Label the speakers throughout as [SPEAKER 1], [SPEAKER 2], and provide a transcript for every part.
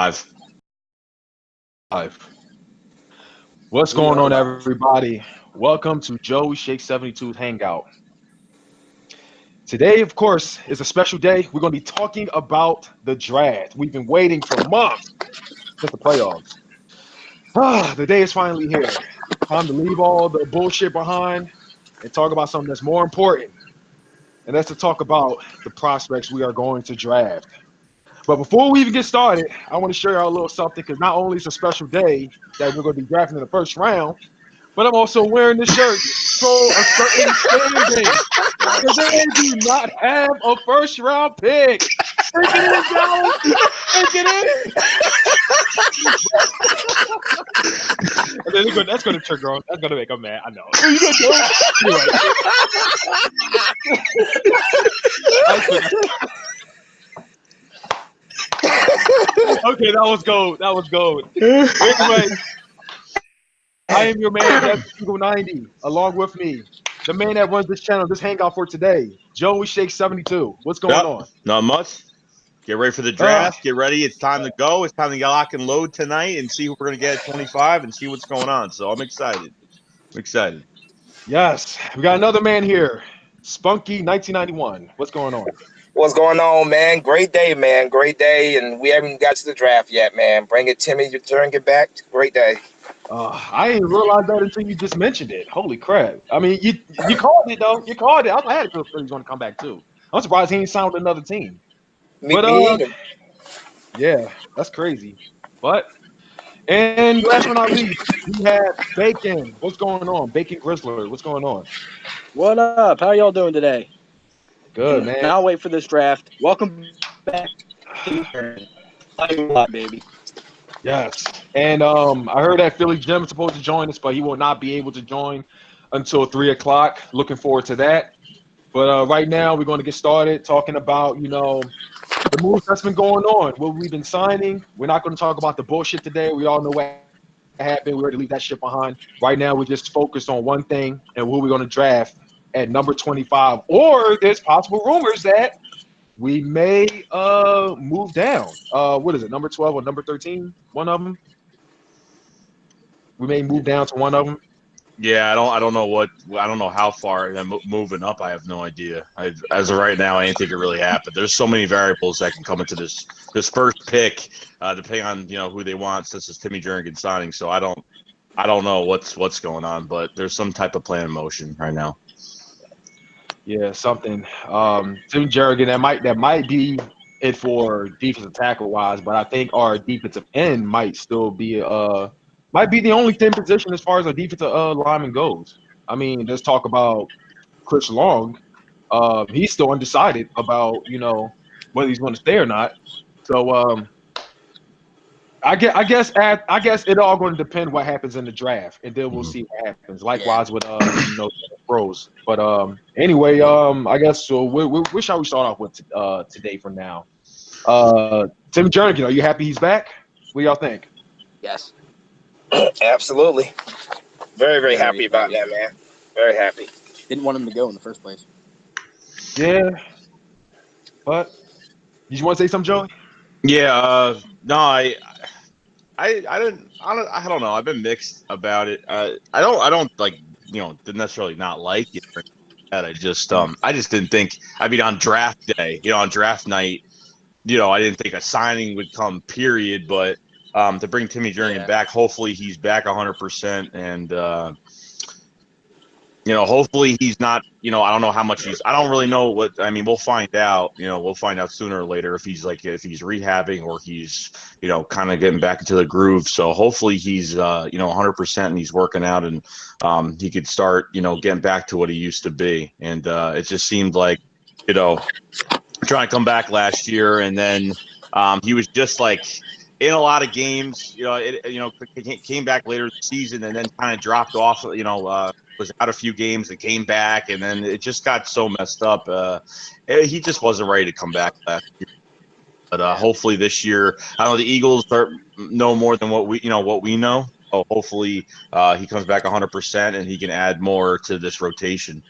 [SPEAKER 1] Live.
[SPEAKER 2] What's
[SPEAKER 3] We
[SPEAKER 2] going
[SPEAKER 3] are
[SPEAKER 2] on,
[SPEAKER 3] live.
[SPEAKER 2] everybody? Welcome to Joey Shake 72's Hangout. Today, of course, is a special day. We're going to be talking about the draft. We've been waiting for months since the playoffs. The day is finally here. Time to leave all the bullshit behind and talk about something that's more important. And that's to talk about the prospects we are going to draft. But before we even get started, I want to share y'all a little something because not only is it a special day that we're going to be drafting in the first round, but I'm also wearing this shirt for a certain fan base. Because they do not have a first round pick. Take it in, Dallas. Take it in. And then that's going to trigger on. That's going to make them mad. I know. Okay, that was gold. That was gold. Anyway, I am your man, That's Eagle 90, along with me, the man that runs this channel, this hangout for today, Joey Shake 72. What's going on?
[SPEAKER 1] Not much. Get ready for the draft. Get ready. It's time to go. It's time to lock and load tonight and see who we're going to get at 25 and see what's going on. So I'm excited.
[SPEAKER 2] Yes, we got another man here, Spunky 1991. What's going on?
[SPEAKER 3] What's going on, man? Great day, man. Great day. And we haven't got to the draft yet, man. Bring it, Timmy. You turn it back. Great day.
[SPEAKER 2] I didn't realize that until you just mentioned it. Holy crap. I mean, you called it, though. You called it. I had a good feeling he's going to come back, too. I'm surprised he ain't signed with another team.
[SPEAKER 3] Me either.
[SPEAKER 2] Yeah, that's crazy. But, and last but not least, we have Bacon. What's going on? Bacon Grizzler. What's going on?
[SPEAKER 4] What up? How y'all doing today?
[SPEAKER 2] Good, man.
[SPEAKER 4] Now wait for this draft. Welcome back to the baby.
[SPEAKER 2] Yes. And I heard that Philly Jim is supposed to join us, but he will not be able to join until 3 o'clock. Looking forward to that. But right now, we're going to get started talking about, the moves that's been going on, what we've been signing. We're not going to talk about the bullshit today. We all know what happened. We already leave that shit behind. Right now, we're just focused on one thing and who we're going to draft at number 25. Or there's possible rumors that we may move down. What is it, number 12 or number 13? One of them. We may move down to one of them.
[SPEAKER 1] Yeah, I don't know how far. And moving up, I have no idea. As of right now, I didn't think it really happened. There's so many variables that can come into this first pick, depending on who they want. Since it's Timmy Jernigan signing, so I don't know what's going on, but there's some type of plan in motion right now.
[SPEAKER 2] Yeah, something. Tim Jernigan, that might be it for defensive tackle wise, but I think our defensive end might still be might be the only thin position as far as our defensive lineman goes. I mean, let's talk about Chris Long. He's still undecided about whether he's going to stay or not. So I guess it all going to depend what happens in the draft, and then we'll see what happens. Likewise with pros. But anyway, I guess so. Where shall we start off with today? For now, Tim Jernigan, are you happy he's back? What do y'all think?
[SPEAKER 4] Yes.
[SPEAKER 3] Absolutely. Very, very happy about that, man. Very happy.
[SPEAKER 4] Didn't want him to go in the first place.
[SPEAKER 2] Yeah. But did you want to say something, Joey?
[SPEAKER 1] Yeah. No, I don't know. I've been mixed about it. I don't like didn't necessarily not like it. I just didn't think. I mean, on draft day, on draft night, I didn't think a signing would come. Period. But to bring Timmy Jernigan back, hopefully he's back 100%, and hopefully he's not. I don't know how much he's. I don't really know what. I mean, we'll find out. We'll find out sooner or later if he's rehabbing or he's kind of getting back into the groove. So hopefully he's 100% and he's working out and he could start getting back to what he used to be. And it just seemed like trying to come back last year, and then he was just like in a lot of games. Came back later in the season and then kind of dropped off. Was out a few games and came back, and then it just got so messed up. He just wasn't ready to come back last year. But hopefully this year, I know the Eagles know more than what we know. So hopefully he comes back 100% and he can add more to this rotation.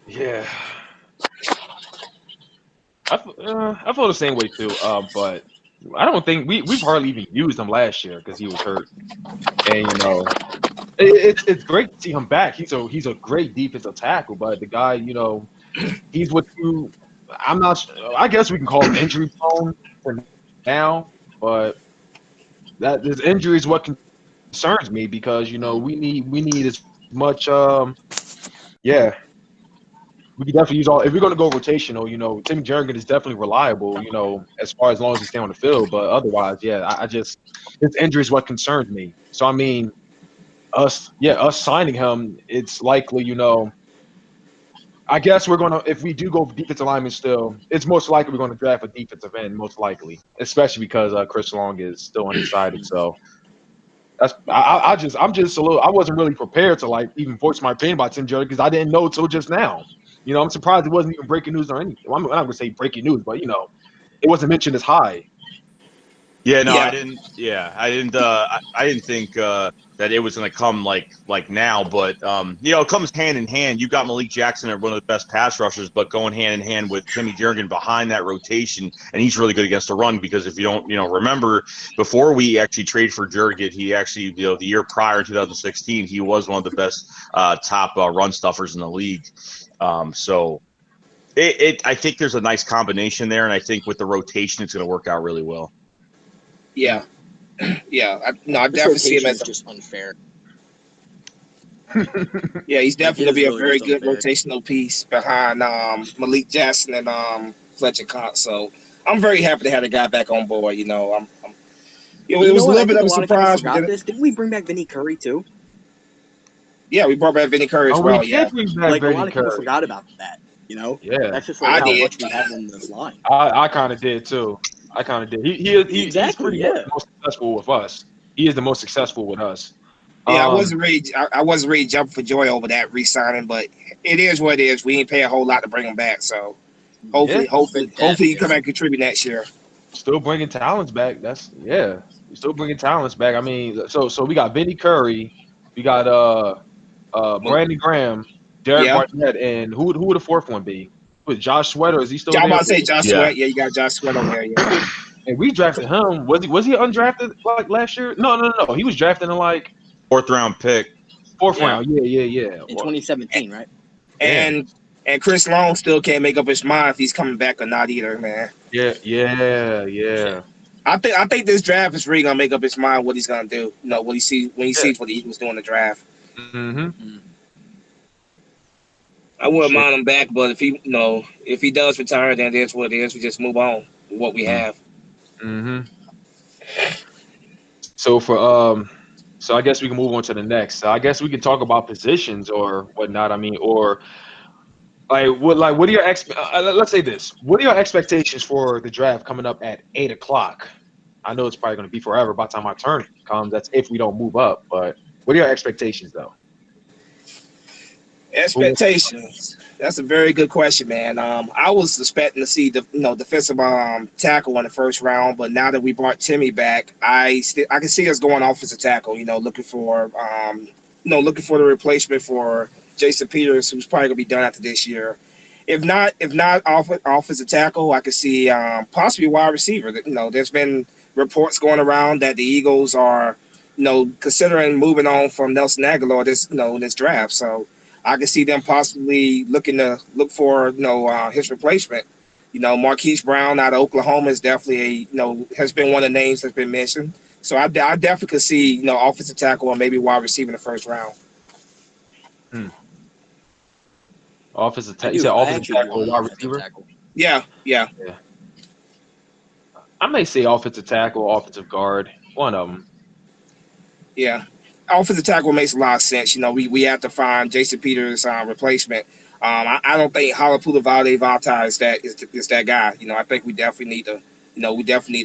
[SPEAKER 2] Yeah. I feel the same way too. But I don't think we've hardly even used him last year because he was hurt. And it's great to see him back. He's a great defensive tackle, but the guy, he's what you. I'm not. I guess we can call him injury prone for now, but that this injury is what concerns me because we need as much. Yeah, we can definitely use all. If we're going to go rotational, Tim Jernigan is definitely reliable. As far as long as he stay on the field, but otherwise, yeah, I just his injury is what concerns me. So I mean, us signing him, it's likely, I guess we're gonna if we do go for defensive lineman still, it's most likely we're gonna draft a defensive end, most likely, especially because Chris Long is still undecided. So that's I'm just a little. I wasn't really prepared to like even voice my opinion about Tim Jerry because I didn't know till just now. I'm surprised it wasn't even breaking news or anything. Well, I'm not gonna say breaking news, but it wasn't mentioned as high.
[SPEAKER 1] Yeah, no,
[SPEAKER 3] Yeah.
[SPEAKER 1] I didn't. Yeah, I didn't. I didn't think that it was going to come like now, but it comes hand in hand. You got Malik Jackson at one of the best pass rushers, but going hand in hand with Timmy Jernigan behind that rotation, and he's really good against the run because if you don't, remember before we actually traded for Jernigan, he actually, the year prior, 2016, he was one of the best top run stuffers in the league. So I think there's a nice combination there, and I think with the rotation, it's going to work out really well.
[SPEAKER 3] Yeah. Yeah. I
[SPEAKER 4] This
[SPEAKER 3] definitely see him
[SPEAKER 4] rotation
[SPEAKER 3] as
[SPEAKER 4] is just unfair.
[SPEAKER 3] yeah, he's definitely
[SPEAKER 4] It
[SPEAKER 3] gonna be a
[SPEAKER 4] really
[SPEAKER 3] very
[SPEAKER 4] just
[SPEAKER 3] good
[SPEAKER 4] unfair.
[SPEAKER 3] rotational piece behind Malik Jackson and Fletcher Cox. So I'm very happy to have the guy back on board. It was
[SPEAKER 4] You
[SPEAKER 3] a
[SPEAKER 4] know what?
[SPEAKER 3] little
[SPEAKER 4] I
[SPEAKER 3] bit
[SPEAKER 4] think
[SPEAKER 3] of
[SPEAKER 4] a
[SPEAKER 3] a
[SPEAKER 4] lot of people
[SPEAKER 3] surprise.
[SPEAKER 4] forgot this. Didn't we bring back Vinny Curry too?
[SPEAKER 3] Yeah, we brought back Vinny Curry as
[SPEAKER 2] Oh,
[SPEAKER 3] well.
[SPEAKER 2] we
[SPEAKER 3] Yeah,
[SPEAKER 2] did bring back
[SPEAKER 4] Like a
[SPEAKER 2] Vinny
[SPEAKER 4] lot of people
[SPEAKER 2] Curry.
[SPEAKER 4] forgot about that.
[SPEAKER 2] Yeah,
[SPEAKER 4] That's just
[SPEAKER 3] I
[SPEAKER 4] like how
[SPEAKER 3] did.
[SPEAKER 4] much we have in this line.
[SPEAKER 2] I kind of did too. I kind of did. He's
[SPEAKER 4] Exactly,
[SPEAKER 2] pretty much the most successful with us. He is the most successful with us.
[SPEAKER 3] Yeah, I wasn't ready jumping for joy over that re-signing, but it is what it is. We ain't pay a whole lot to bring him back, so hopefully he come back and contribute next year.
[SPEAKER 2] Still bringing talents back. We're still bringing talents back. I mean, so we got Vinny Curry, we got Brandon Graham, Derek
[SPEAKER 3] Yeah.
[SPEAKER 2] Barnett, and who would the fourth one be? Was Josh Sweat or is he still
[SPEAKER 3] I'm
[SPEAKER 2] there?
[SPEAKER 3] about to say Josh
[SPEAKER 1] Yeah.
[SPEAKER 3] Sweat. Yeah, you got Josh Sweat on there. Yeah.
[SPEAKER 2] And we drafted him. Was he undrafted like last year? No. He was drafted in like
[SPEAKER 1] Fourth round pick.
[SPEAKER 2] fourth
[SPEAKER 4] Yeah.
[SPEAKER 2] round. Yeah.
[SPEAKER 4] In 2017, right?
[SPEAKER 3] And Chris Long still can't make up his mind if he's coming back or not either, man.
[SPEAKER 2] Yeah.
[SPEAKER 3] I think this draft is really gonna make up his mind what he's gonna do. When he sees what the Eagles do in the draft.
[SPEAKER 2] Mm-hmm.
[SPEAKER 3] I wouldn't mind him back, but if he does retire, then it is what it is. We just move on with what we have.
[SPEAKER 2] Mm-hmm. So so I guess we can move on to the next. I guess we can talk about positions or whatnot. I mean, or what are your let's say this. What are your expectations for the draft coming up at 8:00? I know it's probably going to be forever by the time my turn comes. That's if we don't move up. But what are your expectations, though?
[SPEAKER 3] Expectations. That's a very good question, man. I was expecting to see the defensive tackle in the first round, but now that we brought Timmy back, I can see us going offensive tackle. Looking for the replacement for Jason Peters, who's probably gonna be done after this year. If not offensive tackle, I could see possibly wide receiver. There's been reports going around that the Eagles are considering moving on from Nelson Aguilar this draft. So I can see them possibly look for his replacement. Marquise Brown out of Oklahoma is definitely has been one of the names that's been mentioned. So I definitely could see offensive tackle or maybe wide receiver in the first round.
[SPEAKER 2] Offensive tackle. You said offensive tackle or wide receiver?
[SPEAKER 3] Yeah.
[SPEAKER 2] I may say offensive tackle or offensive guard. One of them.
[SPEAKER 3] Yeah. Offensive tackle makes a lot of sense. We have to find Jason Peters' replacement. I don't think Halapoulivaati Vata is that guy. I think we definitely need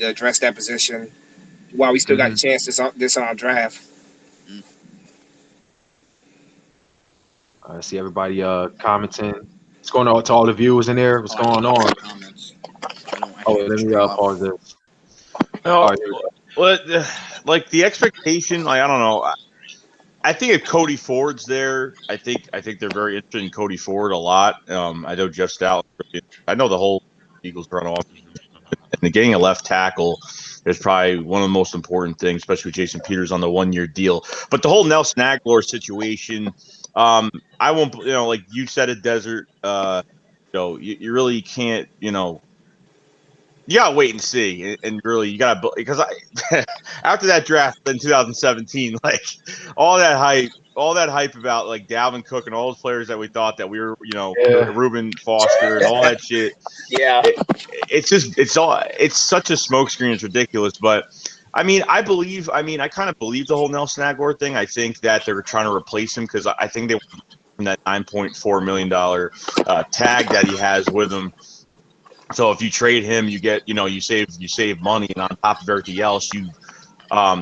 [SPEAKER 3] to address that position while we still got a chance this draft.
[SPEAKER 2] I see everybody commenting. What's going on to all the viewers in there? What's going on? Let me pause this.
[SPEAKER 1] Like the expectation, I don't know. I think if Cody Ford's there, I think they're very interested in Cody Ford a lot. I know Jeff Stout. I know the whole Eagles run off. And getting a left tackle is probably one of the most important things, especially with Jason Peters on the 1-year deal. But the whole Nelson Aguilar situation, I won't, like you said, at Desert, you really can't, you gotta wait and see, and really you gotta, because after that draft in 2017, like all that hype about like Dalvin Cook and all those players that we thought that we were, Reuben Foster and all that shit.
[SPEAKER 3] Yeah.
[SPEAKER 1] It's such a smokescreen. It's ridiculous. But I kind of believe the whole Nelson Aguilar thing. I think that they're trying to replace him because I think they want that $9.4 million tag that he has with him. So if you trade him, you get, you save money, and on top of everything else,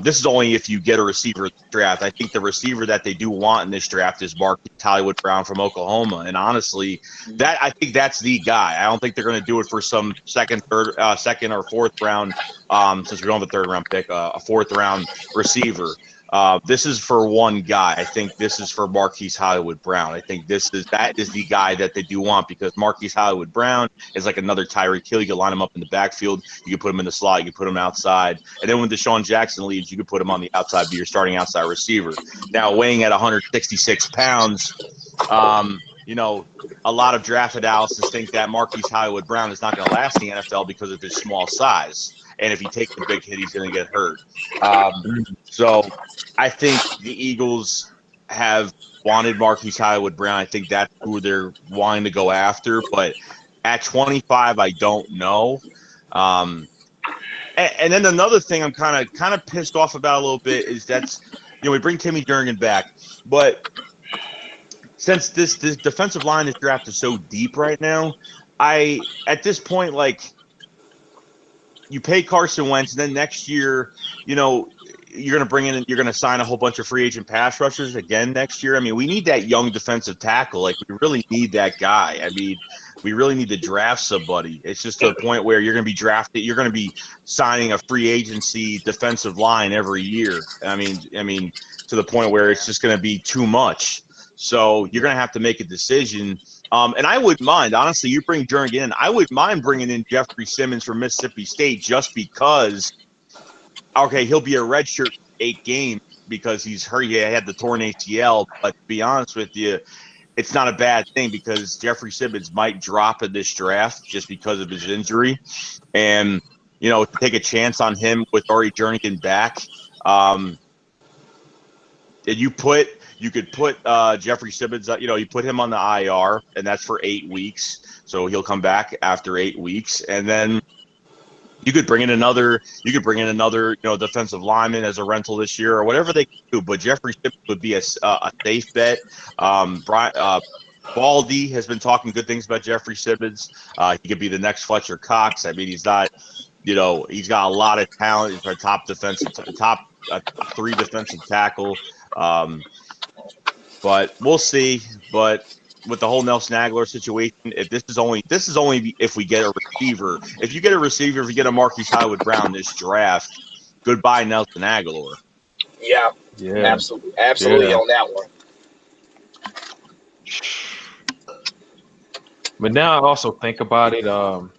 [SPEAKER 1] this is only if you get a receiver in the draft. I think the receiver that they do want in this draft is Marquise Hollywood Brown from Oklahoma. And honestly, I think that's the guy. I don't think they're going to do it for some second or fourth round, since we don't have a third round pick, a fourth round receiver. This is for one guy. I think this is for Marquise Hollywood Brown. I think that is the guy that they do want, because Marquise Hollywood Brown is like another Tyreek Hill. You can line him up in the backfield. You can put him in the slot. You can put him outside. And then when Deshaun Jackson leaves, you can put him on the outside, be your starting outside receiver. Now, weighing at 166 pounds, a lot of draft analysis think that Marquise Hollywood Brown is not going to last in the NFL because of his small size. And if he takes the big hit, he's going to get hurt. So I think the Eagles have wanted Marquise Hollywood Brown. I think that's who they're wanting to go after. But at 25, I don't know. And then another thing I'm kind of pissed off about a little bit is we bring Timmy Jernigan back, but since this defensive line this draft is so deep right now, at this point, like, you pay Carson Wentz, and then next year, you're going to sign a whole bunch of free agent pass rushers again next year. I mean, we need that young defensive tackle. Like, we really need that guy. I mean, we really need to draft somebody. It's just to the point where you're going to be drafted. You're going to be signing a free agency defensive line every year. I mean, to the point where it's just going to be too much. So you're going to have to make a decision. And I would mind, honestly, you bring Jernigan in, I would mind bringing in Jeffrey Simmons from Mississippi State just because, okay, he'll be a redshirt 8 games because he's hurt. He had the torn ACL. But to be honest with you, it's not a bad thing because Jeffrey Simmons might drop in this draft just because of his injury. And, to take a chance on him with Ari Jernigan back, you could put Jeffrey Simmons, you put him on the IR, and that's for 8 weeks. So he'll come back after 8 weeks. And then you could bring in another, defensive lineman as a rental this year or whatever they can do. But Jeffrey Simmons would be a safe bet. Baldy has been talking good things about Jeffrey Simmons. He could be the next Fletcher Cox. I mean, he's got a lot of talent. He's a top 3 defensive tackle. But we'll see. But with the whole Nelson Aguilar situation, this is only if we get a receiver. If you get a receiver, if you get a Marquise Hollywood Brown this draft, goodbye Nelson Aguilar.
[SPEAKER 3] Yeah. Absolutely on that one.
[SPEAKER 2] But now I also think about it.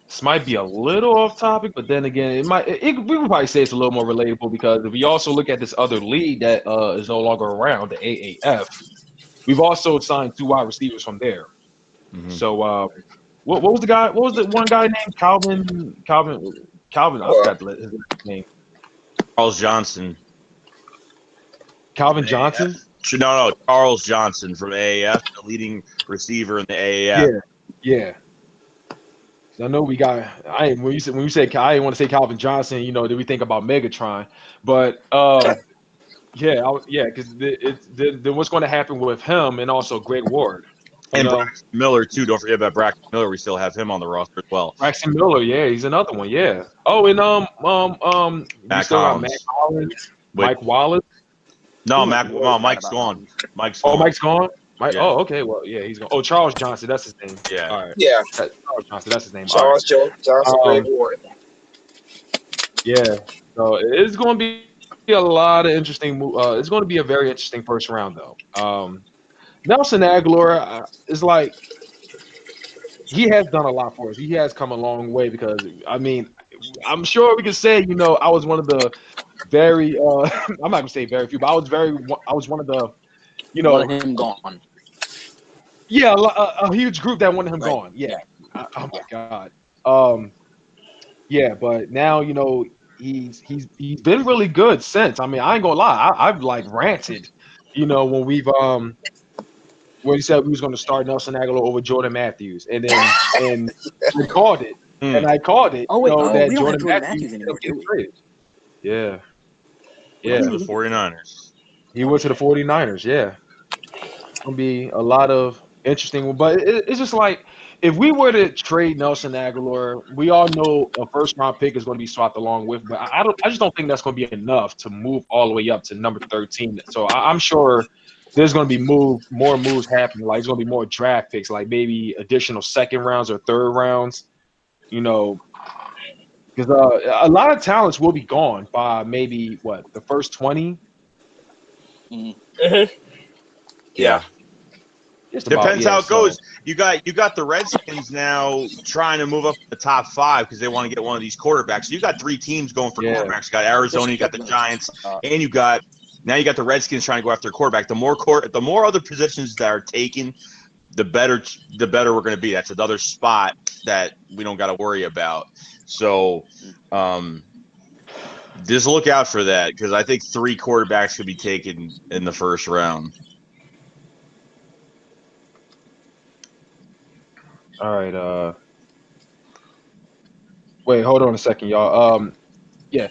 [SPEAKER 2] This might be a little off topic, but then again, we would probably say it's a little more relatable because if we also look at this other league that is no longer around, the AAF, we've also signed 2 wide receivers from there. Mm-hmm. So what was the guy? What was the one guy named Calvin? I forgot his name.
[SPEAKER 1] Charles Johnson.
[SPEAKER 2] Calvin Johnson?
[SPEAKER 1] No, Charles Johnson from AAF, the leading receiver in the AAF.
[SPEAKER 2] Yeah. I know we got. When you said I didn't want to say Calvin Johnson. Did we think about Megatron? But because then what's going to happen with him and also Greg Ward
[SPEAKER 1] and Braxton Miller too? Don't forget about Braxton Miller. We still have him on the roster as well.
[SPEAKER 2] Braxton Miller, he's another one. Yeah. Oh, and
[SPEAKER 1] Matt Collins,
[SPEAKER 2] Mike Wallace.
[SPEAKER 1] No, Mike's gone. Mike's gone.
[SPEAKER 2] Oh, Mike's gone. Oh, okay. Well, yeah, he's gone. Oh, Charles Johnson, that's his name.
[SPEAKER 1] Yeah.
[SPEAKER 2] All right.
[SPEAKER 3] Yeah.
[SPEAKER 2] Charles Johnson, that's his name.
[SPEAKER 3] Charles Johnson, Greg Ward.
[SPEAKER 2] Yeah. So it's going to be a lot of interesting. It's going to be a very interesting first round, though. Nelson Aguilar is like he has done a lot for us. He has come a long way because I mean, I'm sure we can say, you know, I was one of the very I'm not gonna say very few, but I was one of the, you know,
[SPEAKER 4] wanted him gone.
[SPEAKER 2] yeah, a huge group that wanted him
[SPEAKER 4] Right.
[SPEAKER 2] gone. Yeah. Oh my
[SPEAKER 4] Yeah.
[SPEAKER 2] God. Yeah, but now, you know, he's been really good since. I mean, I ain't gonna lie, I've like ranted, you know, when he said we was going to start Nelson Aguilar over Jordan Matthews, and I called it,
[SPEAKER 1] Hmm.
[SPEAKER 4] Oh
[SPEAKER 2] you
[SPEAKER 4] wait,
[SPEAKER 2] know, that
[SPEAKER 4] we don't have
[SPEAKER 2] Jordan
[SPEAKER 4] Jordan
[SPEAKER 2] Matthews
[SPEAKER 4] Matthews anymore, do
[SPEAKER 2] gets
[SPEAKER 4] we?
[SPEAKER 2] traded. Yeah,
[SPEAKER 1] Went
[SPEAKER 2] yeah,
[SPEAKER 1] to the 49ers.
[SPEAKER 2] he went to the 49ers. Yeah, it's gonna be a lot of interesting, but it's just like if we were to trade Nelson Aguilar, we all know a first round pick is going to be swapped along with, but I just don't think that's going to be enough to move all the way up to number 13. So I'm sure there's going to be more moves happening. Like, there's going to be more draft picks, like maybe additional second rounds or third rounds, you know, because a lot of talents will be gone by maybe the first 20.
[SPEAKER 3] Mhm.
[SPEAKER 1] Yeah.
[SPEAKER 2] Just about,
[SPEAKER 1] Depends
[SPEAKER 2] yeah.
[SPEAKER 1] how it
[SPEAKER 2] So
[SPEAKER 1] goes. You got the Redskins now trying to move up the top 5 because they want to get one of these quarterbacks. So you got 3 teams going for
[SPEAKER 2] yeah,
[SPEAKER 1] quarterbacks. You got Arizona, you got the Giants, and you got the Redskins trying to go after a quarterback. The more other positions that are taken, the better we're going to be. That's another spot that we don't got to worry about. So, just look out for that because I think 3 quarterbacks could be taken in the first round.
[SPEAKER 2] all right. Wait, hold on a second, y'all. Yeah.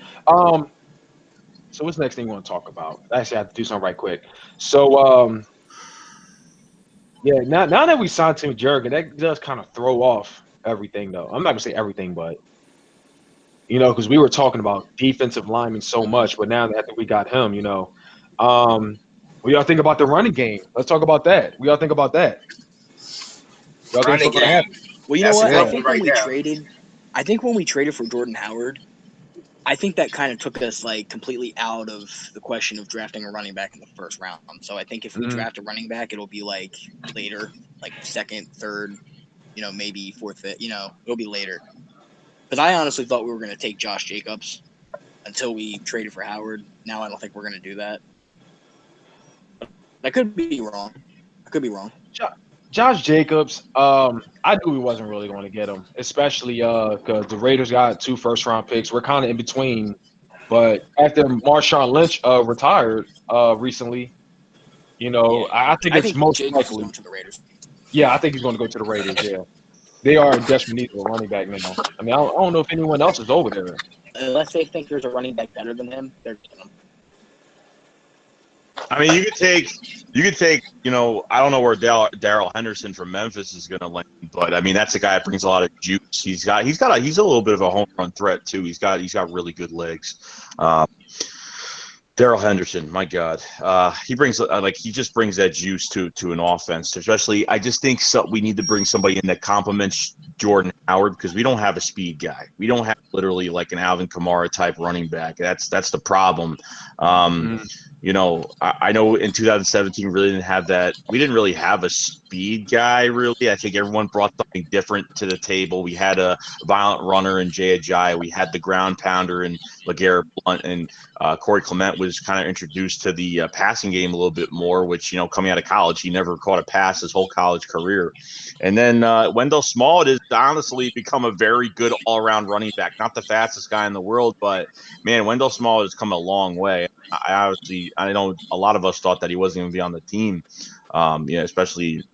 [SPEAKER 2] So what's the next thing you want to talk about? Actually, I have to do something right quick. So, yeah, now that we signed Tim Jurgen, that does kind of throw off everything, though. I'm not gonna say everything, but you know, because we were talking about defensive linemen so much, but now that we got him, you know, what y'all think about the running game? Let's talk about that. We all think about that. Y'all think it's
[SPEAKER 3] Running
[SPEAKER 2] going to
[SPEAKER 3] game.
[SPEAKER 2] happen?
[SPEAKER 4] Well, you know
[SPEAKER 3] That's a
[SPEAKER 4] what?
[SPEAKER 3] good one right there.
[SPEAKER 4] I think when we traded for Jordan Howard, I think that kind of took us like completely out of the question of drafting a running back in the first round. So I think if we draft a running back, it'll be like later, like second, third, you know, maybe fourth, fifth, you know, it'll be later. Because I honestly thought we were going to take Josh Jacobs until we traded for Howard. Now I don't think we're going to do that. I could be wrong.
[SPEAKER 2] Josh Jacobs, I knew we wasn't really going to get him, especially because the Raiders got 2 first-round picks. We're kind of in between. But after Marshawn Lynch retired recently, you know,
[SPEAKER 4] Yeah.
[SPEAKER 2] I think
[SPEAKER 4] I
[SPEAKER 2] it's
[SPEAKER 4] think
[SPEAKER 2] most
[SPEAKER 4] Jacobs is
[SPEAKER 2] likely.
[SPEAKER 4] going to the Raiders.
[SPEAKER 2] Yeah, I think he's going to go to the Raiders. Yeah, they are in desperate need of a running back now. I mean, I don't know if anyone else is over there.
[SPEAKER 4] Unless they think there's a running back better than him, they're getting him.
[SPEAKER 1] I mean, you could take, you know, I don't know where Darrell Henderson from Memphis is going to land, but I mean, that's a guy that brings a lot of juice. He's a little bit of a home run threat too. He's got really good legs. Darrell Henderson, my God, he brings he just brings that juice to an offense. Especially, I just think we need to bring somebody in that complements Jordan Howard because we don't have a speed guy. We don't have literally like an Alvin Kamara type running back. That's the problem. You know, I know in 2017 really didn't have that. We didn't really have a speed guy, really. I think everyone brought something different to the table. We had a violent runner in Jay Ajayi. We had the ground pounder in LeGarrette Blount, and Corey Clement was kind of introduced to the passing game a little bit more, which, you know, coming out of college, he never caught a pass his whole college career. And then Wendell Small has honestly become a very good all-around running back. Not the fastest guy in the world, but, man, Wendell Small has come a long way. I know a lot of us thought that he wasn't going to be on the team, especially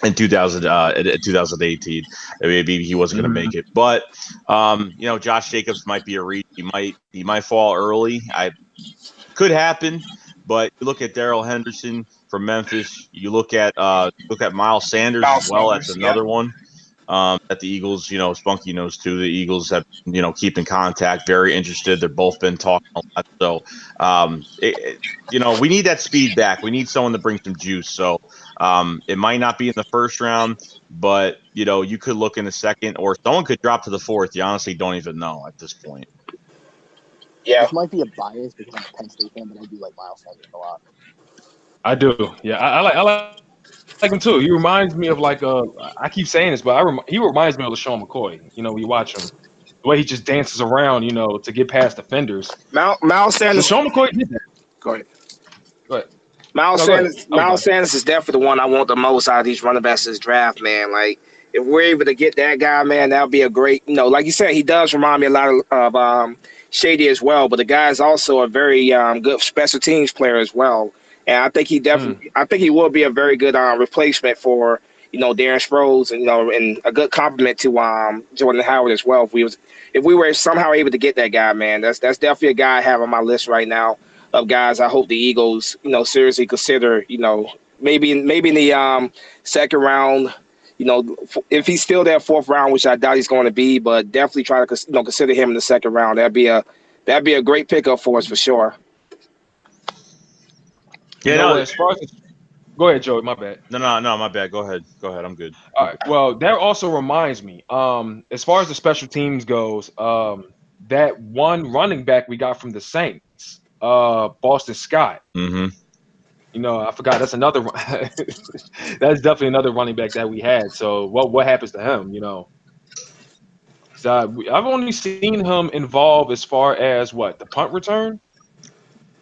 [SPEAKER 1] in 2018. Maybe he wasn't going to make it, but you know, Josh Jacobs might be a reach. He might fall early. Could happen, but you look at Darrell Henderson from Memphis. You look at Miles Sanders as well. That's another one. That the Eagles, you know, Spunky knows too. The Eagles have, you know, keep in contact, very interested. They've both been talking a lot. So, you know, we need that speed back. We need someone to bring some juice. So, it might not be in the first round, but, you know, you could look in the second, or someone could drop to the fourth. You honestly don't even know at this point.
[SPEAKER 3] Yeah.
[SPEAKER 4] This might be a bias because I'm a Penn State fan, but I do like Miles Sanders a lot.
[SPEAKER 2] I do. Yeah, I like like him too. He reminds me of like I keep saying this, but he reminds me of LaShawn McCoy. You know, when you watch him, the way he just dances around, you know, to get past defenders.
[SPEAKER 3] Miles Sanders.
[SPEAKER 2] LaShawn McCoy did that.
[SPEAKER 3] Go ahead.
[SPEAKER 2] But
[SPEAKER 3] Miles
[SPEAKER 2] no, go ahead.
[SPEAKER 3] Sanders. Miles Sanders is definitely the one I want the most out of these running backs this draft, man. Like if we're able to get that guy, man, that'll be a great. You know, like you said, he does remind me a lot of Shady as well. But the guy is also a very good special teams player as well. And I think he definitely, I think he will be a very good replacement for Darren Sproles, and and a good compliment to Jordan Howard as well. If we were somehow able to get that guy, man, that's definitely a guy I have on my list right now of guys I hope the Eagles seriously consider. Maybe in the second round. If he's still there fourth round, which I doubt he's going to be, but definitely try to consider him in the second round. That'd be a great pickup for us for sure.
[SPEAKER 2] Yeah, as far as go ahead, Joey. My bad.
[SPEAKER 1] No, my bad. Go ahead. I'm good.
[SPEAKER 2] All right. Well, that also reminds me. As far as the special teams goes, that one running back we got from the Saints, Boston Scott.
[SPEAKER 1] Mm-hmm.
[SPEAKER 2] I forgot. That's another. That's definitely another running back that we had. So what happens to him? I've only seen him involved as far as the punt return,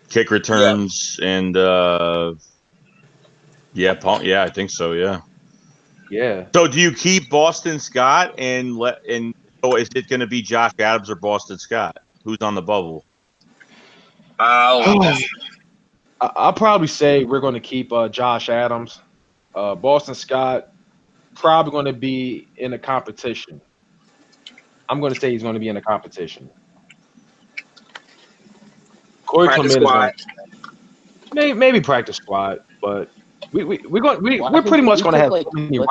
[SPEAKER 1] kick returns, and punt. Yeah, I think so. Yeah.
[SPEAKER 2] Yeah.
[SPEAKER 1] So do you keep Boston Scott and is it going to be Josh Adams or Boston Scott? Who's on the bubble?
[SPEAKER 2] I'll probably say we're going to keep Josh Adams. Boston Scott probably going to be in a competition. I'm going to say he's going to be in a competition. Corey Clement is going to maybe practice squad, but we're pretty much going to have running.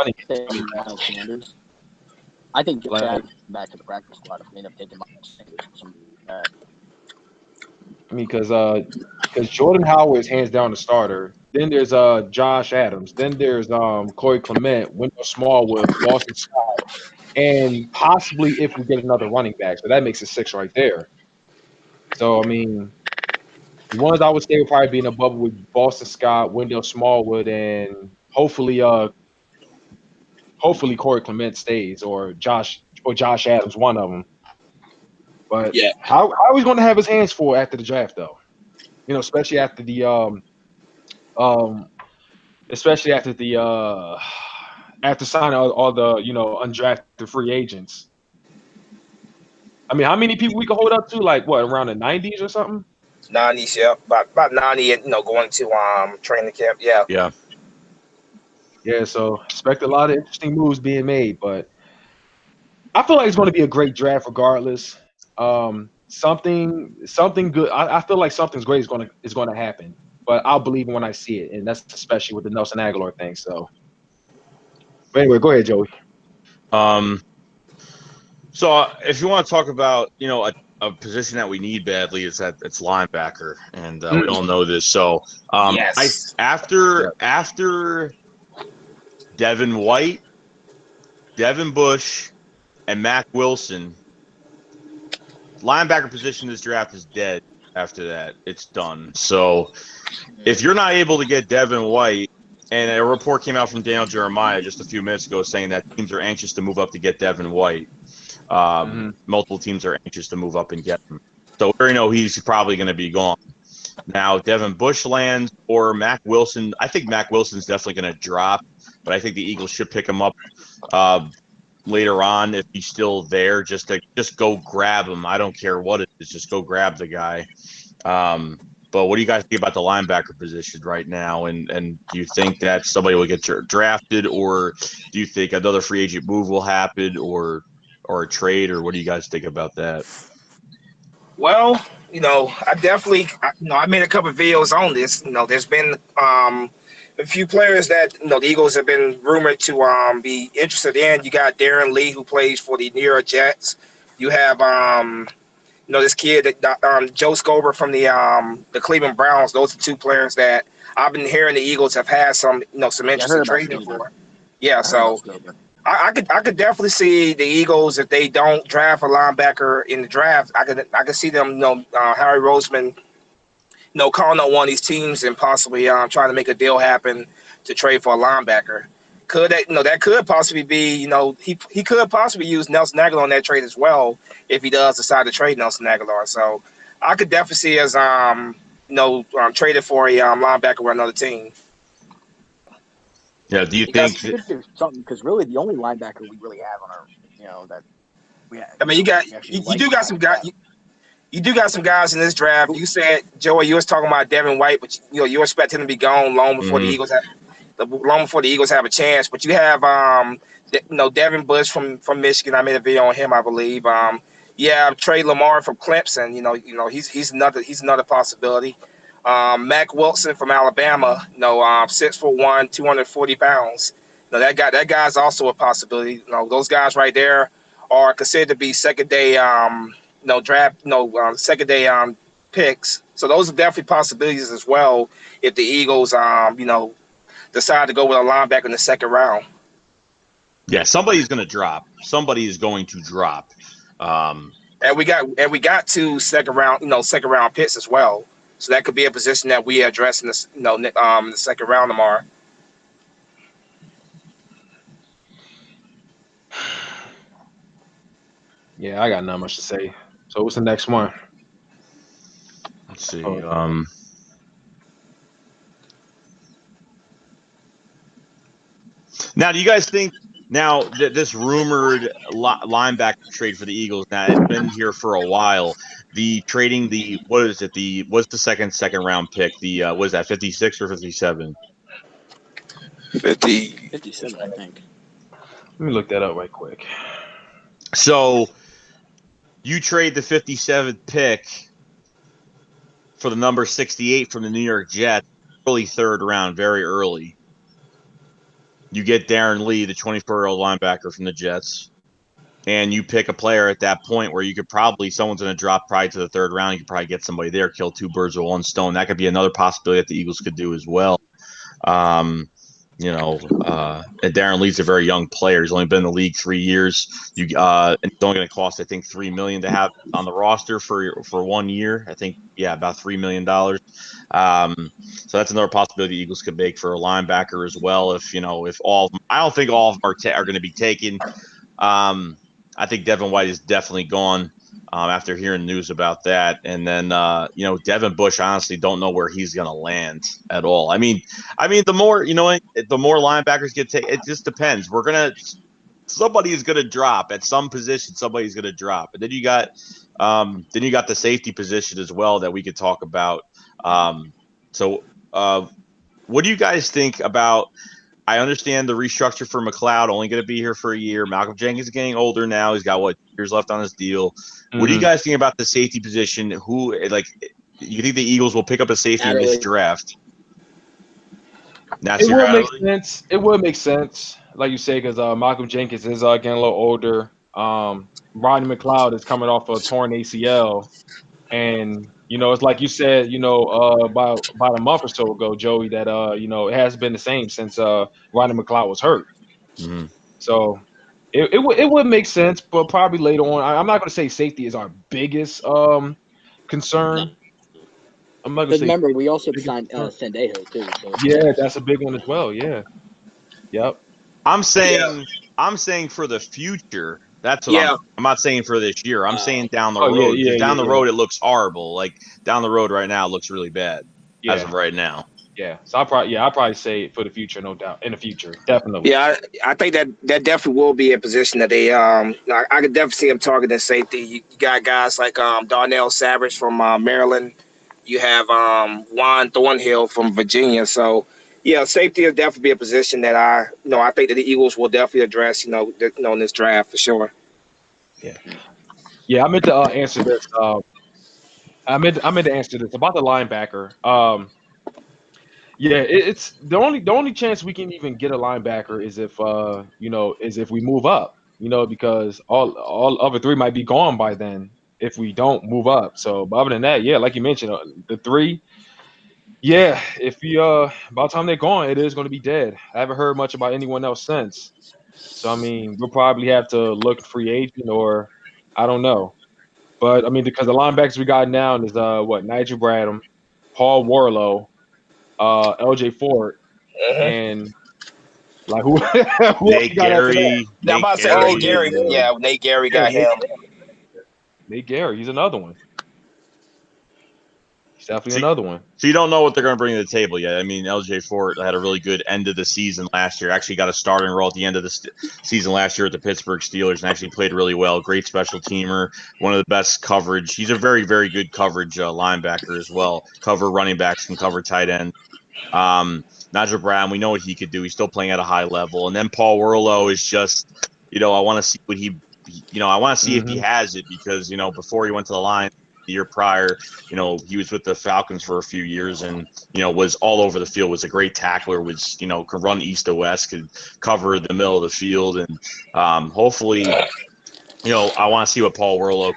[SPEAKER 4] I think Josh Adams back to the practice squad if we end up taking Miles Sanders or something like that.
[SPEAKER 2] I mean, because Jordan Howard is hands down the starter. Then there's Josh Adams. Then there's Corey Clement, Wendell Smallwood, Boston Scott, and possibly if we get another running back. So that makes it 6 right there. So, I mean, the ones I would say would probably be in a bubble with Boston Scott, Wendell Smallwood, and hopefully Corey Clement stays or Josh Adams, one of them. But how he's going to have his hands full after the draft, though? Especially after the after signing all the undrafted free agents. I mean, how many people we can hold up to? Like what, around the 90s or something?
[SPEAKER 3] 90s, yeah, about 90, going to training camp, yeah.
[SPEAKER 2] Yeah, so expect a lot of interesting moves being made, but I feel like it's going to be a great draft regardless. Something good. I feel like something's great is going to happen, but I'll believe it when I see it, and that's especially with the Nelson Aguilar thing. So, but anyway, go ahead, Joey.
[SPEAKER 1] So if you want to talk about a position that we need badly, it's linebacker, and we all know this. So
[SPEAKER 3] yes.
[SPEAKER 1] After Devin White, Devin Bush, and Mac Wilson, linebacker position in this draft is dead. After that, it's done. So if you're not able to get Devin White, and a report came out from Daniel Jeremiah just a few minutes ago saying that teams are anxious to move up to get Devin White. Multiple teams are anxious to move up and get him. So we already know he's probably going to be gone. Now, Devin Bush lands or Mac Wilson. I think Mac Wilson's definitely going to drop, but I think the Eagles should pick him up later on if he's still there, just go grab him. I don't care what it is, just go grab the guy. But what do you guys think about the linebacker position right now? And do you think that somebody will get drafted, or do you think another free agent move will happen, or a trade, or what do you guys think about that?
[SPEAKER 3] Well, I definitely, I made a couple of videos on this. There's been a few players that the Eagles have been rumored to be interested in. You got Darren Lee, who plays for the New York Jets. You have this kid that Joe Scober from the Cleveland Browns. Those are two players that I've been hearing the Eagles have had some some interest in trading for. Yeah, so I could definitely see the Eagles, if they don't draft a linebacker in the draft, I could see them Harry Roseman calling on one of these teams and possibly trying to make a deal happen to trade for a linebacker. Could that that could possibly be he could possibly use Nelson Aguilar on that trade as well if he does decide to trade Nelson Aguilar. So I could definitely see us traded for a linebacker with another team.
[SPEAKER 1] Yeah. Do you
[SPEAKER 4] Yes,
[SPEAKER 1] think?
[SPEAKER 4] we could do something because really the only linebacker we really have on our that we have.
[SPEAKER 3] I mean, you do got some guys. You do got some guys in this draft. You said, Joey, you was talking about Devin White, but you expect him to be gone long before the Eagles have a chance. But you have Devin Bush from Michigan. I made a video on him, I believe. Yeah, Trey Lamar from Clemson. He's another possibility. Mac Wilson from Alabama. 6'1", 240 pounds. That guy's also a possibility. Those guys right there are considered to be second day second day picks. So those are definitely possibilities as well if the Eagles decide to go with a linebacker in the second round.
[SPEAKER 1] Yeah, somebody's going to drop. Somebody is going to drop.
[SPEAKER 3] And we got two second round picks as well. So that could be a position that we address in the second round tomorrow.
[SPEAKER 2] Yeah, I got not much to say. So what's the next one?
[SPEAKER 1] Let's see. Now, do you guys think this rumored linebacker trade for the Eagles? Now it's been here for a while. What's the second round pick? Was that 56 or 57?
[SPEAKER 4] 57, I think.
[SPEAKER 2] Let me look that up right quick.
[SPEAKER 1] So you trade the 57th pick for the number 68 from the New York Jets, early third round, very early. You get Darren Lee, the 24-year-old linebacker from the Jets, and you pick a player at that point where someone's going to drop probably to the third round. You could probably get somebody there, kill two birds with one stone. That could be another possibility that the Eagles could do as well. And Darren Lee's a very young player. He's only been in the league 3 years. And it's only going to cost, I think, $3 million to have on the roster for 1 year. I think, about $3 million. So that's another possibility the Eagles could make for a linebacker as well. If all of them, I don't think all of them are going to be taken. I think Devin White is definitely gone after hearing news about that. And then, Devin Bush, I honestly don't know where he's going to land at all. I mean, the more linebackers get taken, it just depends. Somebody is going to drop at some position. Somebody's going to drop. And then you got the safety position as well that we could talk about. What do you guys think about? I understand the restructure for McLeod, only going to be here for a year. Malcolm Jenkins is getting older now. He's got years left on his deal. What do you guys think about the safety position? You think the Eagles will pick up a safety in this draft?
[SPEAKER 2] It would make sense. It would make sense, like you say, because Malcolm Jenkins is getting a little older. Rodney McLeod is coming off a torn ACL, and it's like you said, about a month or so ago, Joey, that it hasn't been the same since Rodney McLeod was hurt.
[SPEAKER 1] Mm-hmm.
[SPEAKER 2] So it would make sense, but probably later on. I'm not going to say safety is our biggest concern.
[SPEAKER 4] No.
[SPEAKER 2] I'm not going to say.
[SPEAKER 4] Remember, we also signed Sendejo too. So
[SPEAKER 2] yeah, that's a big one as well. Yeah. Yep.
[SPEAKER 1] I'm saying for the future. That's what I'm not saying for this year. I'm saying down the road. Down the road, it looks horrible. Like down the road right now, it looks really bad as of right now.
[SPEAKER 2] Yeah. So I'll probably say for the future, no doubt. In the future, definitely.
[SPEAKER 3] Yeah, I think that definitely will be a position that they. I could definitely see them targeting safety. You got guys like Darnell Savage from Maryland. You have Juan Thornhill from Virginia. So yeah, safety will definitely be a position that I think that the Eagles will definitely address. In this draft for sure.
[SPEAKER 2] Yeah. I meant to answer this. I meant to answer this about the linebacker. Yeah, it's the only chance we can even get a linebacker is if we move up. Because all other three might be gone by then if we don't move up. So, but other than that, yeah, like you mentioned, the three. Yeah, if by the time they're gone, it is going to be dead. I haven't heard much about anyone else since. So I mean, we'll probably have to look free agent or I don't know. But I mean, because the linebackers we got now is Nigel Bradham, Paul Warlow, LJ Ford, And like who
[SPEAKER 1] Nate
[SPEAKER 2] got after that?
[SPEAKER 1] Gary.
[SPEAKER 3] Now I'm
[SPEAKER 1] Nate
[SPEAKER 3] about to say
[SPEAKER 1] Gary.
[SPEAKER 3] Nate Gary. Yeah, Nate Gary got
[SPEAKER 2] Nate,
[SPEAKER 3] him.
[SPEAKER 2] Nate Gary, he's another one. He's definitely
[SPEAKER 1] See-
[SPEAKER 2] another one.
[SPEAKER 1] So you don't know what they're going to bring to the table yet. I mean, LJ Fort had a really good end of the season last year. Actually got a starting role at the end of the season last year at the Pittsburgh Steelers and actually played really well. Great special teamer, one of the best coverage. He's a very, very good coverage linebacker as well. Cover running backs, can cover tight end. Nigel Brown, we know what he could do. He's still playing at a high level. And then Paul Warlow is just, I want to see what I want to see if he has it because, before he went to the line the year prior, he was with the Falcons for a few years and, was all over the field, was a great tackler, could run east to west, could cover the middle of the field. And hopefully, I want to see what Paul Warlow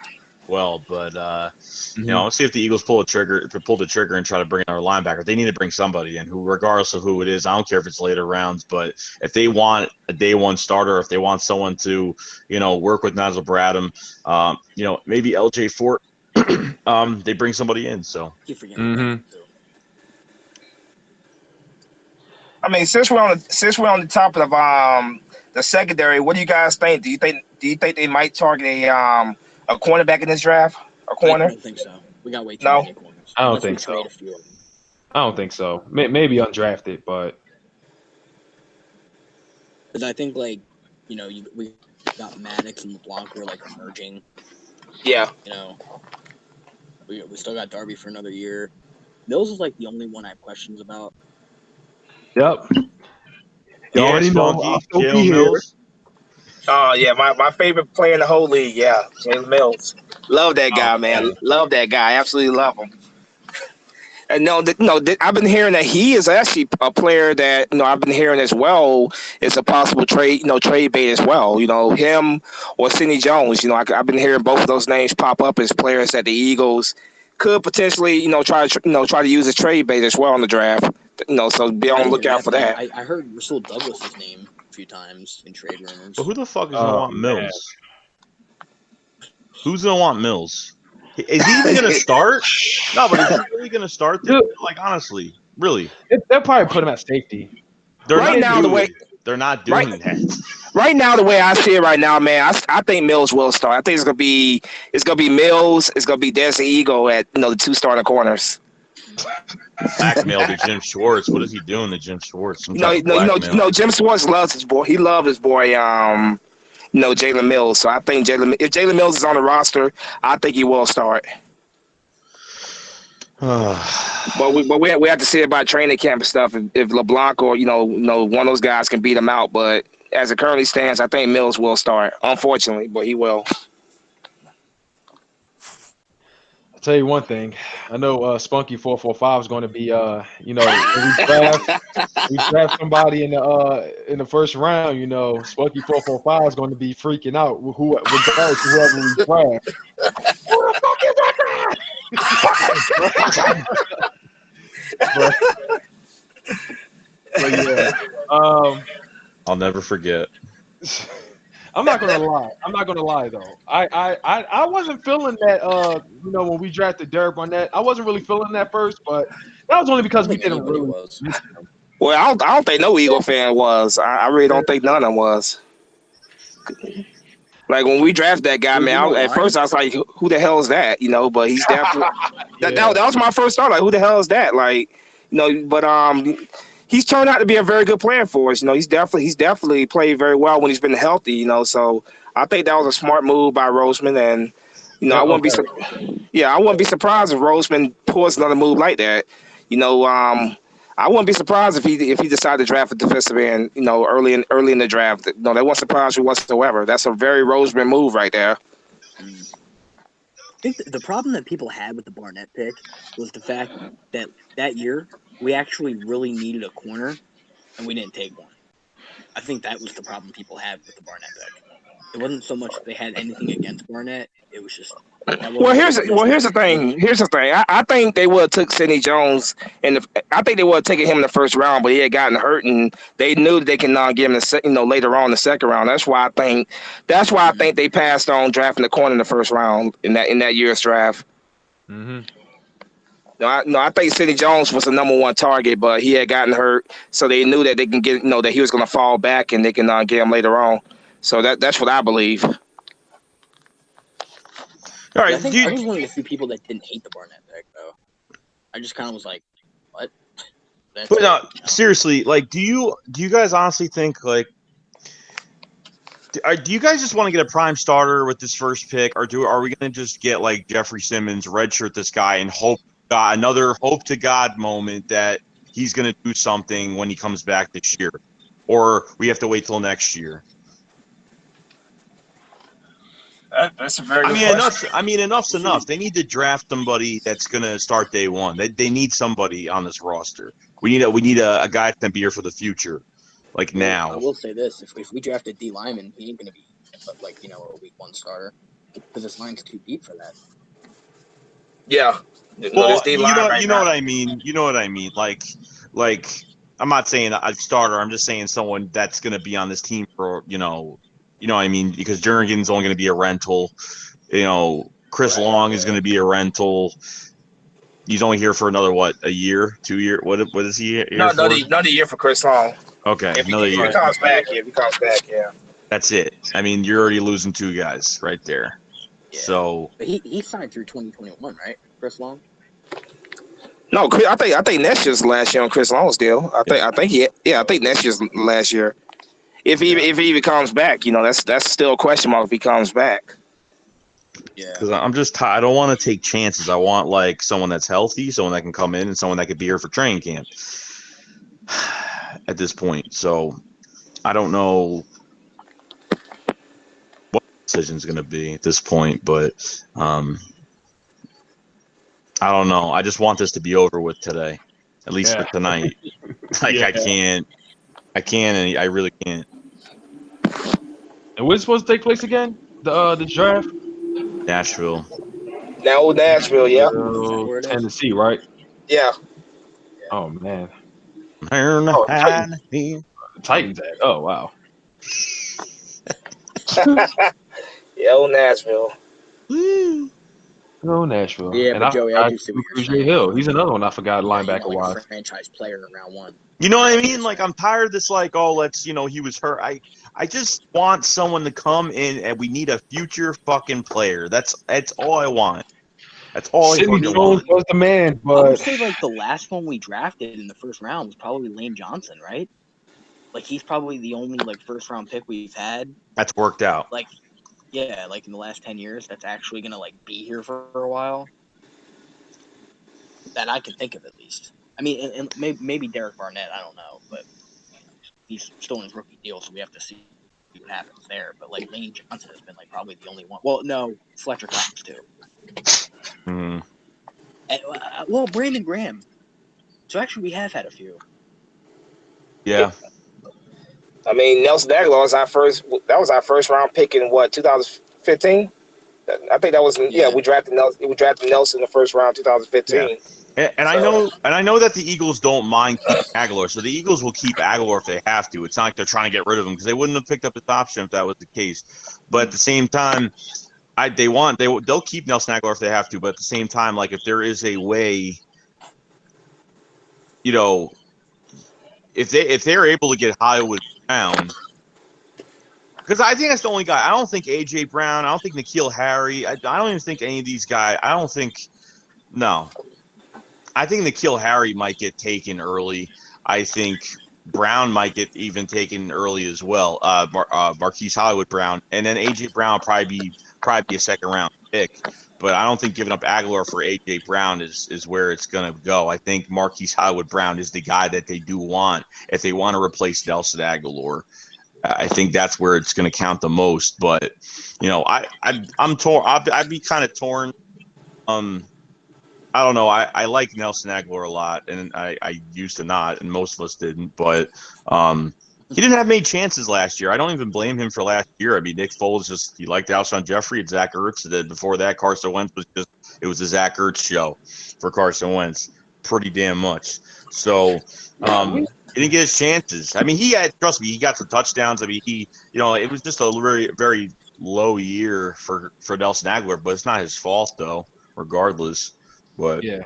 [SPEAKER 1] but let's see if the Eagles pull the trigger and try to bring another linebacker. They need to bring somebody in who, regardless of who it is, I don't care if it's later rounds, but if they want a day one starter, if they want someone to, work with Nigel Bradham, maybe LJ Fort, they bring somebody in. So
[SPEAKER 3] I mean, since we're on the topic of the secondary, what do you guys think? Do you think they might target a cornerback in this draft? A corner?
[SPEAKER 4] I don't think so. We got way too many corners.
[SPEAKER 2] I don't
[SPEAKER 4] Unless we
[SPEAKER 2] think so.
[SPEAKER 4] trade a few of them.
[SPEAKER 2] I don't think so. Maybe undrafted, but
[SPEAKER 4] Because I think we got Maddox and LeBlanc were like emerging.
[SPEAKER 3] Yeah.
[SPEAKER 4] We still got Darby for another year. Mills is like the only one I have questions about.
[SPEAKER 2] yep. You already know. I'll still be here.
[SPEAKER 1] Mills.
[SPEAKER 3] Oh yeah, my favorite player in the whole league. Yeah, Jalen Mills. Love that guy, man. Love that guy. Absolutely love him. And I've been hearing that he is actually a player that I've been hearing as well. It's a possible trade bait as well. Him or Sidney Jones. I've been hearing both of those names pop up as players that the Eagles could potentially try to use as trade bait as well in the draft. So be on the lookout for that.
[SPEAKER 4] I heard Rasul Douglas's name a few times in trade rumors.
[SPEAKER 1] But who the fuck is gonna want Mills? Who's gonna want Mills? Is he even gonna start? No, but is he really gonna start? Like honestly, really?
[SPEAKER 2] They'll probably put him at safety.
[SPEAKER 1] They're not doing that.
[SPEAKER 3] Right now, the way I see it right now, man, I think Mills will start. I think it's gonna be Mills. It's gonna be Desmond Eagle at the two starting corners.
[SPEAKER 1] Blackmail to Jim Schwartz. What is he doing to Jim Schwartz?
[SPEAKER 3] Jim Schwartz loves his boy. He loved his boy. Jalen Mills. So I think if Jalen Mills is on the roster, I think he will start. But we have to see about training camp and stuff. If LeBlanc or one of those guys can beat him out. But as it currently stands, I think Mills will start. Unfortunately, but he will.
[SPEAKER 2] I'll tell you one thing. I know Spunky 445 is going to be we draft somebody in the first round. Spunky 445 is going to be freaking out regardless of whoever we draft. Who the fuck is that guy? but yeah,
[SPEAKER 1] I'll never forget.
[SPEAKER 2] I'm not gonna lie though. I wasn't feeling that when we drafted Derek Barnett. I wasn't really feeling that first, but that was only because we didn't really miss him.
[SPEAKER 3] Well, I don't think no Eagle fan was. I really don't think none of them was. Like when we drafted that guy, man. At first I was like, "Who the hell is that?" But he's definitely that was my first thought. Like, who the hell is that? Like, but he's turned out to be a very good player for us. He's definitely played very well when he's been healthy. So I think that was a smart move by Roseman, and I wouldn't be surprised if Roseman pulls another move like that. I wouldn't be surprised if he decided to draft a defensive end, early in the draft. No, that won't surprise me whatsoever. That's a very Roseman move right there.
[SPEAKER 4] I think the problem that people had with the Barnett pick was the fact that year we actually really needed a corner, and we didn't take one. I think that was the problem people had with the Barnett pick. It wasn't so much they had anything against Barnett. It was just.
[SPEAKER 3] Here's the thing. I think they would have took Sidney Jones, I think they would have taken him in the first round, but he had gotten hurt, and they knew that they can get him later on in the second round. That's why I think they passed on drafting the corner in the first round in that year's draft.
[SPEAKER 2] Mm-hmm.
[SPEAKER 3] I think Sidney Jones was the number one target, but he had gotten hurt, so they knew that they can get, that he was going to fall back and they can get him later on. So that's what I believe.
[SPEAKER 1] All
[SPEAKER 4] I
[SPEAKER 1] right.
[SPEAKER 4] think I was one of the few people that didn't hate the Barnett pick, though. I just kind of was like, what?
[SPEAKER 1] But no, seriously, like, do you guys honestly think, like, do you guys just want to get a prime starter with this first pick, or are we going to just get like Jeffrey Simmons, redshirt this guy, and another hope to God moment that he's going to do something when he comes back this year, or we have to wait till next year?
[SPEAKER 3] That's a very good question.
[SPEAKER 1] Enough's enough. They need to draft somebody that's going to start day one. They need somebody on this roster. We need a guy that can be here for the future, like now.
[SPEAKER 4] I will say this: if we drafted D Lyman, he ain't going to be like a week one starter because this line's too deep for that.
[SPEAKER 3] Yeah.
[SPEAKER 1] Well, you know what I mean. You know what I mean. Like I'm not saying a starter. I'm just saying someone that's going to be on this team for you know what I mean, because Jernigan's only going to be a rental. Chris Long is going to be a rental. He's only here for another a year, 2 year. What is he here for?
[SPEAKER 3] Another year for Chris Long.
[SPEAKER 1] Okay,
[SPEAKER 3] another year. If he comes back, yeah.
[SPEAKER 1] That's it. I mean, you're already losing 2 guys right there.
[SPEAKER 4] Yeah.
[SPEAKER 1] So
[SPEAKER 4] but he signed through 2021, right, Chris Long?
[SPEAKER 3] No, I think next year's last year on Chris Long's deal. I think next year's last year. If he even comes back, that's still a question mark if he comes back.
[SPEAKER 4] Yeah.
[SPEAKER 1] Because I don't want to take chances. I want like someone that's healthy, someone that can come in, and someone that could be here for training camp. At this point, so I don't know what the decision's going to be at this point, but I don't know. I just want this to be over with today, at least for tonight. Like I can't, and I really can't.
[SPEAKER 2] And when's supposed to take place again? The draft?
[SPEAKER 1] Nashville.
[SPEAKER 3] Nashville, yeah.
[SPEAKER 2] Tennessee, right?
[SPEAKER 3] Yeah.
[SPEAKER 2] Oh man. Titans at. Oh wow.
[SPEAKER 3] Yeah, Nashville.
[SPEAKER 2] Woo. Go Nashville.
[SPEAKER 4] Yeah,
[SPEAKER 2] and
[SPEAKER 4] but Joey, I do see what you're saying.
[SPEAKER 2] Hill. He's another one I forgot linebacker wise.
[SPEAKER 4] Franchise player in round 1.
[SPEAKER 1] You know what I mean? Like I'm tired of this. Like, oh, he was hurt. I just want someone to come in, and we need a future fucking player. That's all I want. That's all I want.
[SPEAKER 2] Was the man, but
[SPEAKER 4] I would say like the last one we drafted in the first round was probably Lane Johnson, right? Like he's probably the only like first round pick we've had
[SPEAKER 1] that's worked out.
[SPEAKER 4] Like, yeah, like in the last 10 years, that's actually gonna like be here for a while. That I can think of at least. I mean, and maybe Derek Barnett, I don't know, but he's still in his rookie deal, so we have to see what happens there. But like Lane Johnson has been like probably the only one. Well, no, Fletcher Cox too.
[SPEAKER 1] Mm-hmm.
[SPEAKER 4] And, Brandon Graham. So actually, we have had a few.
[SPEAKER 1] Yeah.
[SPEAKER 3] I mean, Nelson Aguilar was our first round pick in 2015. I think that was we drafted Nelson in the first round 2015.
[SPEAKER 1] Yeah. And I know that the Eagles don't mind keeping Aguilar, so the Eagles will keep Aguilar if they have to. It's not like they're trying to get rid of him because they wouldn't have picked up his option if that was the case. But at the same time, they'll keep Nelson Aguilar if they have to. But at the same time, like if there is a way, if they're able to get Hollywood Brown, because I think that's the only guy. I don't think AJ Brown. I don't think N'Keal Harry. I don't even think any of these guys. No. I think N'Keal Harry might get taken early. I think Brown might get even taken early as well. Marquise Hollywood Brown, and then AJ Brown will probably be a second round pick. But I don't think giving up Aguilar for AJ Brown is where it's going to go. I think Marquise Hollywood Brown is the guy that they do want if they want to replace Nelson Aguilar. I think that's where it's going to count the most. But I'm torn. I'd be kind of torn. I don't know. I like Nelson Aguilar a lot, and I used to not, and most of us didn't. But he didn't have many chances last year. I don't even blame him for last year. I mean, Nick Foles he liked Alshon Jeffrey and Zach Ertz. And then before that, Carson Wentz was a Zach Ertz show for Carson Wentz, pretty damn much. So he didn't get his chances. I mean, he got some touchdowns. I mean, it was just a very, very low year for Nelson Aguilar, but it's not his fault though, regardless. But
[SPEAKER 2] yeah.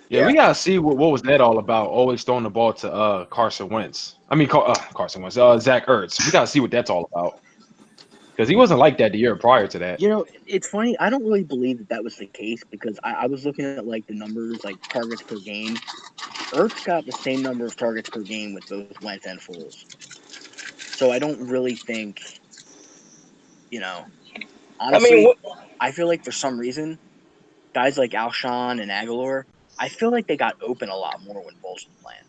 [SPEAKER 2] Yeah, we gotta see what was that all about. Always throwing the ball to Carson Wentz. I mean Carson Wentz. Zach Ertz. We gotta see what that's all about because he wasn't like that the year prior to that.
[SPEAKER 4] You know, it's funny. I don't really believe that was the case because I was looking at like the numbers, like targets per game. Ertz got the same number of targets per game with both Wentz and Foles. So I don't really think, you know,
[SPEAKER 3] I mean,
[SPEAKER 4] honestly, I feel like for some reason, guys like Alshon and Aguilar, I feel like they got open a lot more when Foles was playing.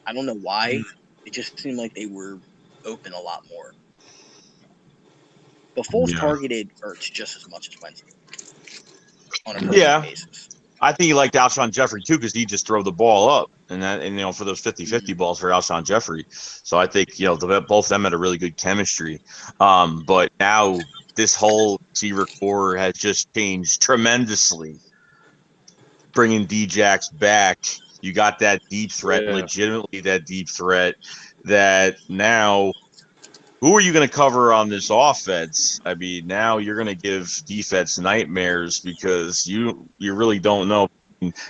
[SPEAKER 4] I don't know why. It just seemed like they were open a lot more. But Foles targeted Ertz just as much as Wentz on a per game basis.
[SPEAKER 1] I think he liked Alshon Jeffrey too because he just throw the ball up, and for those 50-50 balls for Alshon Jeffrey. So I think both of them had a really good chemistry. But now this whole receiver core has just changed tremendously. Bringing D-Jax back, you got that deep threat, legitimately that deep threat. That now, who are you going to cover on this offense? I mean, now you're going to give defense nightmares because you really don't know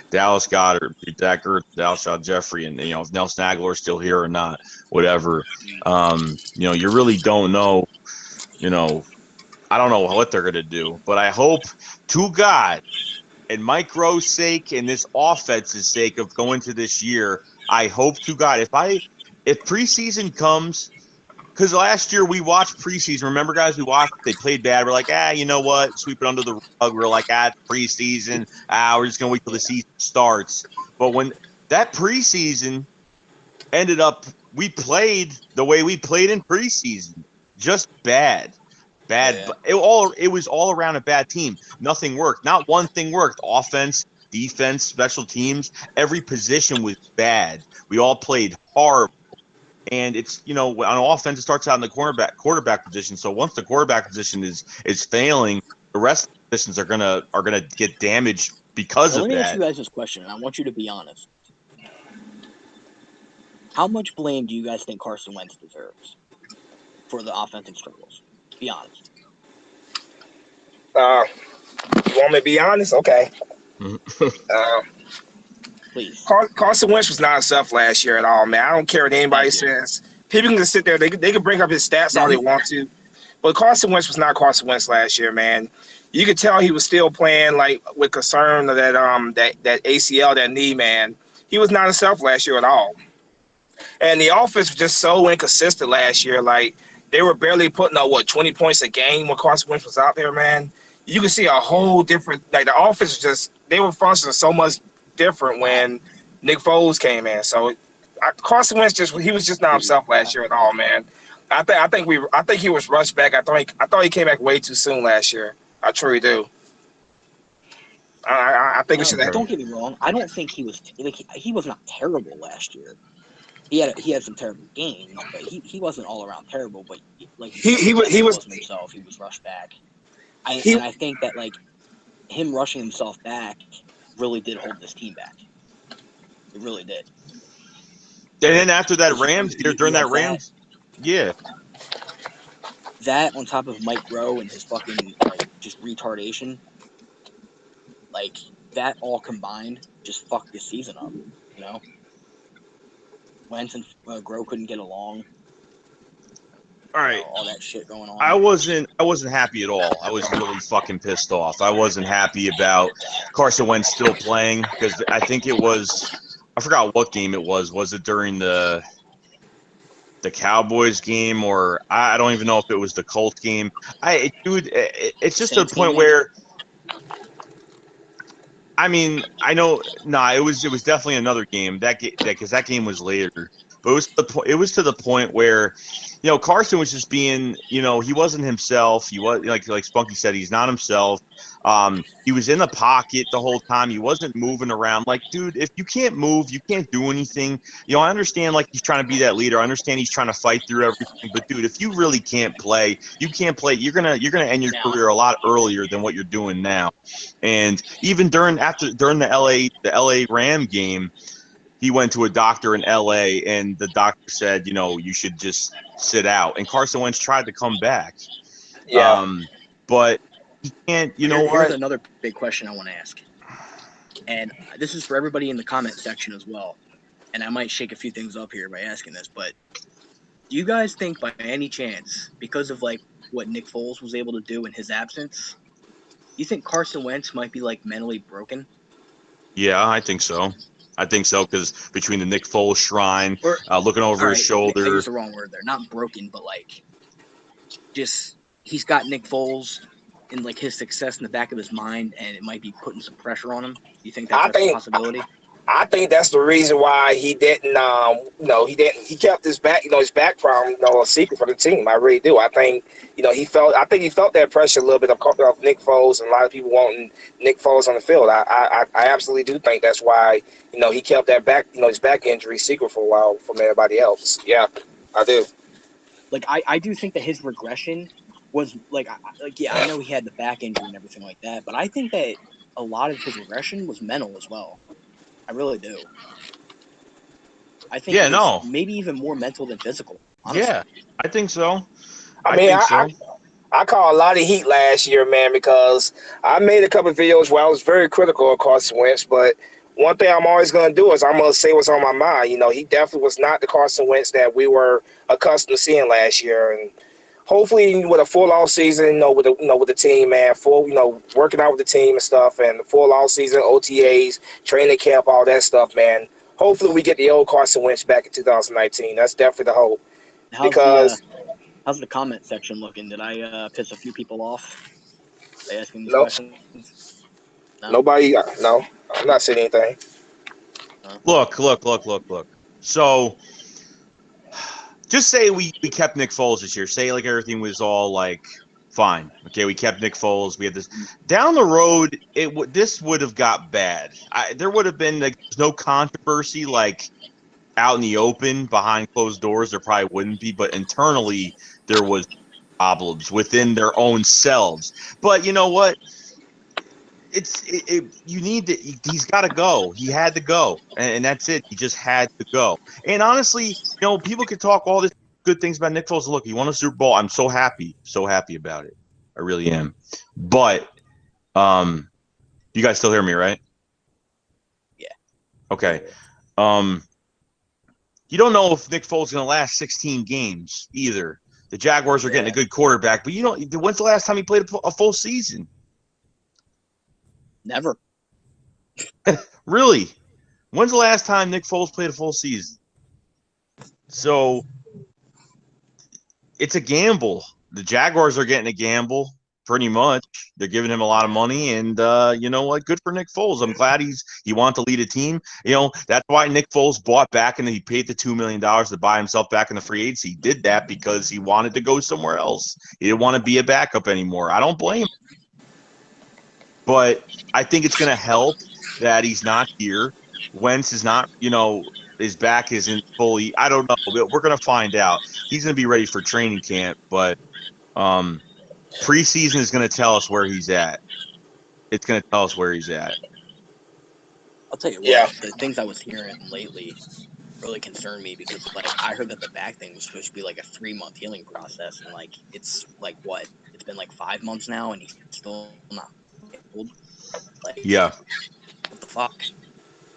[SPEAKER 1] Dallas Goedert, Zach Ertz, Alshon Jeffrey, and if Nelson Aguilar is still here or not, whatever. You really don't know. I don't know what they're going to do, but I hope to God, and Mike Rowe's sake and this offense's sake of going to this year, I hope to God if preseason comes. Because last year we watched preseason. Remember, guys, we watched. They played bad. We're like, you know what? Sweep it under the rug. We're like, preseason. We're just gonna wait till the season starts. But when that preseason ended up, we played the way we played in preseason. Just bad.
[SPEAKER 4] Yeah.
[SPEAKER 1] It was all around a bad team. Nothing worked. Not one thing worked. Offense, defense, special teams. Every position was bad. We all played horrible. And it's on offense, it starts out in the quarterback position. So once the quarterback position is failing, the rest of the positions are gonna get damaged because of that.
[SPEAKER 4] Let me ask you guys this question, and I want you to be honest. How much blame do you guys think Carson Wentz deserves for the offensive struggles? Be honest.
[SPEAKER 3] You want me to be honest? Okay.
[SPEAKER 4] Please.
[SPEAKER 3] Carson Wentz was not himself last year at all, man. I don't care what anybody says. People can sit there. They can bring up his stats all they want to. But Carson Wentz was not Carson Wentz last year, man. You could tell he was still playing like with concern of that ACL, that knee, man. He was not himself last year at all. And the offense was just so inconsistent last year. Like, they were barely putting up 20 points a game when Carson Wentz was out there, man. You could see a whole different, like, the offense they were functioning so much different when Nick Foles came in. So Carson Wentz he was just not himself last year at all, man. I think he was rushed back. I thought he came back way too soon last year. I truly do. I think it should have.
[SPEAKER 4] Don't get me wrong. I don't think he was he was not terrible last year. He had some terrible games, but he wasn't all around terrible. But like he wasn't himself. He was rushed back. And I think that like him rushing himself back really did hold this team back. It really did.
[SPEAKER 1] And then after that Rams, yeah.
[SPEAKER 4] That on top of Mike Rowe and his fucking just retardation, like that all combined just fucked this season up. Wentz and Grow couldn't get along.
[SPEAKER 1] All right,
[SPEAKER 4] all that shit going on.
[SPEAKER 1] I wasn't happy at all. I was really fucking pissed off. I wasn't happy about Carson Wentz still playing because I think it was, I forgot what game it was. Was it during the Cowboys game, or I don't even know if it was the Colts game. It's just a point where, I mean, I know, it was definitely another game because that game was later. But it was to the point where, Carson was just being, he wasn't himself. He was like Spunky said, he's not himself. He was in the pocket the whole time. He wasn't moving around. Like, dude, if you can't move, you can't do anything. I understand like he's trying to be that leader. I understand he's trying to fight through everything. But dude, if you really can't play, you can't play. You're gonna end your career a lot earlier than what you're doing now. And even during the LA Ram game, he went to a doctor in LA and the doctor said, you should just sit out. And Carson Wentz tried to come back.
[SPEAKER 3] Yeah.
[SPEAKER 1] But he can't,
[SPEAKER 4] Here's another big question I want to ask. and this is for everybody in the comment section as well. And I might shake a few things up here by asking this, but do you guys think by any chance, because of like what Nick Foles was able to do in his absence, you think Carson Wentz might be like mentally broken?
[SPEAKER 1] Yeah, I think so. I think so because between the Nick Foles shrine,
[SPEAKER 4] Or
[SPEAKER 1] looking over his
[SPEAKER 4] I
[SPEAKER 1] shoulder.
[SPEAKER 4] used the wrong word there. Not broken, but like just he's got Nick Foles and like his success in the back of his mind, and it might be putting some pressure on him. Do you think that's a possibility?
[SPEAKER 3] I think that's the reason why he didn't. He kept his back. His back problem. A secret for the team. I really do. I think. He felt. I think he felt that pressure a little bit of Nick Foles and a lot of people wanting Nick Foles on the field. I absolutely do think that's why. He kept that back. His back injury secret for a while from everybody else. Yeah, I do.
[SPEAKER 4] Like I do think that his regression was I know he had the back injury and everything like that, but I think that a lot of his regression was mental as well. I really do. I think it was maybe even more mental than physical. Honestly.
[SPEAKER 1] Yeah, I think so.
[SPEAKER 3] I caught a lot of heat last year, man, because I made a couple of videos where I was very critical of Carson Wentz, but one thing I'm always going to do is I'm going to say what's on my mind. He definitely was not the Carson Wentz that we were accustomed to seeing last year, and hopefully with a full off season, with the team, man, full, working out with the team and stuff, and the full off season, OTAs, training camp, all that stuff, man. Hopefully we get the old Carson Wentz back in 2019. That's definitely the hope.
[SPEAKER 4] How's the comment section looking? Did I piss a few people off by asking these
[SPEAKER 3] Nope.
[SPEAKER 4] questions? No?
[SPEAKER 3] Nobody. No, I'm not saying anything.
[SPEAKER 1] Look. So, just say we kept Nick Foles this year. Say like everything was all like fine. Okay, we kept Nick Foles. We had this down the road. This would have got bad. There would have been like no controversy like out in the open behind closed doors. There probably wouldn't be, but internally there was problems within their own selves. But you know what? He's got to go. He had to go, and that's it. He just had to go. And honestly, people could talk all this good things about Nick Foles. Look, he won a Super Bowl. I'm so happy about it. I really am. But, you guys still hear me, right?
[SPEAKER 4] Yeah.
[SPEAKER 1] Okay. You don't know if Nick Foles is going to last 16 games either. The Jaguars are getting a good quarterback, but when's the last time he played a full season?
[SPEAKER 4] Never.
[SPEAKER 1] Really? When's the last time Nick Foles played a full season? So it's a gamble. The Jaguars are getting a gamble pretty much. They're giving him a lot of money, and you know what? Good for Nick Foles. I'm glad he wanted to lead a team. That's why Nick Foles bought back and he paid the $2 million to buy himself back in the free agency. He did that because he wanted to go somewhere else. He didn't want to be a backup anymore. I don't blame him. But I think it's going to help that he's not here. Wentz is not, his back isn't fully. I don't know. We're going to find out. He's going to be ready for training camp, but preseason is going to tell us where he's at. It's going to tell us where he's at.
[SPEAKER 4] I'll tell you what, the things I was hearing lately really concerned me because, I heard that the back thing was supposed to be like a 3-month healing process, and it's what? It's been 5 months now, and he's still not old.
[SPEAKER 1] Yeah.
[SPEAKER 4] What the fuck?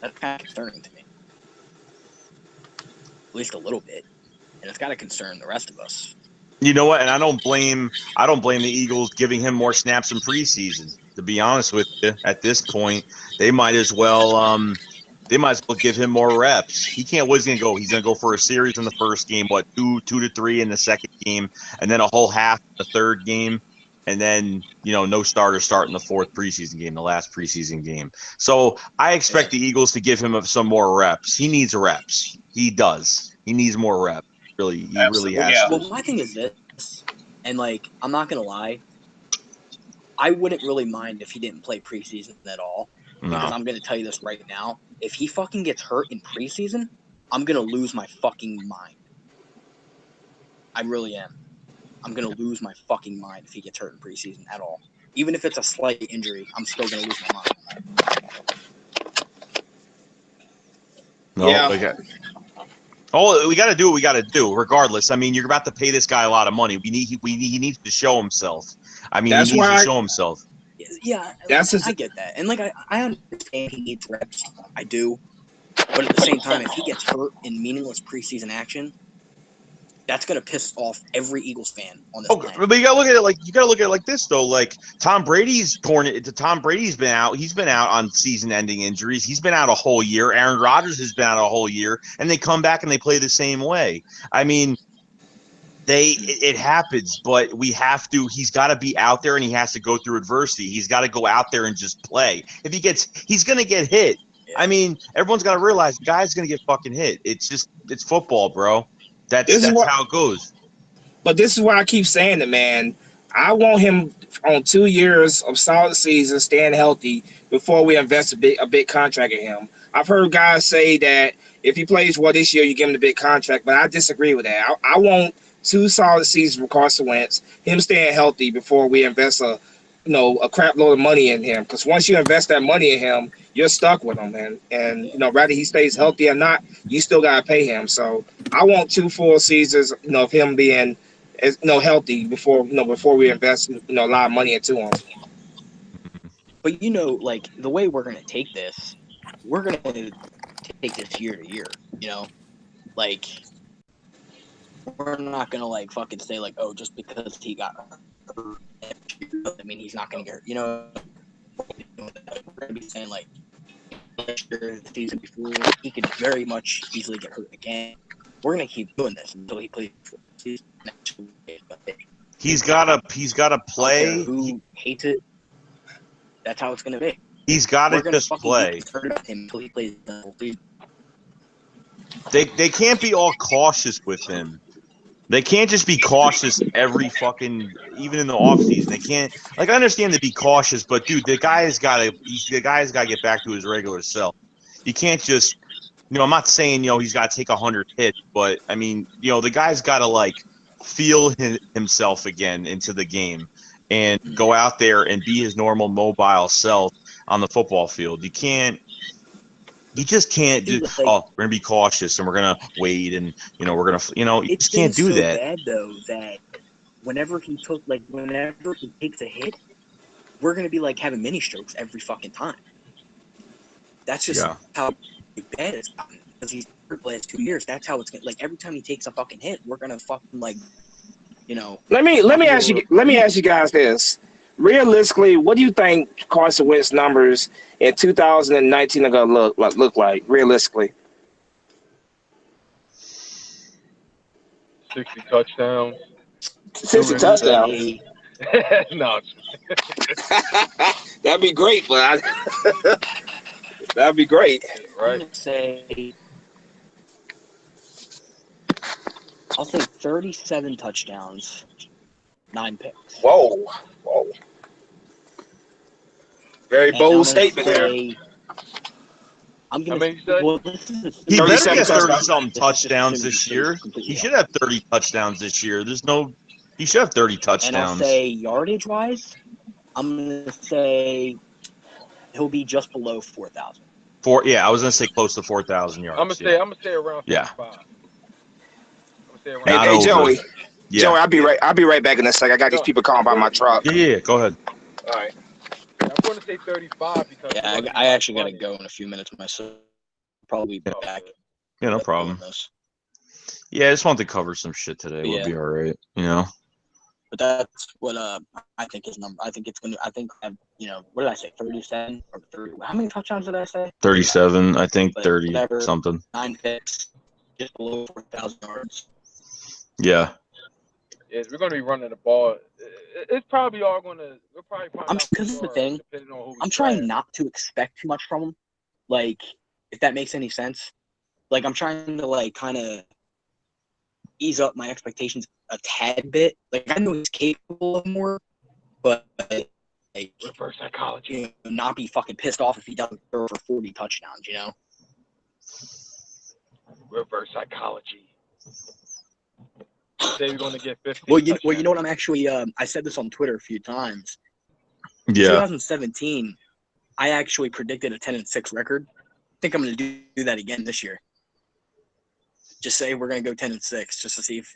[SPEAKER 4] That's kind of concerning to me. At least a little bit. And it's got to concern the rest of us.
[SPEAKER 1] You know what? And I don't blame the Eagles giving him more snaps in preseason. To be honest with you, at this point, they might as well give him more reps. He can't. What's he gonna go? He's gonna go for a series in the first game. What 2 to 3 in the second game, and then a whole half in the third game. And then, no starter start in the fourth preseason game, the last preseason game. So I expect the Eagles to give him some more reps. He needs reps. He does. He needs more reps. Really, he really has to.
[SPEAKER 4] Well, my thing is this, and I'm not gonna lie, I wouldn't really mind if he didn't play preseason at all.
[SPEAKER 1] No.
[SPEAKER 4] Because I'm gonna tell you this right now. If he fucking gets hurt in preseason, I'm gonna lose my fucking mind. I really am. I'm going to lose my fucking mind if he gets hurt in preseason at all. Even if it's a slight injury, I'm still going to lose my mind.
[SPEAKER 1] No, we got to do what we got to do, regardless. I mean, you're about to pay this guy a lot of money. He needs to show himself. I mean, he needs to show himself.
[SPEAKER 4] Yeah,
[SPEAKER 3] That's his,
[SPEAKER 4] I get that, and like I understand he needs reps. I do, but at the same time, if he gets hurt in meaningless preseason action, that's gonna piss off every Eagles fan on this planet.
[SPEAKER 1] But you gotta look at it like this though. Like Tom Brady's been out. He's been out on season-ending injuries. He's been out a whole year. Aaron Rodgers has been out a whole year, and they come back and they play the same way. I mean, it happens, but we have to. He's got to be out there, and he has to go through adversity. He's got to go out there and just play. If he's gonna get hit.
[SPEAKER 4] Yeah.
[SPEAKER 1] I mean, everyone's got to realize the guy's gonna get fucking hit. It's football, bro. That's how it goes.
[SPEAKER 3] But this is why I keep saying it, man. I want him on 2 years of solid season, staying healthy before we invest a big contract in him. I've heard guys say that if he plays well this year, you give him the big contract, but I disagree with that. I want 2 solid seasons from Carson Wentz, him staying healthy before we invest a crap load of money in him. Because once you invest that money in him, you're stuck with him, man. And whether he stays healthy or not, you still gotta pay him. So I want 2 full seasons, of him being healthy before we invest a lot of money into him.
[SPEAKER 4] But like the way we're gonna take this, we're gonna take this year to year. Like we're not gonna like fucking say like, oh, just because he got hurt, I mean he's not gonna get hurt. We're gonna be saying like last year, the season before, he could very much easily get hurt again. We're gonna keep doing this until he plays for the season.
[SPEAKER 1] He's gotta play.
[SPEAKER 4] Who hates it? That's how it's gonna be.
[SPEAKER 1] He's gotta just play.
[SPEAKER 4] Until he plays the whole season.
[SPEAKER 1] They can't be all cautious with him. They can't just be cautious every fucking, even in the offseason. They can't, like, I understand to be cautious, but dude, the guy's got to get back to his regular self. You can't just, I'm not saying, he's got to take 100 hits, but I mean, the guy's got to like feel himself again into the game and go out there and be his normal mobile self on the football field. You just can't do.
[SPEAKER 4] Like,
[SPEAKER 1] we're gonna be cautious and we're gonna wait and we're gonna. You just can't do that.
[SPEAKER 4] It's bad though that whenever he takes a hit, we're gonna be like having mini strokes every fucking time. That's just how bad it's gotten. Because he's hurt the last 2 years. That's how it's gonna, like every time he takes a fucking hit, we're gonna fucking like,
[SPEAKER 3] Let me ask you guys this. Realistically, what do you think Carson Wentz numbers in 2019 are gonna look like? Realistically,
[SPEAKER 2] 60 touchdowns.
[SPEAKER 3] 60 touchdowns.
[SPEAKER 2] No,
[SPEAKER 3] that'd be great, but that'd be great.
[SPEAKER 2] Right.
[SPEAKER 4] I'll say 37 touchdowns, 9 picks.
[SPEAKER 3] Whoa. Very bold statement there.
[SPEAKER 4] I'm gonna.
[SPEAKER 2] He better
[SPEAKER 1] get 30-something touchdowns this year. He should have 30 touchdowns this year. He should have 30 touchdowns.
[SPEAKER 4] And I'll say yardage-wise, I'm gonna say he'll be just below 4,000.
[SPEAKER 1] I was gonna say close to 4,000 yards.
[SPEAKER 2] I'm gonna say around 55.
[SPEAKER 3] Hey, Joey. Yeah. Joey, I'll be right back in a sec. I got these people calling by my truck.
[SPEAKER 1] Yeah, go ahead.
[SPEAKER 2] All right. I'm going to say 35 because
[SPEAKER 4] I actually got to go in a few minutes myself. Probably be back.
[SPEAKER 1] Yeah, no problem. Yeah, I just wanted to cover some shit today. We'll be all right,
[SPEAKER 4] But that's what I think his number. I think it's gonna. I think what did I say? 37 or 30? How many touchdowns did I say?
[SPEAKER 1] 37. I think 30 something.
[SPEAKER 4] 9 picks, just below 4,000 yards.
[SPEAKER 1] Yeah.
[SPEAKER 2] Yes, we're going to be running the ball. It's probably all going to. We're probably.
[SPEAKER 4] Because it's the thing. I'm trying not to expect too much from him. Like, if that makes any sense. Like, I'm trying to like kind of ease up my expectations a tad bit. Like, I know he's capable of more, but like
[SPEAKER 2] reverse psychology.
[SPEAKER 4] Not be fucking pissed off if he doesn't throw for 40 touchdowns.
[SPEAKER 2] Reverse psychology. Say we're going to get 50.
[SPEAKER 4] Well, you know what? I'm actually. I said this on Twitter a few times.
[SPEAKER 1] Yeah.
[SPEAKER 4] 2017, I actually predicted a 10-6 record. I think I'm going to do that again this year. Just say we're going to go 10-6, just to see if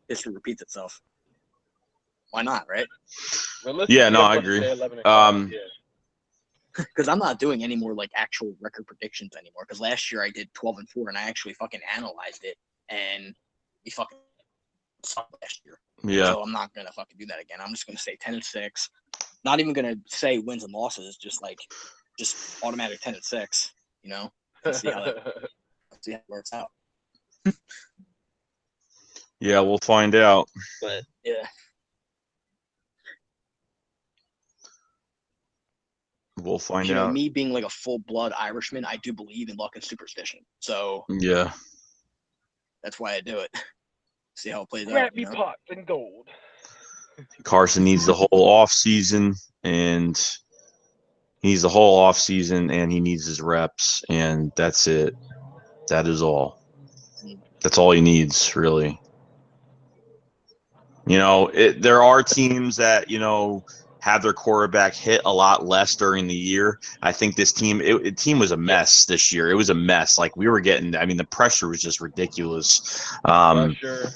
[SPEAKER 4] history repeats itself. Why not, right?
[SPEAKER 1] Yeah, no, I agree.
[SPEAKER 5] Yeah.
[SPEAKER 4] Because I'm not doing any more like actual record predictions anymore. Because last year I did 12-4, and I actually fucking analyzed it, and we fucking sucked last year.
[SPEAKER 1] Yeah.
[SPEAKER 4] So I'm not gonna fucking do that again. I'm just gonna say 10-6. Not even gonna say wins and losses. Just automatic 10-6. You know, let's see how it works out.
[SPEAKER 1] Yeah, we'll find out.
[SPEAKER 4] But yeah.
[SPEAKER 1] We'll find
[SPEAKER 4] You know,
[SPEAKER 1] out.
[SPEAKER 4] me being like a full-blood Irishman, I do believe in luck and superstition. So
[SPEAKER 1] Yeah.
[SPEAKER 4] that's why I do it. See how it plays
[SPEAKER 5] Grab
[SPEAKER 4] out.
[SPEAKER 5] me
[SPEAKER 4] You know?
[SPEAKER 5] pots and gold.
[SPEAKER 1] Carson needs the whole off season, and he needs the whole off season, and he needs his reps, and that's it. That is all. That's all he needs, really. You know, there are teams that, you know, have their quarterback hit a lot less during the year. I think this team, team was a mess this year. It was a mess. Like we were getting, I mean, the pressure was just ridiculous.
[SPEAKER 5] Pressure,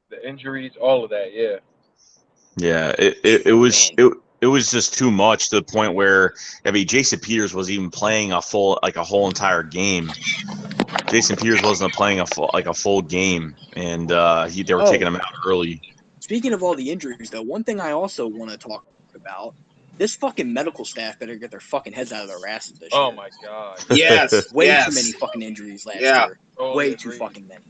[SPEAKER 5] the injuries, all of that. Yeah.
[SPEAKER 1] Yeah, it was just too much to the point where, I mean, Jason Peters was even playing a whole entire game. Jason Peters wasn't playing a full game, and they were taking him out early.
[SPEAKER 4] Speaking of all the injuries, though, one thing I also want to talk about: this fucking medical staff better get their fucking heads out of their asses this year.
[SPEAKER 5] Oh my god.
[SPEAKER 3] Yes.
[SPEAKER 4] Way
[SPEAKER 3] yes.
[SPEAKER 4] too many fucking injuries last
[SPEAKER 3] Yeah.
[SPEAKER 4] year.
[SPEAKER 5] Totally
[SPEAKER 4] Way
[SPEAKER 5] agree.
[SPEAKER 4] too fucking many.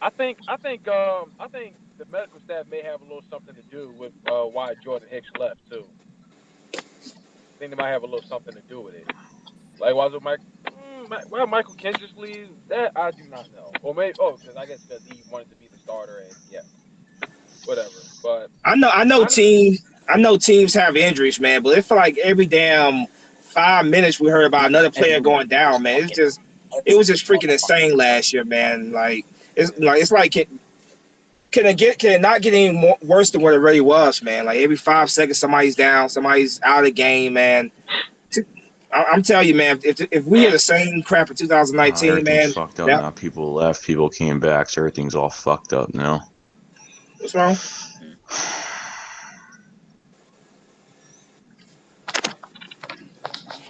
[SPEAKER 5] I think the medical staff may have a little something to do with why Jordan Hicks left too. I think they might have a little something to do with it. Like, why was Michael Kendricks leave? That I do not know. Or maybe because he wanted to be the starter, and yeah, whatever. But
[SPEAKER 3] I know teams have injuries, man, but it feel like every damn 5 minutes we heard about another player going down, man. It was just freaking insane last year, man. Like it's like can it not get any worse than what it really was, man? Like every 5 seconds somebody's down, somebody's out of the game, man. I'm telling you, man, if we had the same crap in 2019,
[SPEAKER 1] everything's
[SPEAKER 3] man,
[SPEAKER 1] fucked up now. People left, people came back, so everything's all fucked up now.
[SPEAKER 3] What's wrong?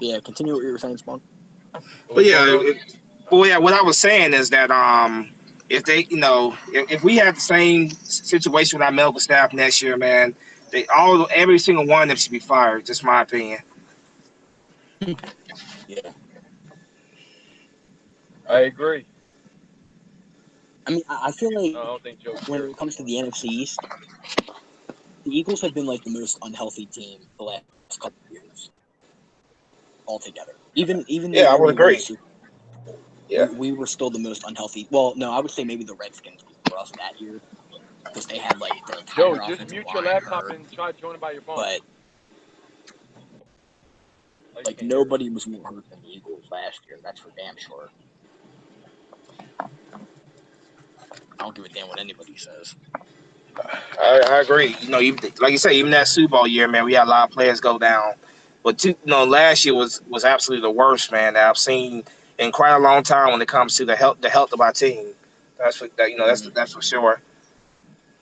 [SPEAKER 4] Yeah, continue what you were saying, Spawn.
[SPEAKER 3] But yeah, what I was saying is that if they, you know, if we have the same situation with our medical staff next year, man, every single one of them should be fired. Just my opinion.
[SPEAKER 4] Yeah.
[SPEAKER 5] I agree.
[SPEAKER 4] I mean, I feel like
[SPEAKER 5] I don't think Joe
[SPEAKER 4] when it comes to the NFC East, the Eagles have been like the most unhealthy team the last couple of years altogether. Even
[SPEAKER 3] I would agree.
[SPEAKER 4] Yeah, we were still the most unhealthy. Well, no, I would say maybe the Redskins were us that year because they had like their entire
[SPEAKER 5] Joe, just mute your laptop and try joining by your phone.
[SPEAKER 4] But like nobody was more hurt than the Eagles last year. That's for damn sure. I don't give a damn what anybody says.
[SPEAKER 3] I agree. You know, like you say, even that Super Bowl year, man, we had a lot of players go down. But last year was absolutely the worst, man, that I've seen in quite a long time when it comes to the health of our team. That's for sure.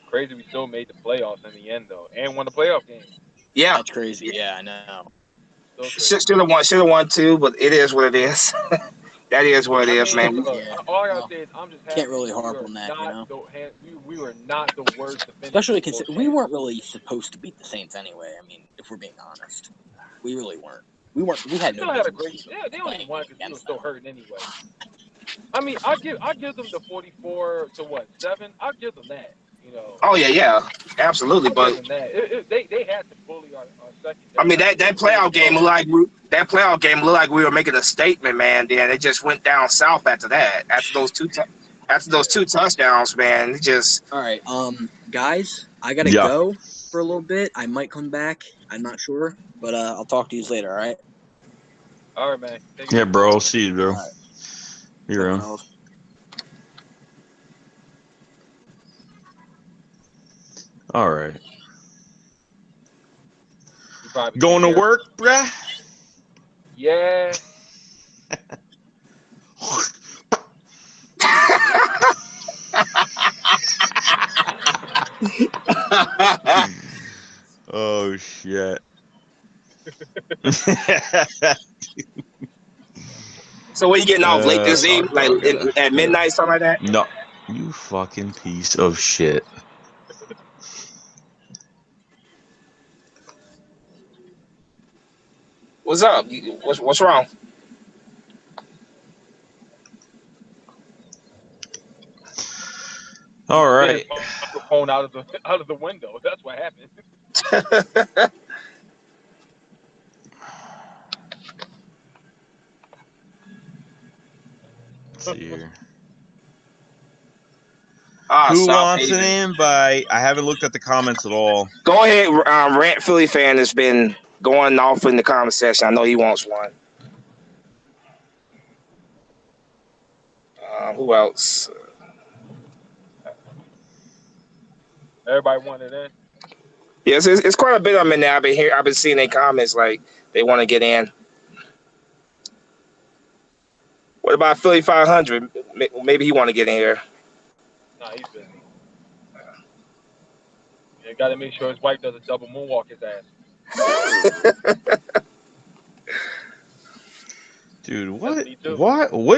[SPEAKER 5] Crazy, we still made the playoffs in the end though, and won the playoff game.
[SPEAKER 3] Yeah,
[SPEAKER 4] that's crazy. Yeah, I know.
[SPEAKER 3] Should have won too, but it is what it is. That is what it is, man.
[SPEAKER 5] Look, all I gotta say is I'm just happy
[SPEAKER 4] can't really harp on that, you know.
[SPEAKER 5] We were not the worst.
[SPEAKER 4] Especially considering we weren't really supposed to beat the Saints anyway. I mean, if we're being honest, we really weren't. We had no.
[SPEAKER 5] Had a great. Yeah, they only won because we were still hurting anyway. I mean, I give them the 44 to 7. I'll give them that. You know.
[SPEAKER 3] Oh yeah, absolutely. But
[SPEAKER 5] they had to bully our secondary.
[SPEAKER 3] I mean that playoff game looked like we were making a statement, man. Then it just went down south after that. After those two touchdowns, man, it just.
[SPEAKER 4] All right, guys, I gotta go for a little bit. I might come back. I'm not sure, but I'll talk to you later. All right.
[SPEAKER 5] All right, man.
[SPEAKER 1] Yeah, bro. I'll see you, bro.
[SPEAKER 4] Right.
[SPEAKER 1] You're on. All right. Going to work, bruh?
[SPEAKER 5] Yeah.
[SPEAKER 1] shit.
[SPEAKER 3] So what you getting off late this evening, like at midnight, something like that?
[SPEAKER 1] No, you fucking piece of shit.
[SPEAKER 3] What's up? What's wrong?
[SPEAKER 1] All right.
[SPEAKER 5] Microphone out of the window. That's what happened.
[SPEAKER 1] Let's see here.
[SPEAKER 3] Who
[SPEAKER 1] wants an invite? I haven't looked at the comments at all.
[SPEAKER 3] Go ahead, Rant Philly fan has been going off in the comment section. I know he wants one. Who else?
[SPEAKER 5] Everybody wanted in.
[SPEAKER 3] Yes, it's quite a bit of them in there. I've been seeing their comments like they want to get in. What about Philly 500? Maybe he want to get in here.
[SPEAKER 5] Nah, he's busy. You got to make sure his wife does a double moonwalk his ass.
[SPEAKER 1] Dude, what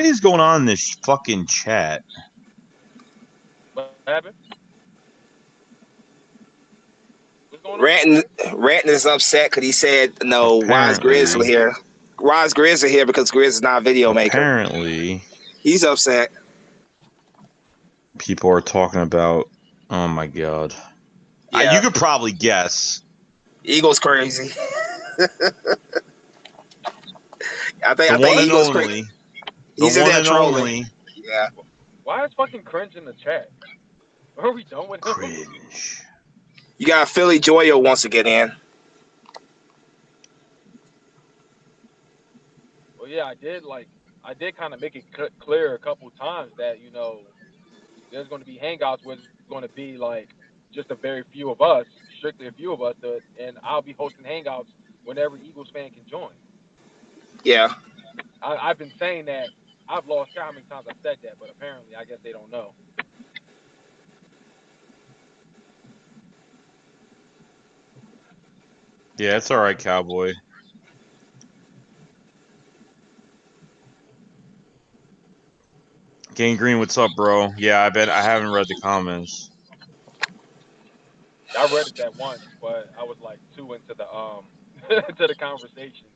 [SPEAKER 1] is going on in this fucking chat?
[SPEAKER 5] What happened? What's going
[SPEAKER 3] on? Ranting is upset because he said, no, why is Grizzly here? Why is Grizzly here? Because Grizzly's not a video maker.
[SPEAKER 1] Apparently.
[SPEAKER 3] He's upset.
[SPEAKER 1] People are talking about, oh my God. Yeah. You could probably guess.
[SPEAKER 3] Eagle's crazy. I think Eagle's crazy. He's in there trolling. Yeah.
[SPEAKER 5] Why is fucking cringe in the chat? Are we done with him?
[SPEAKER 1] Cringe.
[SPEAKER 3] You got Philly Joyo wants to get in.
[SPEAKER 5] Well, yeah, I did kind of make it clear a couple times that, there's going to be hangouts where it's going to be like just a very few of us, strictly a few of us, and I'll be hosting hangouts whenever Eagles fan can join.
[SPEAKER 3] Yeah.
[SPEAKER 5] I've been saying that. I've lost count how many times I've said that, but apparently I guess they don't know.
[SPEAKER 1] Yeah, it's all right, Cowboy. Gang Green, what's up, bro? Yeah, I haven't read the comments.
[SPEAKER 5] I read it that once, but I was like too into the to the conversation.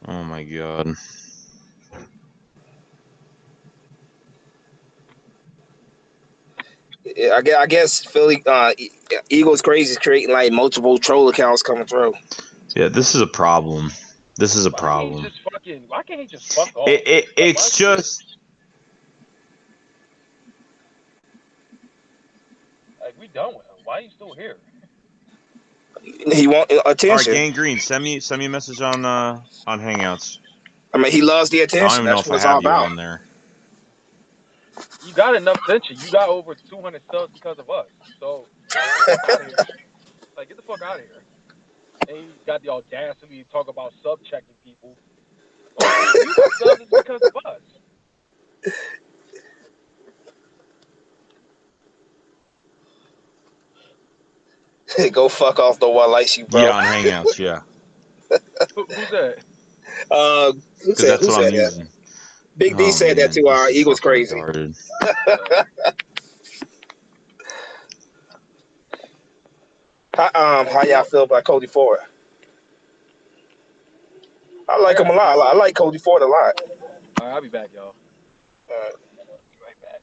[SPEAKER 1] Oh my God.
[SPEAKER 3] I guess Philly Eagles crazy is creating like multiple troll accounts coming through.
[SPEAKER 1] Yeah, this is a problem. This is a problem.
[SPEAKER 5] Why can't he just fuck off?
[SPEAKER 1] It's just
[SPEAKER 5] like we done with him. Why are you still here?
[SPEAKER 3] He want attention.
[SPEAKER 1] All right, Gang Green, send me a message on Hangouts.
[SPEAKER 3] I mean, he loves the attention.
[SPEAKER 1] I don't even know if I have you on there.
[SPEAKER 5] You got enough attention. You got over 200 subs because of us. So get the fuck out of here. Like, get the fuck out of here. And he got the audacity to talk about sub checking people. You got subs because of us.
[SPEAKER 3] Go fuck off the one likes you, bro.
[SPEAKER 1] Yeah, on Hangouts, yeah.
[SPEAKER 5] Who's that?
[SPEAKER 3] Who said
[SPEAKER 1] I'm
[SPEAKER 3] that?
[SPEAKER 1] using.
[SPEAKER 3] Big D said that too. Eagles crazy. How y'all feel about Cody Ford? I like him a lot. I like Cody Ford a lot.
[SPEAKER 5] All right, I'll be back, y'all. Be right back.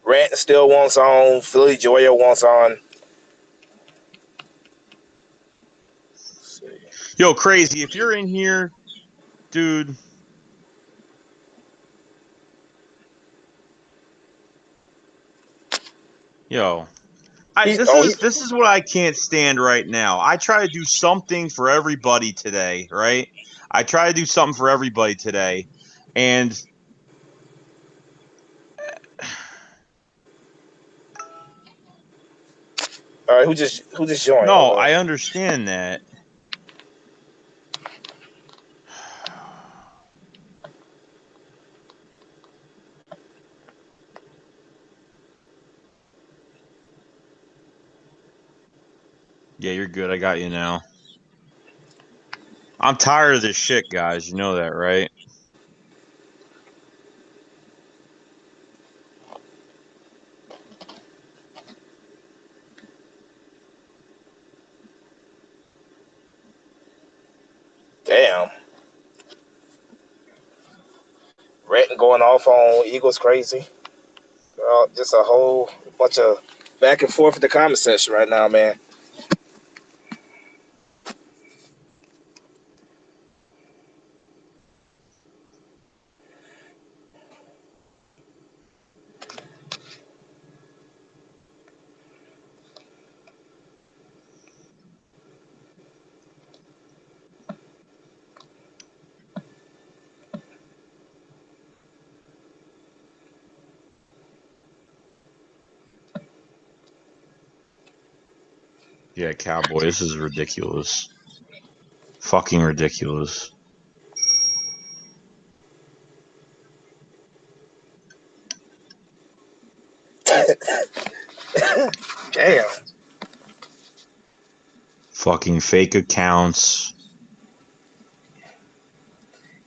[SPEAKER 3] Rant still wants on. Philly Joyo wants on.
[SPEAKER 1] Yo, Crazy, if you're in here, dude. Yo. This is what I can't stand right now. I try to do something for everybody today, right? I try to do something for everybody today. And
[SPEAKER 3] All right, who just joined?
[SPEAKER 1] No,
[SPEAKER 3] Hold on.
[SPEAKER 1] I understand that. Yeah, you're good. I got you now. I'm tired of this shit, guys. You know that, right?
[SPEAKER 3] Damn. Renton going off on Eagles crazy. Just a whole bunch of back and forth in the comment section right now, man.
[SPEAKER 1] Yeah, Cowboy, this is ridiculous. Fucking ridiculous.
[SPEAKER 3] Damn.
[SPEAKER 1] Fucking fake accounts.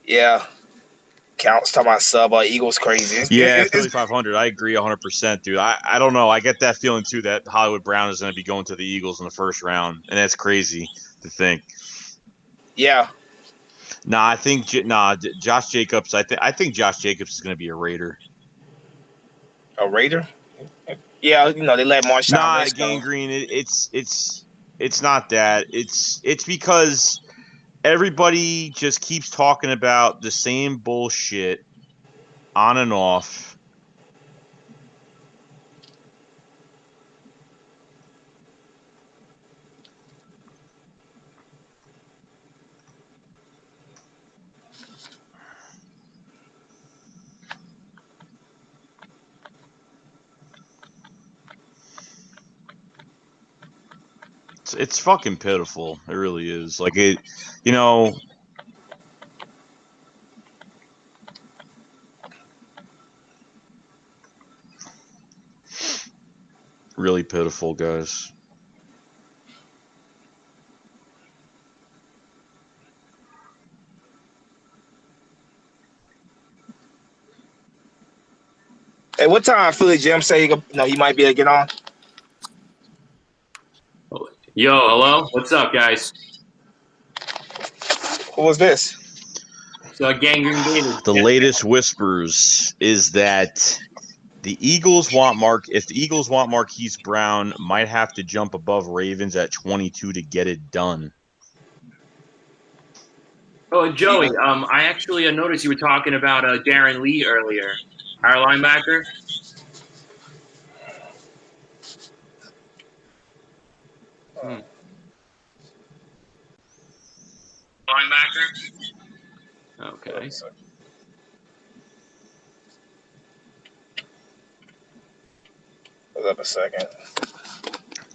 [SPEAKER 3] Yeah. Counts talking about sub Eagles crazy.
[SPEAKER 1] Yeah, Philly 500. I agree 100%, dude. I don't know. I get that feeling, too, that Hollywood Brown is going to be going to the Eagles in the first round. And that's crazy to think.
[SPEAKER 3] Yeah.
[SPEAKER 1] Nah, I think Josh Jacobs. I think Josh Jacobs is going to be a Raider.
[SPEAKER 3] A Raider? Yeah, you know, they let Marshawn
[SPEAKER 1] Nah,
[SPEAKER 3] Lynch go.
[SPEAKER 1] Gangrene. It's not that. It's because everybody just keeps talking about the same bullshit on and off. It's fucking pitiful. It really is. Like it, you know. Really pitiful, guys.
[SPEAKER 3] Hey, what time Philly Jim say he might be able to get on?
[SPEAKER 6] Yo, hello? What's up, guys?
[SPEAKER 3] Who was this?
[SPEAKER 6] So, Gangrene David.
[SPEAKER 1] The latest whispers is that the Eagles want if the Eagles want Marquise Brown, might have to jump above Ravens at 22 to get it done.
[SPEAKER 6] Oh, Joey, I actually noticed you were talking about Darren Lee earlier, our linebacker. Linebacker? Okay.
[SPEAKER 3] Hold up a second.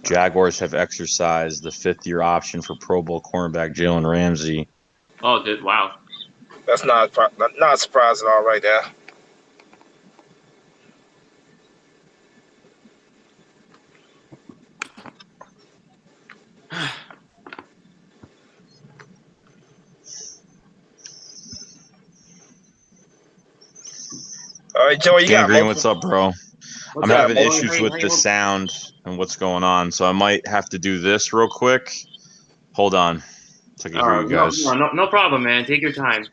[SPEAKER 1] Jaguars have exercised the fifth-year option for Pro Bowl cornerback Jalen Ramsey.
[SPEAKER 6] Oh, wow.
[SPEAKER 3] That's not a surprise at all right there. All right, Joey, you got
[SPEAKER 1] Gangrene, what's up, bro?
[SPEAKER 6] What's
[SPEAKER 1] I'm
[SPEAKER 6] up,
[SPEAKER 1] having
[SPEAKER 6] boy?
[SPEAKER 1] issues with the sound and what's going on, so I might have to do this real quick. Hold on, so I can hear you guys.
[SPEAKER 6] No problem, man. Take your time.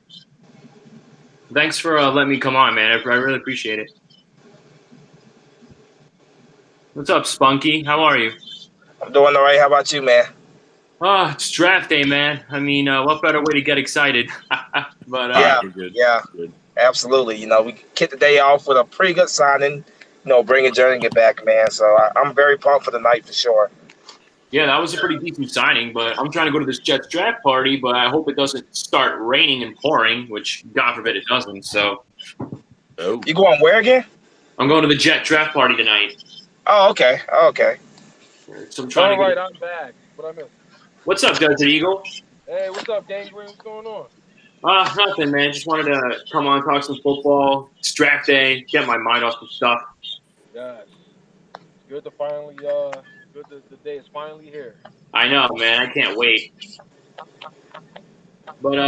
[SPEAKER 6] Thanks for letting me come on, man. I really appreciate it. What's up, Spunky? How are you?
[SPEAKER 3] I'm doing all right. How about you, man?
[SPEAKER 6] Oh, it's draft day, man. I mean, what better way to get excited? But
[SPEAKER 3] yeah,
[SPEAKER 1] good.
[SPEAKER 3] Yeah,
[SPEAKER 1] Good.
[SPEAKER 3] Absolutely. You know, we kicked the day off with a pretty good signing. You know, bringing Jernigan back, man. So I'm very pumped for the night for sure.
[SPEAKER 6] Yeah, that was a pretty decent signing, but I'm trying to go to this Jets draft party, but I hope it doesn't start raining and pouring, which God forbid it doesn't. So,
[SPEAKER 1] Oh,
[SPEAKER 3] You going where again?
[SPEAKER 6] I'm going to the Jet draft party tonight.
[SPEAKER 3] Oh, okay.
[SPEAKER 6] So I'm trying
[SPEAKER 5] All
[SPEAKER 6] to
[SPEAKER 5] right,
[SPEAKER 6] get.
[SPEAKER 5] I'm back. What I missed?
[SPEAKER 6] What's up, Desert Eagle?
[SPEAKER 5] Hey, what's up, Gang Green? What's going on?
[SPEAKER 6] Nothing, man. Just wanted to come on, talk some football. It's draft day. Get my mind off some stuff.
[SPEAKER 5] Yes, it's good to finally good the day is finally here.
[SPEAKER 6] I know, man. I can't wait. But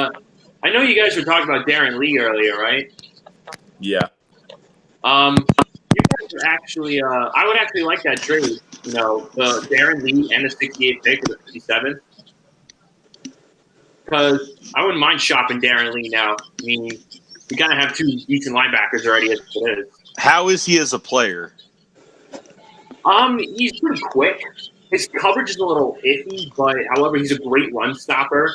[SPEAKER 6] I know you guys were talking about Darren Lee earlier, right?
[SPEAKER 1] Yeah.
[SPEAKER 6] You guys are actually. I would actually like that trade. You know, the Darren Lee and the 68th pick or the 57th. Because I wouldn't mind shopping Darren Lee now. I mean, we kind of have two decent linebackers already as it is.
[SPEAKER 1] How is he as a player?
[SPEAKER 6] He's pretty quick. His coverage is a little iffy, but however, he's a great run stopper.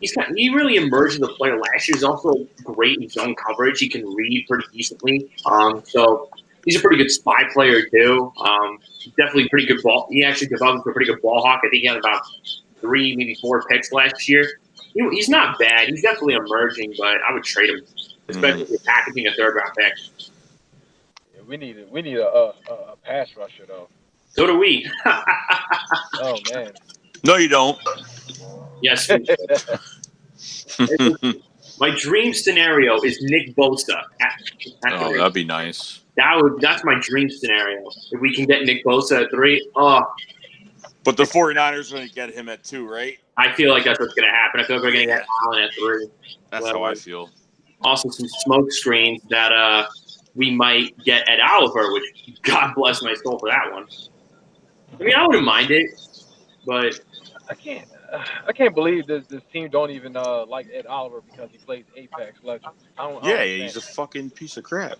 [SPEAKER 6] He really emerged as a player last year. He's also great in zone coverage. He can read pretty decently. So he's a pretty good spy player too. Definitely pretty good ball. He actually developed a pretty good ball hawk. I think he had about 3, maybe 4 picks last year. He's not bad. He's definitely emerging, but I would trade him, especially if you're packaging a 3rd-round pick.
[SPEAKER 5] Yeah, we need a pass rusher though.
[SPEAKER 6] So do we.
[SPEAKER 5] Oh man.
[SPEAKER 1] No, you don't.
[SPEAKER 6] Yes. My dream scenario is Nick Bosa.
[SPEAKER 1] Oh, that'd be nice.
[SPEAKER 6] That's my dream scenario. If we can get Nick Bosa at 3,
[SPEAKER 1] But the 49ers are going to get him at 2, right?
[SPEAKER 6] I feel like that's what's going to happen. I feel like we're going to get Allen at 3.
[SPEAKER 1] That's how I feel.
[SPEAKER 6] Also, some smoke screens that we might get at Oliver, which God bless my soul for that one. I mean, I wouldn't mind it, but
[SPEAKER 5] I can't believe this team don't even like Ed Oliver because he plays Apex Legends. I don't
[SPEAKER 1] Yeah,
[SPEAKER 5] understand.
[SPEAKER 1] he's a fucking piece of crap.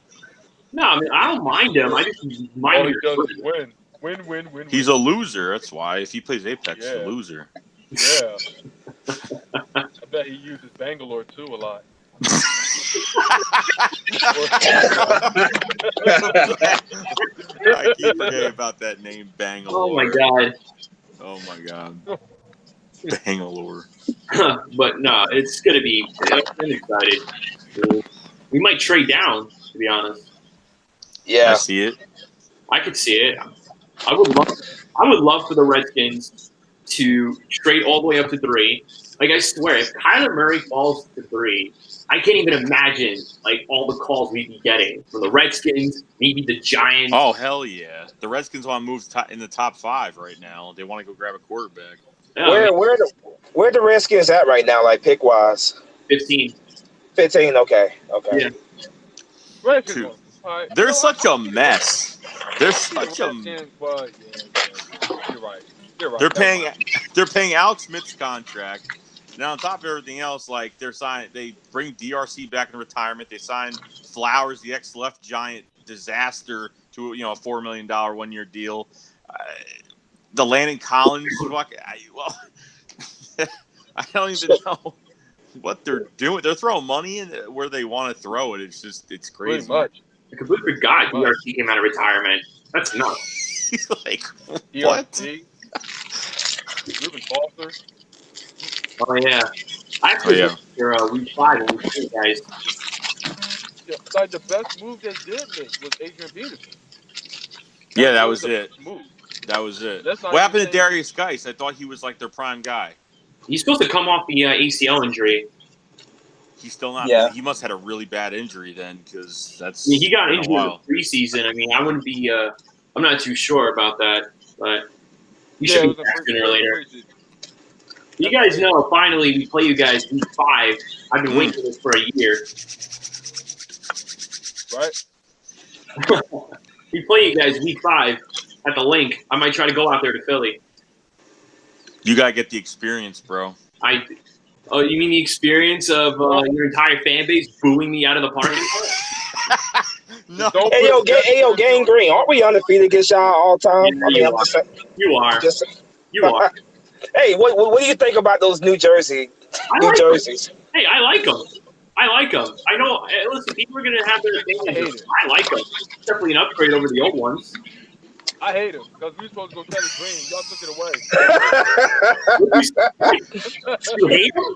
[SPEAKER 6] no, I mean, I don't mind him. I just mind
[SPEAKER 5] All he
[SPEAKER 6] him.
[SPEAKER 5] does is win.
[SPEAKER 1] He's a loser. That's why. If he plays Apex, he's a
[SPEAKER 5] Yeah.
[SPEAKER 1] loser.
[SPEAKER 5] Yeah. I bet he uses Bangalore too a lot.
[SPEAKER 1] I keep forgetting about that name, Bangalore.
[SPEAKER 6] Oh my God.
[SPEAKER 1] Oh my God. Bangalore.
[SPEAKER 6] But no, it's gonna be. I'm excited. We might trade down, to be honest.
[SPEAKER 3] Yeah.
[SPEAKER 1] I see it.
[SPEAKER 6] I could see it. I would love for the Redskins to trade all the way up to 3. Like I swear, if Kyler Murray falls to 3, I can't even imagine like all the calls we'd be getting from the Redskins, maybe the Giants.
[SPEAKER 1] Oh hell yeah! The Redskins want to move in the top 5 right now. They want to go grab a quarterback.
[SPEAKER 6] Yeah,
[SPEAKER 3] Where the Redskins at right now, like pick wise?
[SPEAKER 6] 15.
[SPEAKER 3] 15. Okay.
[SPEAKER 6] Yeah.
[SPEAKER 5] Redskins
[SPEAKER 1] Two.
[SPEAKER 5] won't. All right.
[SPEAKER 1] They're such a mess. They're such a.
[SPEAKER 5] Well, yeah. You're right.
[SPEAKER 1] They're paying Alex Smith's contract. Now on top of everything else, like they bring DRC back in retirement. They signed Flowers, the ex-left giant disaster, to a $4 million 1-year deal. The Landon Collins, I don't even know what they're doing. They're throwing money in where they want to throw it. It's crazy.
[SPEAKER 5] Pretty much.
[SPEAKER 6] I completely forgot DRC came out of retirement. That's nuts.
[SPEAKER 1] He's like, what?
[SPEAKER 5] DRC. Ruben Foster.
[SPEAKER 6] Oh yeah. You're week 5 and week 2, guys.
[SPEAKER 5] Yeah, like the best move they did make was Adrian Peterson.
[SPEAKER 1] Yeah, that was it.
[SPEAKER 5] Move.
[SPEAKER 1] That was it.
[SPEAKER 5] What
[SPEAKER 1] happened to Darius Geis? I thought he was like their prime guy.
[SPEAKER 6] He's supposed to come off the ACL injury.
[SPEAKER 1] He's still not.
[SPEAKER 3] Yeah.
[SPEAKER 1] He must have had a really bad injury then, because that's.
[SPEAKER 6] He got injured in
[SPEAKER 1] while.
[SPEAKER 6] the preseason. I mean, I wouldn't be. I'm not too sure about that, but he should be back sooner or later. You guys know. Finally, we play you guys week 5. I've been waiting for this for a year.
[SPEAKER 5] Right.
[SPEAKER 6] We play you guys week 5 at the link. I might try to go out there to Philly.
[SPEAKER 1] You gotta get the experience, bro.
[SPEAKER 6] Oh, you mean the experience of your entire fan base booing me out of the party?
[SPEAKER 1] No.
[SPEAKER 3] Hey yo, Gang Green, aren't we undefeated against y'all all time?
[SPEAKER 6] Yeah, you are. You are.
[SPEAKER 3] Hey, what do you think about those New Jerseys?
[SPEAKER 6] Hey, I like them. I know. Listen, people are gonna have their opinions. I like them. It's definitely an upgrade over the old ones.
[SPEAKER 5] I hate him because we were supposed to go Kelly Green. Y'all took it away.
[SPEAKER 6] You hate him?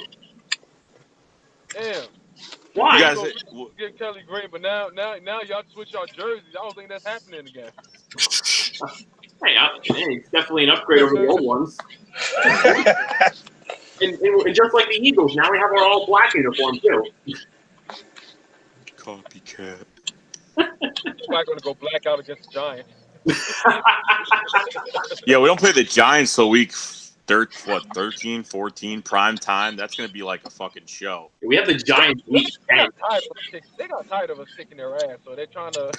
[SPEAKER 5] Damn.
[SPEAKER 6] Why?
[SPEAKER 1] You guys,
[SPEAKER 5] get Kelly Green, but now y'all switch your jerseys. I don't think that's happening again.
[SPEAKER 6] Hey, it's definitely an upgrade over the old ones. And just like the Eagles, now we have our all-black uniform, too.
[SPEAKER 1] Copycat.
[SPEAKER 5] We're not going to go black out against the Giants.
[SPEAKER 1] Yeah, we don't play the Giants till week 13, 14, prime time. That's going to be like a fucking show.
[SPEAKER 6] We have the Giants week 10.
[SPEAKER 5] They got tired of us kicking their ass, so they're trying to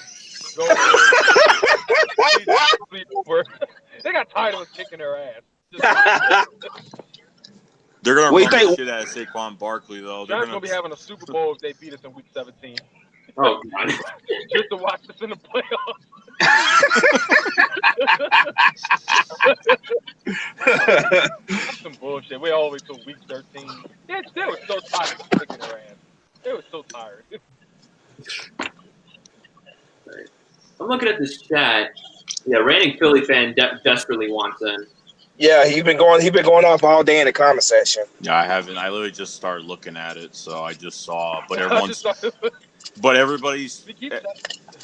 [SPEAKER 5] go over. They got tired of us kicking their ass.
[SPEAKER 1] They're going to run the shit out of Saquon Barkley, though. They're
[SPEAKER 5] Giants going to be having a Super Bowl if they beat us in week 17.
[SPEAKER 6] Oh, God.
[SPEAKER 5] Just to watch us in the playoffs. That's some bullshit. We're all the way till week 13. They were so tired of kicking their ass. They were so tired.
[SPEAKER 6] I'm looking at this chat. Yeah, reigning Philly fan desperately wants in.
[SPEAKER 3] Yeah, he been going off all day in the comment section.
[SPEAKER 1] Yeah, I haven't. I literally just started looking at it, so I just saw. But everybody's.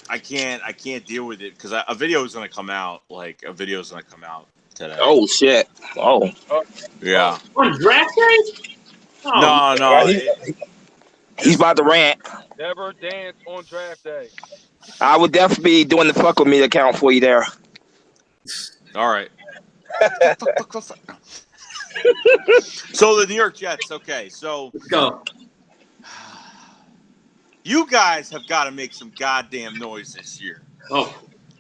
[SPEAKER 1] I can't deal with it because a video is gonna come out. Like a video is gonna come out today.
[SPEAKER 3] Oh shit! Oh.
[SPEAKER 1] Yeah.
[SPEAKER 6] On draft day? Oh,
[SPEAKER 1] No.
[SPEAKER 3] He's about to rant.
[SPEAKER 5] Never dance on draft day.
[SPEAKER 3] I would definitely be doing the fuck with me account for you there.
[SPEAKER 1] All right. fuck. So the New York Jets. Okay, so
[SPEAKER 6] let's go.
[SPEAKER 1] You guys have got to make some goddamn noise this year.
[SPEAKER 6] Oh,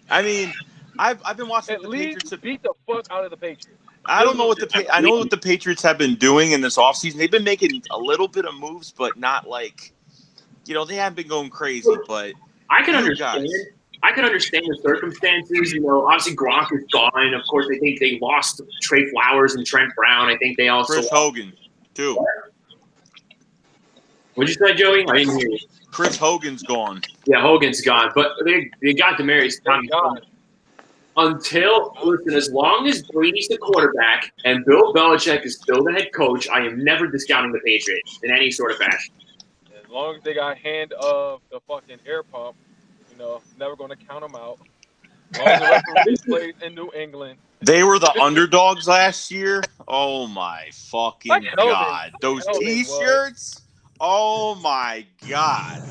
[SPEAKER 1] I mean, I've been watching
[SPEAKER 5] At
[SPEAKER 1] the
[SPEAKER 5] least
[SPEAKER 1] Patriots.
[SPEAKER 5] beat the fuck out of the Patriots.
[SPEAKER 1] I don't know what I know what the Patriots have been doing in this offseason. They've been making a little bit of moves, but not like, they haven't been going crazy. But
[SPEAKER 6] I can understand. I can understand the circumstances. Obviously Gronk is gone. Of course, I think they lost Trey Flowers and Trent Brown. I think they also
[SPEAKER 1] Chris Hogan too.
[SPEAKER 6] What'd you say, Joey? I didn't hear you.
[SPEAKER 1] Chris Hogan's gone.
[SPEAKER 6] Yeah, Hogan's gone, but they got Demaryius Thomas. Listen, as long as Brady's the quarterback and Bill Belichick is still the head coach, I am never discounting the Patriots in any sort of fashion.
[SPEAKER 5] As long as they got hand of the fucking air pump, never going to count them out. As long as the referee plays in New England.
[SPEAKER 1] They were the underdogs last year. Oh my fucking god! Those T-shirts. Oh my god!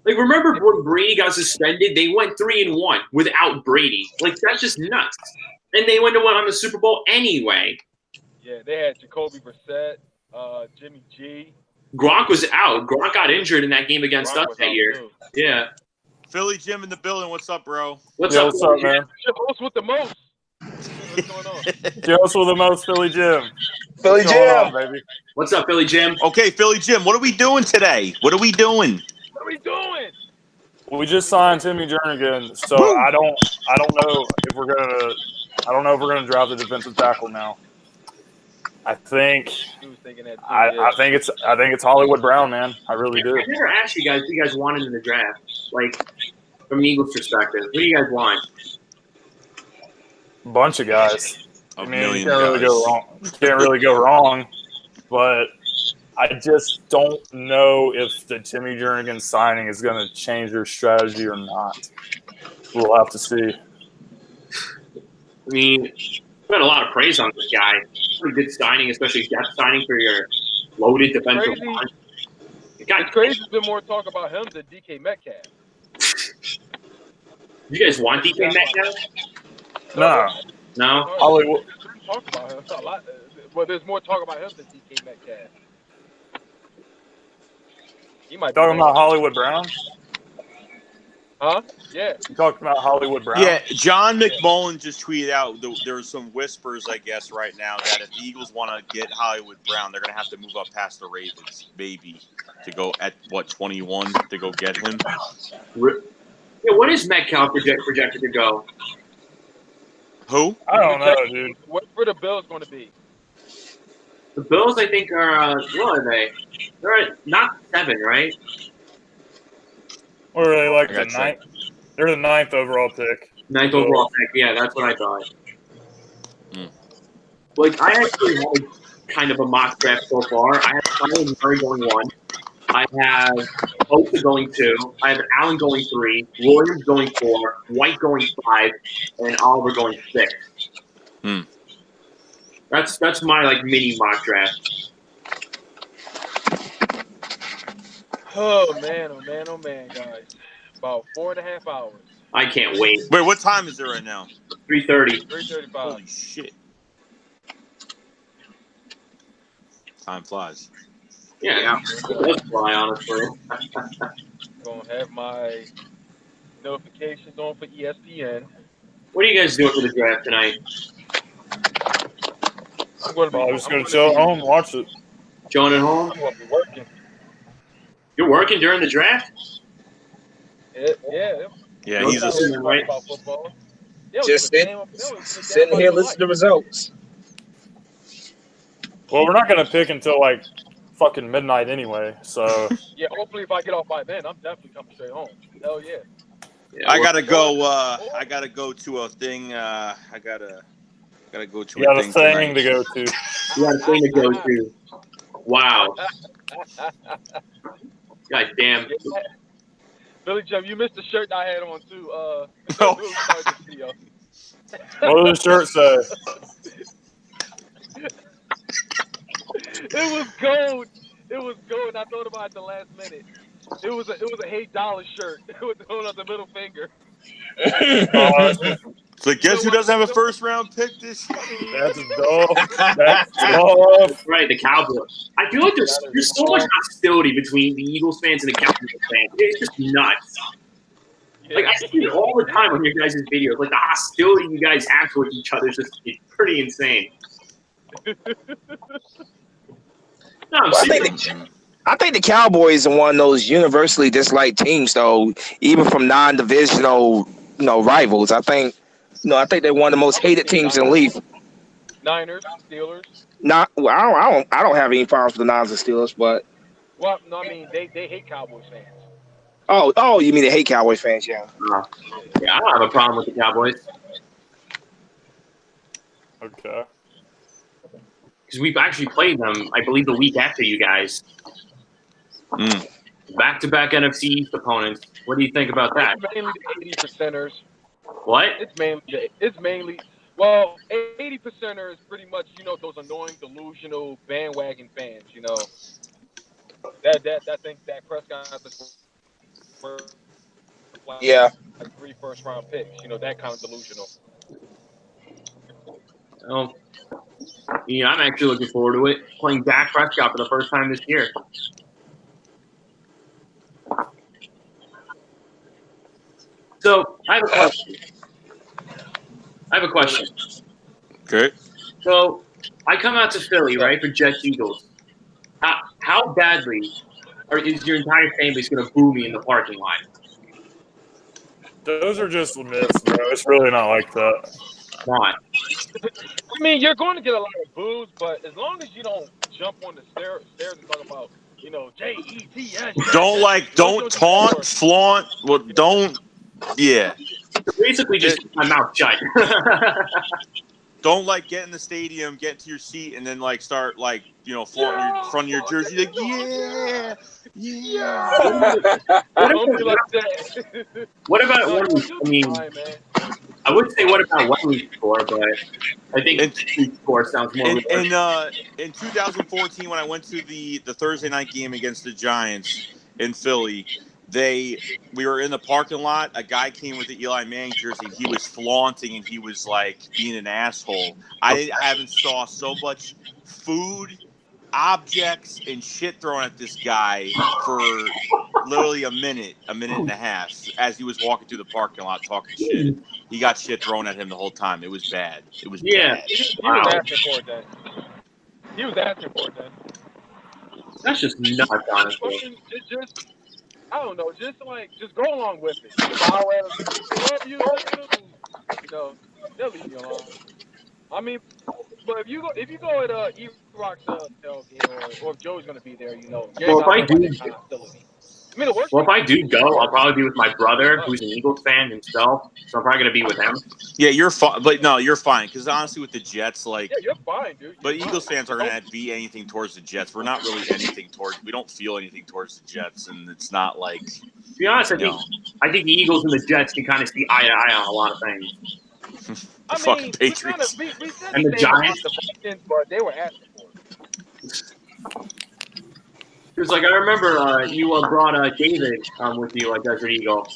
[SPEAKER 6] Like, remember when Brady got suspended? They went 3-1 without Brady. Like, that's just nuts. And they went on the Super Bowl anyway.
[SPEAKER 5] Yeah, they had Jacoby Brissett, Jimmy G.
[SPEAKER 6] Gronk was out. Gronk got injured in that game against us that year. Too. Yeah.
[SPEAKER 1] Philly Jim in the building. What's up, bro?
[SPEAKER 6] What's up,
[SPEAKER 5] man? Your host with the most. What's going on?
[SPEAKER 7] Your host with the most, Philly Jim.
[SPEAKER 3] Philly Jim,
[SPEAKER 7] baby.
[SPEAKER 6] What's up, Philly Jim?
[SPEAKER 1] Okay, Philly Jim. What are we doing today? What are we doing?
[SPEAKER 7] We just signed Timmy Jernigan, so I don't know if we're gonna draft the defensive tackle now. I think it's Hollywood Brown, man. I really do.
[SPEAKER 6] I never asked you guys what you guys wanted in the draft, like from the Eagles' perspective. What do you guys want?
[SPEAKER 7] A bunch of guys.
[SPEAKER 1] You
[SPEAKER 7] can't really go wrong, but I just don't know if the Timmy Jernigan signing is going to change their strategy or not. We'll have to see.
[SPEAKER 6] I mean, spent a lot of praise on this guy. Pretty good signing, especially depth signing for your loaded defensive line.
[SPEAKER 5] It's crazy. There's been more talk about him than DK Metcalf.
[SPEAKER 6] You guys want DK Metcalf? No.
[SPEAKER 7] Hollywood.
[SPEAKER 5] Talk about him. A lot. Well, there's more talk about him than DK Metcalf. He might
[SPEAKER 7] talking about Hollywood Brown.
[SPEAKER 5] Huh? Yeah.
[SPEAKER 7] You talking about Hollywood Brown?
[SPEAKER 1] Yeah, John McMullen just tweeted out there's some whispers, I guess, right now that if the Eagles want to get Hollywood Brown, they're going to have to move up past the Ravens, maybe, to go at, 21 to go get him.
[SPEAKER 6] Yeah, what is Metcalf projected to go?
[SPEAKER 1] Who?
[SPEAKER 7] I don't know, dude.
[SPEAKER 5] What are the Bills going to be?
[SPEAKER 6] The Bills, I think, are what are they? They're at not 7, right?
[SPEAKER 7] What are they, like the 9th? They're the 9th overall pick.
[SPEAKER 6] 9th overall pick, yeah, that's what I thought. Like, I actually had kind of a mock draft so far. I have Kyler Murray going 1. I have Osa going 2. I have Allen going 3. Williams going 4. White going 5, and Oliver going 6. That's my like mini mock draft.
[SPEAKER 5] Oh man, guys. About 4.5 hours.
[SPEAKER 6] I can't wait.
[SPEAKER 1] Wait, what time is it right now?
[SPEAKER 6] 3:30.
[SPEAKER 5] 3:35.
[SPEAKER 1] Holy shit! Time flies.
[SPEAKER 6] Yeah. Let's fly, honestly.
[SPEAKER 5] Gonna have my notifications on for ESPN.
[SPEAKER 6] What are you guys doing for the draft tonight?
[SPEAKER 5] I'm gonna be.
[SPEAKER 7] I'm just
[SPEAKER 5] I'm
[SPEAKER 7] gonna
[SPEAKER 5] gonna
[SPEAKER 7] chill
[SPEAKER 5] be-
[SPEAKER 7] at home, and watch it.
[SPEAKER 6] Chilling at home?
[SPEAKER 5] I'm gonna be working.
[SPEAKER 6] You're working during the draft?
[SPEAKER 5] Yeah.
[SPEAKER 1] Yeah,
[SPEAKER 6] No
[SPEAKER 1] he's a.
[SPEAKER 6] talking, right?
[SPEAKER 5] About football. They don't
[SPEAKER 3] Just
[SPEAKER 5] give a damn. They don't give a damn
[SPEAKER 3] sitting
[SPEAKER 5] about
[SPEAKER 3] here
[SPEAKER 5] your
[SPEAKER 3] listening to
[SPEAKER 5] life.
[SPEAKER 3] results.
[SPEAKER 7] Well, we're not gonna pick until like fucking midnight anyway. So
[SPEAKER 5] Yeah, hopefully if I get off by then, I'm definitely coming straight home. Hell yeah.
[SPEAKER 6] Yeah,
[SPEAKER 1] I gotta go. I gotta go to a thing. I gotta go to
[SPEAKER 7] you got
[SPEAKER 1] a
[SPEAKER 7] a
[SPEAKER 1] thing
[SPEAKER 7] thing
[SPEAKER 1] tonight.
[SPEAKER 7] to go to.
[SPEAKER 6] You got a thing to go to. Wow. God damn.
[SPEAKER 5] Yeah. Billy Jim, you missed the shirt I had on too.
[SPEAKER 1] Oh.
[SPEAKER 5] When we started this video.
[SPEAKER 7] What does the shirt say?
[SPEAKER 5] It was gold. It was gold. I thought about it at the last minute. It was a $8 shirt with holding up the middle finger.
[SPEAKER 1] So guess who doesn't have a first round pick this year?
[SPEAKER 7] That's dope. That's dope.
[SPEAKER 6] That's right, the Cowboys. I feel like there's so much hostility between the Eagles fans and the Cowboys fans. It's just nuts. Like, I see it all the time on your guys' videos. Like, the hostility you guys have towards each other is just pretty insane. No, I'm serious.
[SPEAKER 3] I think the Cowboys are one of those universally disliked teams, though, even from non-divisional, rivals. I think they're one of the most hated teams in the league.
[SPEAKER 5] Niners, Steelers.
[SPEAKER 3] I don't have any problems with the Niners and Steelers, but
[SPEAKER 5] Well, no, I mean they hate Cowboys fans.
[SPEAKER 3] oh, you mean they hate Cowboys fans? Yeah.
[SPEAKER 6] Yeah, I don't have a problem with the Cowboys.
[SPEAKER 7] Okay.
[SPEAKER 6] Because we've actually played them, I believe, the week after you guys. Back-to-back NFC East opponents. What do you think about that?
[SPEAKER 5] It's mainly the 80%ers.
[SPEAKER 6] What?
[SPEAKER 5] It's mainly well, 80%ers pretty much, those annoying, delusional bandwagon fans, that think that Prescott is
[SPEAKER 3] Yeah.
[SPEAKER 5] like 3 first-round picks, that kind of delusional.
[SPEAKER 6] Oh, yeah, I'm actually looking forward to it. Playing Dak Prescott for the first time this year. So, I have a question.
[SPEAKER 1] Okay.
[SPEAKER 6] So, I come out to Philly, right, for Jets Eagles. How badly is your entire fan base going to boo me in the parking lot?
[SPEAKER 7] Those are just myths, bro. It's really not like that.
[SPEAKER 6] Not.
[SPEAKER 5] I mean, you're going to get a lot of boos, but as long as you don't jump on the stairs and talk about, Jets.
[SPEAKER 1] Don't taunt, flaunt. Well, don't. Yeah.
[SPEAKER 6] Basically, just keep my mouth shut.
[SPEAKER 1] Don't get in the stadium, get to your seat, and then start flaunting your front of your jersey. Like, yeah.
[SPEAKER 6] What about Wembley? I mean, I would say what about Wembley score, but I think Wembley score sounds more.
[SPEAKER 1] In 2014, when I went to the Thursday night game against the Giants in Philly, we were in the parking lot. A guy came with the Eli Manning jersey. He was flaunting and he was being an asshole. I haven't saw so much food, objects, and shit thrown at this guy for literally a minute and a half as he was walking through the parking lot talking shit. He got shit thrown at him the whole time. It was bad. It was bad.
[SPEAKER 5] He was asking for it then.
[SPEAKER 6] That's just nuts, honestly.
[SPEAKER 5] I don't know, just go along with it. Love you, they'll leave you alone. I mean, but if you go at E-Rock's tailgate, or if Joe's gonna be there,
[SPEAKER 6] Well, if I do,
[SPEAKER 5] hostility. I mean, the worst.
[SPEAKER 6] Well, if I do go, I'll probably be with my brother, who's an Eagles fan himself. So I'm probably gonna be with him.
[SPEAKER 1] Yeah, you're fine, but no, you're fine because honestly, with the Jets, like,
[SPEAKER 5] Yeah, you're fine, dude.
[SPEAKER 1] but
[SPEAKER 5] You're
[SPEAKER 1] Eagles
[SPEAKER 5] fine.
[SPEAKER 1] fans are gonna be anything towards the Jets. We're not really anything towards. We don't feel anything towards the Jets, and it's not like.
[SPEAKER 6] To be honest,
[SPEAKER 1] You know.
[SPEAKER 6] I think the Eagles and the Jets can kind of see eye to eye on a lot of things.
[SPEAKER 1] The fucking Patriots.
[SPEAKER 5] We said
[SPEAKER 6] And
[SPEAKER 5] the
[SPEAKER 6] the
[SPEAKER 5] same about
[SPEAKER 6] Giants.
[SPEAKER 5] the Vikings, but they were asking for it.
[SPEAKER 6] Because like I remember you brought David with you, like Desert Eagle,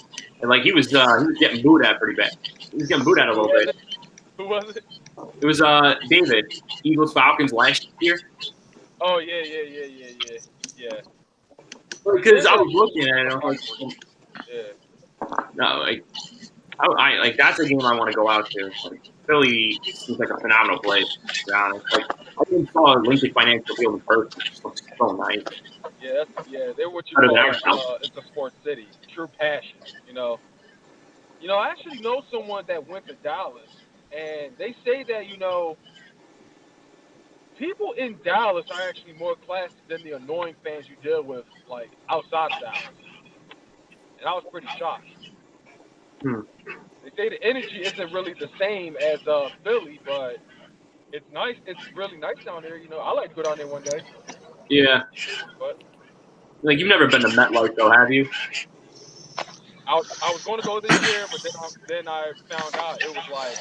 [SPEAKER 6] and like he was getting booed at pretty bad. He was getting booed at a little bit.
[SPEAKER 5] Who was it?
[SPEAKER 6] It was David, Eagles Falcons last year.
[SPEAKER 5] Oh yeah.
[SPEAKER 6] Because I was looking at it, I was like,
[SPEAKER 5] Yeah.
[SPEAKER 6] no, like I like that's a game I want to go out to. Like, Philly seems like a phenomenal place. To be honest, like I even saw Lincoln Financial Field in person. It just looks so nice.
[SPEAKER 5] Yeah, they're what you
[SPEAKER 6] Better than
[SPEAKER 5] call
[SPEAKER 6] ours.
[SPEAKER 5] it's a sports city. True passion, you know. I actually know someone that went to Dallas, and they say that people in Dallas are actually more classy than the annoying fans you deal with, like outside of Dallas. And I was pretty shocked. They say the energy isn't really the same as Philly, but it's nice. It's really nice down there. I like to go down there one day.
[SPEAKER 6] Yeah.
[SPEAKER 5] But
[SPEAKER 6] like you've never been to MetLife though, have you?
[SPEAKER 5] I was going to go this year, but then I found out it was like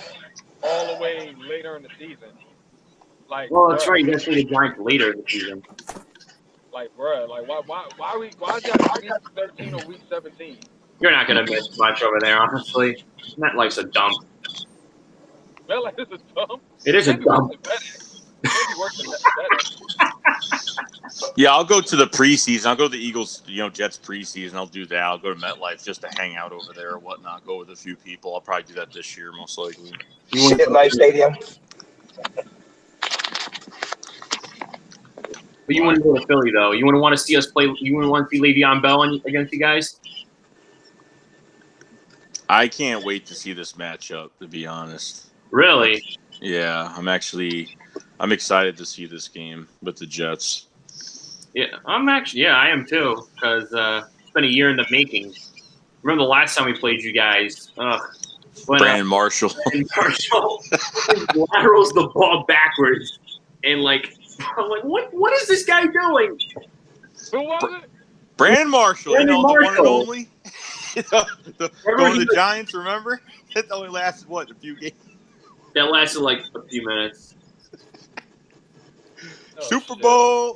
[SPEAKER 5] all the way later in the season. Like,
[SPEAKER 6] Well, that's right. You guys play the Giants later in the season.
[SPEAKER 5] Like, bruh, like why is that week 13 or week 17?
[SPEAKER 6] You're not gonna miss much over there, honestly. MetLife's a dump.
[SPEAKER 5] Well, like this is dumb.
[SPEAKER 6] It is a dump.
[SPEAKER 5] Maybe worse than that.
[SPEAKER 1] Yeah, I'll go to the preseason. I'll go to the Eagles, Jets preseason. I'll do that. I'll go to MetLife just to hang out over there or whatnot. Go with a few people. I'll probably do that this year, most likely.
[SPEAKER 3] Life Stadium.
[SPEAKER 6] But you want to go to Philly though. You want to see us play. You want to see Le'Veon Bell against you guys.
[SPEAKER 1] I can't wait to see this matchup, to be honest.
[SPEAKER 6] Really?
[SPEAKER 1] Yeah, I'm excited to see this game with the Jets.
[SPEAKER 6] Yeah, I am too, because it's been a year in the making. Remember the last time we played you guys?
[SPEAKER 1] Brandon Marshall.
[SPEAKER 6] Brandon Marshall laterals the ball backwards, and I'm like, what is this guy doing?
[SPEAKER 5] Who was it?
[SPEAKER 1] Brandon Marshall,
[SPEAKER 6] Brandon
[SPEAKER 1] the one and
[SPEAKER 6] Marshall.
[SPEAKER 1] only. Going to the Giants, remember? That only lasted, a few games?
[SPEAKER 6] That lasted like a few minutes.
[SPEAKER 1] Super Bowl.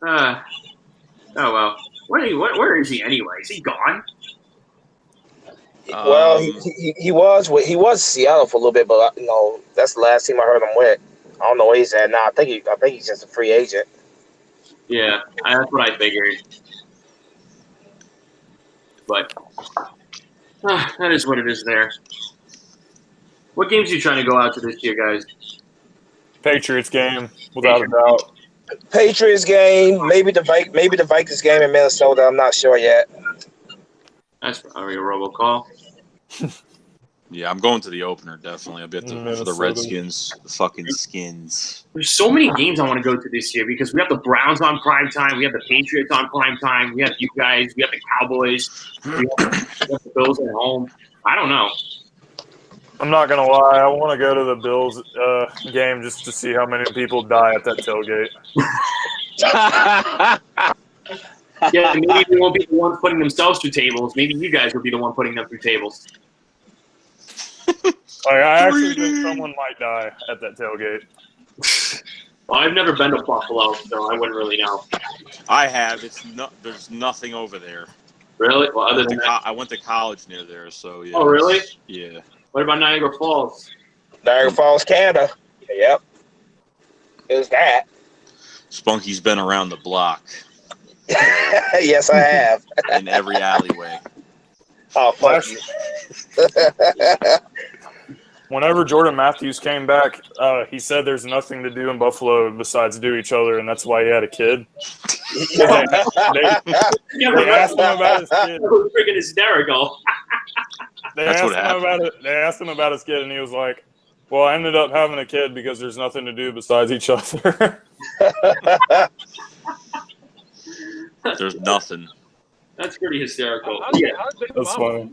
[SPEAKER 6] Oh, well. Where is he anyway? Is he gone?
[SPEAKER 3] Well, he was in Seattle for a little bit, but that's the last team I heard him with. I don't know where he's at now. I think he's just a free agent.
[SPEAKER 6] Yeah, that's what I figured. But that is what it is there. What games are you trying to go out to this year, guys?
[SPEAKER 7] Patriots game, without a doubt.
[SPEAKER 3] Patriots game, maybe the Vikings game in Minnesota. I'm not sure yet.
[SPEAKER 6] That's probably a robocall.
[SPEAKER 1] Yeah, I'm going to the opener, definitely. I'll be for the Redskins, the fucking Skins.
[SPEAKER 6] There's so many games I want to go to this year because we have the Browns on prime time, we have the Patriots on prime time, we have you guys, we have the Cowboys, we have the Bills at home. I don't know.
[SPEAKER 7] I'm not gonna lie, I want to go to the Bills game just to see how many people die at that tailgate.
[SPEAKER 6] Yeah, maybe we won't be the ones putting themselves through tables. Maybe you guys will be the one putting them through tables.
[SPEAKER 7] I actually think someone might die at that tailgate.
[SPEAKER 6] Well, I've never been to Buffalo, so I wouldn't really know.
[SPEAKER 1] I have. There's nothing over there.
[SPEAKER 6] Really? Well, other than that,
[SPEAKER 1] I went to college near there, so yeah.
[SPEAKER 6] Oh, really?
[SPEAKER 1] Yeah.
[SPEAKER 6] What about Niagara Falls?
[SPEAKER 3] Niagara Falls, Canada. Yep. There's that.
[SPEAKER 1] Spunky's been around the block.
[SPEAKER 3] Yes, I have.
[SPEAKER 1] In every alleyway.
[SPEAKER 3] Oh, fuck you.
[SPEAKER 7] Whenever Jordan Matthews came back, he said there's nothing to do in Buffalo besides do each other, and that's why he had a kid. They asked him about his kid.
[SPEAKER 6] It was freaking hysterical.
[SPEAKER 7] They asked him about his kid, and he was like, well, I ended up having a kid because there's nothing to do besides each other.
[SPEAKER 1] There's nothing.
[SPEAKER 6] That's pretty hysterical.
[SPEAKER 5] How's Big
[SPEAKER 7] That's
[SPEAKER 5] Mama?
[SPEAKER 7] funny.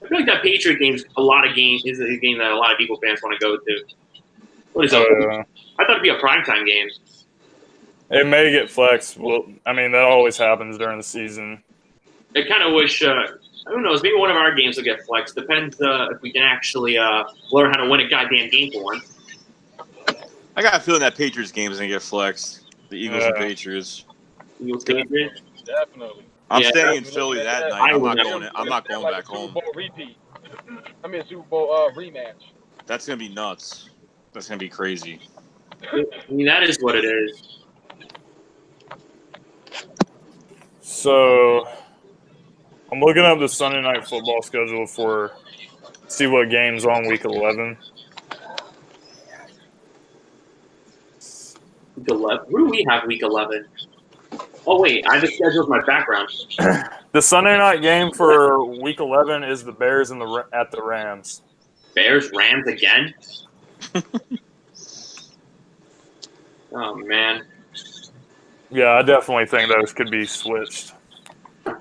[SPEAKER 6] I feel like that Patriot game's is a game that a lot of people fans want to go to. What is
[SPEAKER 7] So,
[SPEAKER 6] that? I thought it'd be a primetime game.
[SPEAKER 7] it may get flexed. Well, I mean, that always happens during the season.
[SPEAKER 6] I kind of wish, who knows, maybe one of our games will get flexed. Depends if we can actually learn how to win a goddamn game for once.
[SPEAKER 1] I got a feeling that Patriots game is gonna get flexed. The Eagles and Patriots.
[SPEAKER 6] Eagles Patriots?
[SPEAKER 5] Definitely.
[SPEAKER 1] I'm
[SPEAKER 6] Yeah,
[SPEAKER 1] staying in Philly that night. I'm not going back home.
[SPEAKER 5] Super Bowl repeat. I mean, Super Bowl rematch.
[SPEAKER 1] That's gonna be nuts. That's gonna be crazy.
[SPEAKER 6] I mean, that is what it is.
[SPEAKER 7] So, I'm looking up the Sunday night football schedule see what games on week 11.
[SPEAKER 6] Week 11. Who do we have week 11? Oh, wait. I have the schedule as my background.
[SPEAKER 7] The Sunday night game for week 11 is the Bears at the Rams.
[SPEAKER 6] Bears, Rams again? Oh, man.
[SPEAKER 7] Yeah, I definitely think those could be switched.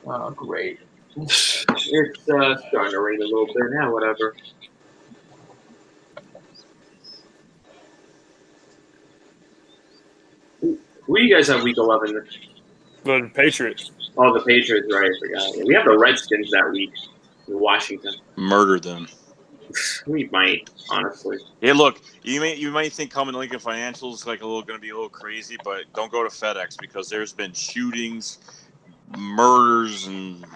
[SPEAKER 6] Oh, great. It's starting to rain a little bit now, whatever. Who do you guys have week 11?
[SPEAKER 7] The Patriots.
[SPEAKER 6] Oh, the Patriots, right? I forgot. We have the Redskins that week in Washington.
[SPEAKER 1] Murder them.
[SPEAKER 6] We might, honestly.
[SPEAKER 1] Hey, look, you might think coming to Lincoln Financial is like going to be a little crazy, but don't go to FedEx because there's been shootings, murders, and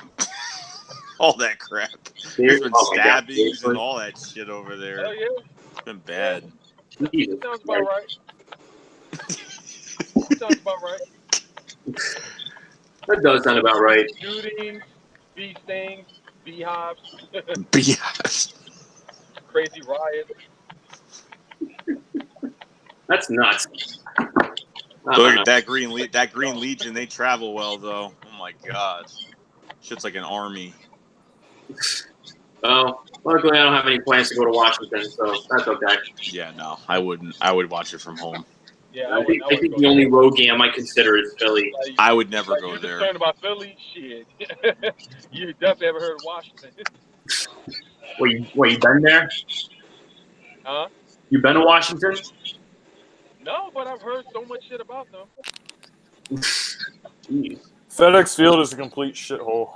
[SPEAKER 1] all that crap. There's been stabbings and all that shit over there.
[SPEAKER 5] Hell yeah.
[SPEAKER 1] It's been bad.
[SPEAKER 6] Jesus.
[SPEAKER 5] Sounds about right. Sounds about right.
[SPEAKER 6] That does sound about right.
[SPEAKER 5] Shootings, bee stings, beehives,
[SPEAKER 1] BS.
[SPEAKER 5] crazy riots.
[SPEAKER 6] That's nuts.
[SPEAKER 1] Look at that Green Legion. They travel well, though. Oh my god, shit's like an army.
[SPEAKER 6] Oh, luckily I don't have any plans to go to Washington, so that's okay.
[SPEAKER 1] Yeah, no, I wouldn't. I would watch it from home.
[SPEAKER 5] Yeah,
[SPEAKER 6] I think the only road game I might consider is Philly.
[SPEAKER 1] I would never go
[SPEAKER 5] You're
[SPEAKER 1] there.
[SPEAKER 5] concerned about Philly? Shit. You definitely ever heard of Washington.
[SPEAKER 6] Wait, you been there?
[SPEAKER 5] Huh?
[SPEAKER 6] You been to Washington?
[SPEAKER 5] No, but I've heard so much shit about them.
[SPEAKER 6] Jeez.
[SPEAKER 7] FedEx Field is a complete shithole.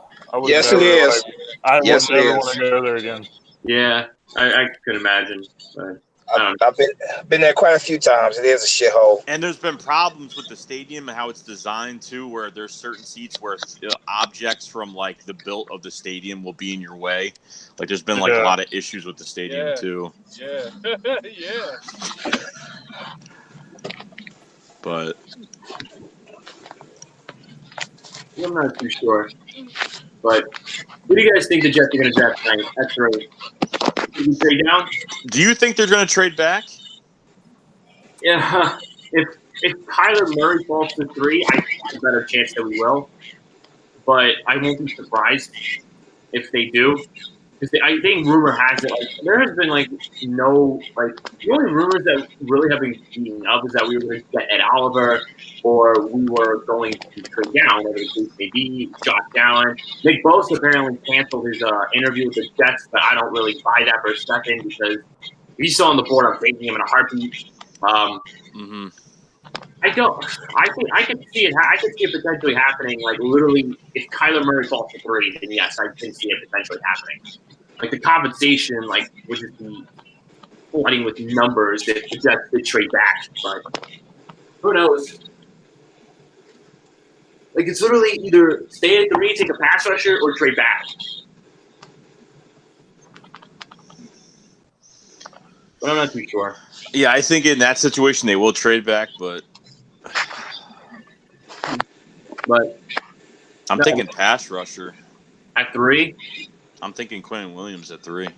[SPEAKER 3] Yes, it is.
[SPEAKER 7] I would
[SPEAKER 3] Yes, it
[SPEAKER 7] never
[SPEAKER 3] is.
[SPEAKER 7] want to go there again.
[SPEAKER 6] Yeah, I could imagine. But
[SPEAKER 3] I've been there quite a few times. It is a shithole.
[SPEAKER 1] And there's been problems with the stadium and how it's designed too, where there's certain seats where objects from like the built of the stadium will be in your way. Like there's been like a lot of issues with the stadium too.
[SPEAKER 5] Yeah. Yeah.
[SPEAKER 1] But
[SPEAKER 6] I'm not too sure. But who do you guys think the Jets are going to draft tonight? That's right. Did you trade down?
[SPEAKER 1] do you think they're going to trade back?
[SPEAKER 6] Yeah. If Kyler Murray falls to 3, I think there's a better chance that we will. But I won't be surprised if they do. Because I think rumor has it, like, there has been, like, no, like, the only rumors that really have been beaten up is that we were going to get Ed Oliver or we were going to trade down, whether it's maybe Josh Allen. Nick Bosa apparently canceled his interview with the Jets, but I don't really buy that for a second because if he's still on the board, I'm taking him in a heartbeat. I can see it. I can see it potentially happening. Like literally, if Kyler Murray falls to 3, then yes, I can see it potentially happening. Like the compensation, like would just be flooding with numbers if the Jets did trade back. But who knows? Like it's literally either stay at 3, take a pass rusher, or trade back. But I'm not too sure.
[SPEAKER 1] Yeah, I think in that situation they will trade back, but I'm thinking pass rusher.
[SPEAKER 6] At 3?
[SPEAKER 1] I'm thinking Quinn Williams at 3.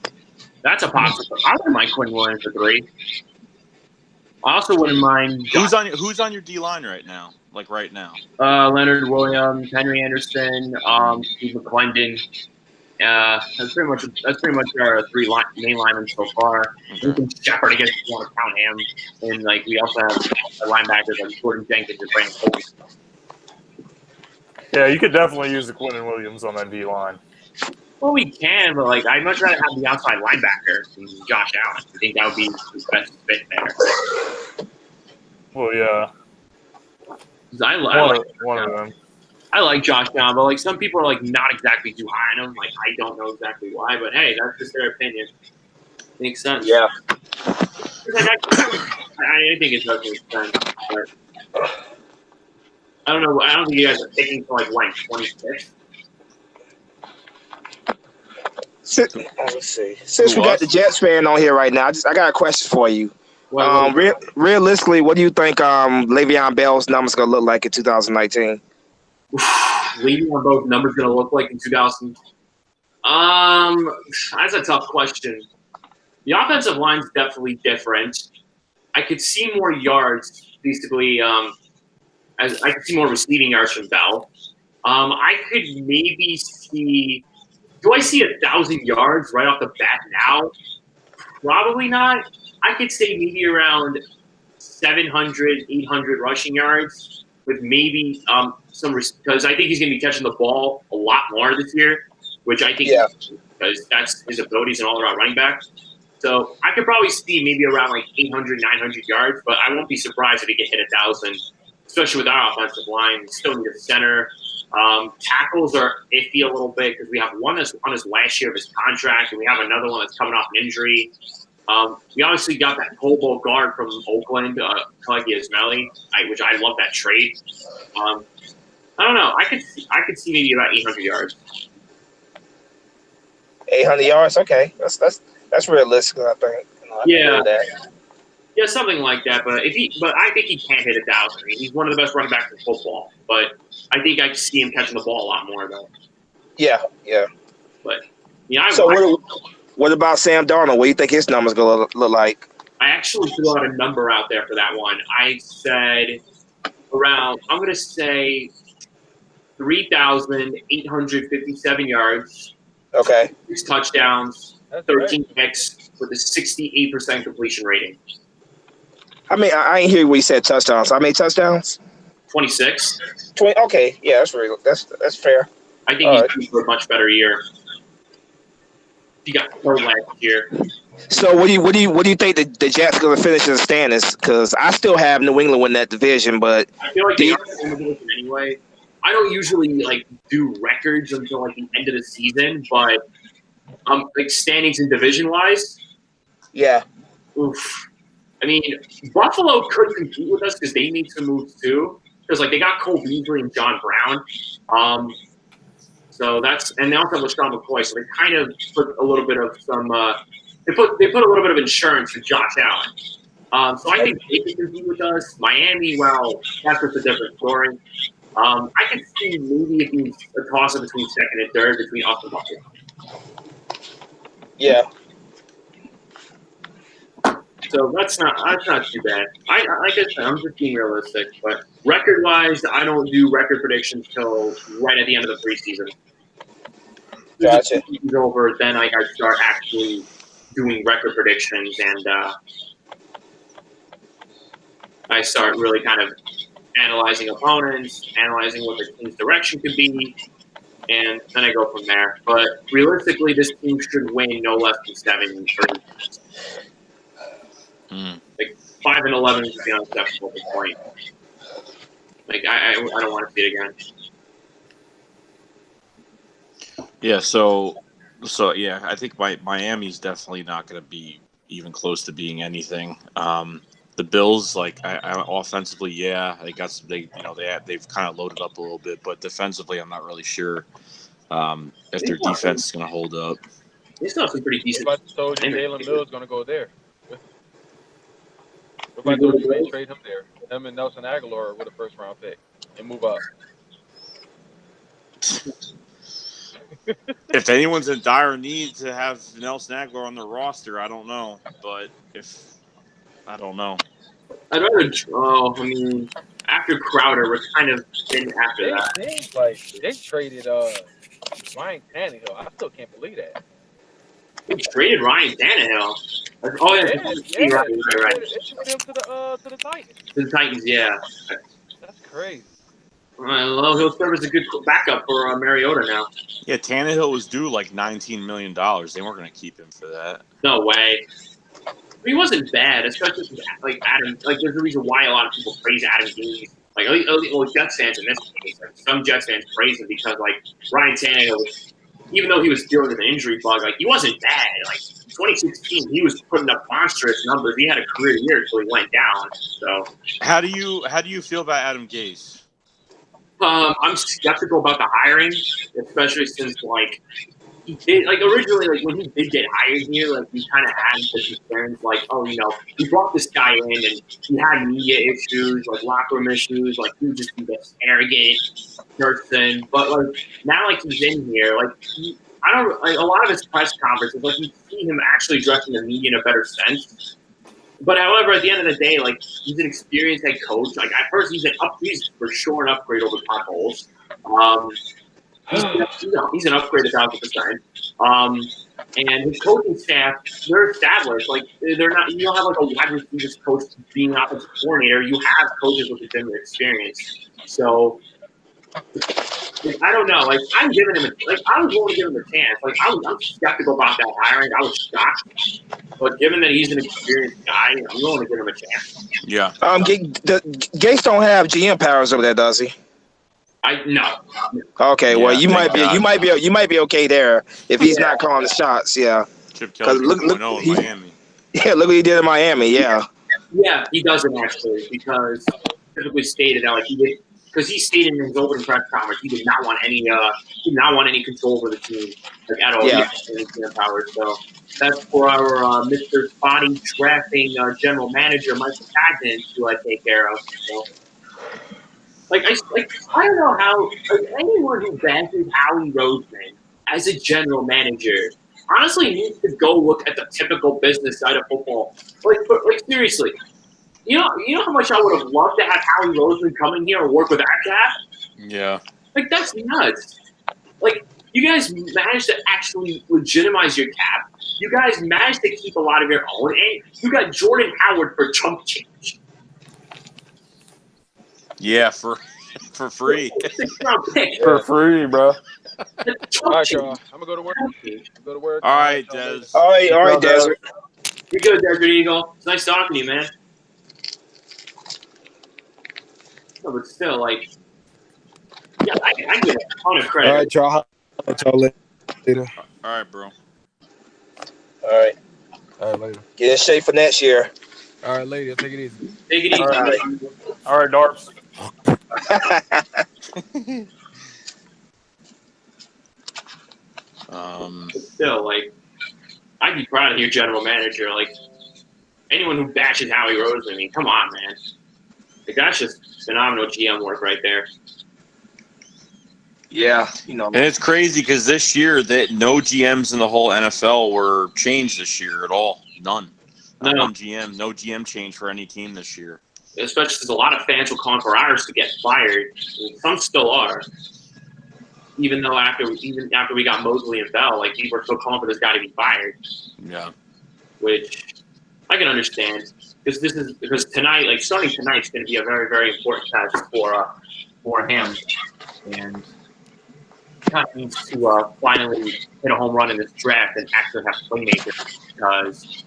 [SPEAKER 6] That's a possible. I wouldn't mind Quinn Williams at 3. I also wouldn't mind.
[SPEAKER 1] Who's on your D line right now? Like right now?
[SPEAKER 6] Leonard Williams, Henry Anderson, Steve McClendon. That's pretty much our 3 main linemen so far. Ethan Shepard, I guess if you want to count him. And like we also have linebackers like Gordon Jenkins and Brandon Colby.
[SPEAKER 7] Yeah, you could definitely use the Quentin Williams on that D line.
[SPEAKER 6] Well, we can, but like I'd much rather have the outside linebacker than Josh Allen. I think that would be the best fit there.
[SPEAKER 7] Well, yeah,
[SPEAKER 6] 'Cause
[SPEAKER 7] one of them.
[SPEAKER 6] I like Josh Allen, but like some people are like not exactly too high on him. Like I don't know exactly why, but hey, that's just their opinion. Makes sense.
[SPEAKER 3] Yeah.
[SPEAKER 6] Like, I think it does make sense, but I don't know. I don't think you guys are picking for like 26.
[SPEAKER 3] Let's see. Since we got the Jets fan on here right now, I got a question for you. Realistically, what do you think Le'Veon Bell's numbers gonna look like in 2019?
[SPEAKER 6] Le'Veon Bell's numbers gonna look like in 2000. That's a tough question. The offensive line's definitely different. I could see more yards, basically. I could see more receiving yards from Bell. I could maybe see. Do I see 1,000 yards right off the bat now? Probably not. I could say maybe around 700, 800 rushing yards with maybe some because I think he's going to be catching the ball a lot more this year, which I think because that's his ability as an all-around running back. So I could probably see maybe around like 800, 900 yards, but I won't be surprised if he could hit 1,000, especially with our offensive line. We still need a center. Tackles are iffy a little bit because we have one that's on his last year of his contract, and we have another one that's coming off an injury. We obviously got that Pro Bowl guard from Oakland, Kaleki Ismaili, which I love that trade. I don't know. I could see maybe about 800 yards.
[SPEAKER 3] 800 yards. Okay, that's realistic. I think.
[SPEAKER 6] Yeah, something like that. But I think he can hit 1,000. I mean, he's one of the best running backs in football. But I think I can see him catching the ball a lot more though.
[SPEAKER 3] Yeah.
[SPEAKER 6] But yeah.
[SPEAKER 3] What about Sam Darnold? What do you think his numbers gonna look like?
[SPEAKER 6] I actually threw out a number out there for that one. I said around. I'm gonna say 3,857 yards.
[SPEAKER 3] Okay.
[SPEAKER 6] 6 touchdowns, 13 picks with a 68% completion rating.
[SPEAKER 3] I mean, I ain't hear what you said touchdowns. How many touchdowns?
[SPEAKER 6] 26.
[SPEAKER 3] 20. Okay, yeah, that's fair.
[SPEAKER 6] I think he's due for a much better year. He got hurt last year.
[SPEAKER 3] So what do you think the Jets gonna finish in the standings? Because I still have New England win that division, but
[SPEAKER 6] I feel like they are in the division anyway. I don't usually like do records until like the end of the season, but like standings and division wise.
[SPEAKER 3] Yeah.
[SPEAKER 6] Oof. I mean, Buffalo could compete with us because they made some moves too. Because like they got Cole Beasley and John Brown. So and they also have LaShawn McCoy, so they kind of put a little bit of some. They put a little bit of insurance for Josh Allen. So I think they can compete with us. Miami, well, that's just a different story. I could see maybe it being a toss-up between second and third between us and Buffalo.
[SPEAKER 3] Yeah.
[SPEAKER 6] So that's not too bad. Like I said, I'm just being realistic. But record-wise, I don't do record predictions till right at the end of the preseason.
[SPEAKER 3] Gotcha.
[SPEAKER 6] If the season's over, then I start actually doing record predictions, and I start really kind of analyzing opponents, analyzing what the team's direction could be, and then I go from there. But realistically, this team should win no less than 7 or 8 games. Like 5-11 would be unacceptable at this point. Like I don't want to see it again.
[SPEAKER 1] Yeah, so yeah, I think Miami's definitely not going to be even close to being anything. The Bills, like I offensively, yeah, they've kind of loaded up a little bit, but defensively, I'm not really sure if their defense is going to hold up.
[SPEAKER 6] They still have some pretty decent.
[SPEAKER 5] If I told you Jalen Mills going to go there, if I told you they trade him there, him and Nelson Aguilar with a first-round pick and move up.
[SPEAKER 1] If anyone's in dire need to have Nelson Aguilar on their roster, I don't know, but I don't know.
[SPEAKER 6] I'd rather. I mean, after Crowder, we're kind of in after that.
[SPEAKER 5] Seems like they traded Ryan Tannehill. I still can't believe that.
[SPEAKER 6] They traded Ryan Tannehill. Oh yeah,
[SPEAKER 5] They
[SPEAKER 6] right.
[SPEAKER 5] traded him to the Titans.
[SPEAKER 6] To the Titans, yeah.
[SPEAKER 5] That's crazy.
[SPEAKER 6] Well, he'll serve as a good backup for Mariota now.
[SPEAKER 1] Yeah, Tannehill was due like $19 million. They weren't going to keep him for that.
[SPEAKER 6] No way. He wasn't bad, especially like Adam. Like, there's a reason why a lot of people praise Adam Gase. Like, well, Jets fans in this case, like, some Jets fans praise him because, like, Ryan Tannehill, even though he was dealing with an injury bug, like, he wasn't bad. Like, 2016, he was putting up monstrous numbers. He had a career year until he went down. So,
[SPEAKER 1] how do you feel about Adam Gase?
[SPEAKER 6] I'm skeptical about the hiring, especially since, like, he did, like, originally, like, when he did get hired here, like, we kind of had the concerns, like, oh, you know, we brought this guy in and he had media issues, like, locker room issues, like, he would just be this arrogant person. But, like, now, like, he's in here, like, I don't, like, a lot of his press conferences, like, you see him actually addressing the media in a better sense. But, however, at the end of the day, like, he's an experienced head coach. Like, at first, he's for sure an upgrade over Todd Bowles. He's an upgrade 1,000%. And his coaching staff, they're established. Like, they're not. You don't have like a wide receivers coach being an offensive coordinator. You have coaches with legitimate experience. So, like, I don't know. Like, I'm giving him I was willing to give him a chance. Like, I'm skeptical about that hiring. I was shocked. But given that he's an experienced guy, I'm willing to give him a chance.
[SPEAKER 1] Yeah.
[SPEAKER 3] Gase don't have GM powers over there, does he?
[SPEAKER 6] No.
[SPEAKER 3] Okay, well,
[SPEAKER 1] Yeah,
[SPEAKER 3] you might be okay there if he's not calling the shots. Yeah.
[SPEAKER 1] Chip Kelly
[SPEAKER 3] look,
[SPEAKER 1] in Miami.
[SPEAKER 3] Yeah, look what he did in Miami. Yeah.
[SPEAKER 6] Yeah, he doesn't actually, because typically stated that, like, he did, because he stated in his opening press conference he did not want any control over the team, like, at all.
[SPEAKER 3] Yeah.
[SPEAKER 6] He had any power. So that's for our Mr. Spotty drafting general manager Michael Padden to take care of. So. I don't know how, like, anyone who bashes Howie Roseman as a general manager honestly needs to go look at the typical business side of football. Like seriously, you know how much I would have loved to have Howie Roseman come in here and work with our cap?
[SPEAKER 1] Yeah.
[SPEAKER 6] Like, that's nuts. Like, you guys managed to actually legitimize your cap. You guys managed to keep a lot of your own, and you got Jordan Howard for chump change.
[SPEAKER 1] Yeah, for free.
[SPEAKER 7] For free, bro.
[SPEAKER 5] All right, y'all. I'm gonna go to work.
[SPEAKER 1] All right, Des.
[SPEAKER 3] All right, Desert.
[SPEAKER 6] You're good, Desert Eagle. It's nice talking to you, man. No, but still, like, yeah, I get a ton of credit.
[SPEAKER 8] All right, y'all. I'll talk later.
[SPEAKER 1] All right, bro.
[SPEAKER 3] All right.
[SPEAKER 8] All right, later.
[SPEAKER 3] Get in shape for next year.
[SPEAKER 8] All right, later. Take it easy.
[SPEAKER 6] Take it easy.
[SPEAKER 7] All right, Darps.
[SPEAKER 6] Still, like, I'd be proud of your general manager. Like, anyone who bashes Howie Roseman, I mean, come on, man. Like, that's just phenomenal GM work right there.
[SPEAKER 3] Yeah,
[SPEAKER 1] and it's crazy because this year that no GMs in the whole NFL were changed this year at all. None. Not one GM. No GM change for any team this year.
[SPEAKER 6] Especially because a lot of fans will call for ours to get fired. Some still are. Even after we got Mosley and Bell, like, people are still calling for this guy to be fired.
[SPEAKER 1] Yeah.
[SPEAKER 6] Which I can understand, because tonight, like, starting tonight, is going to be a very, very important test for him, and he kind of needs to finally hit a home run in this draft and actually have playmakers, because,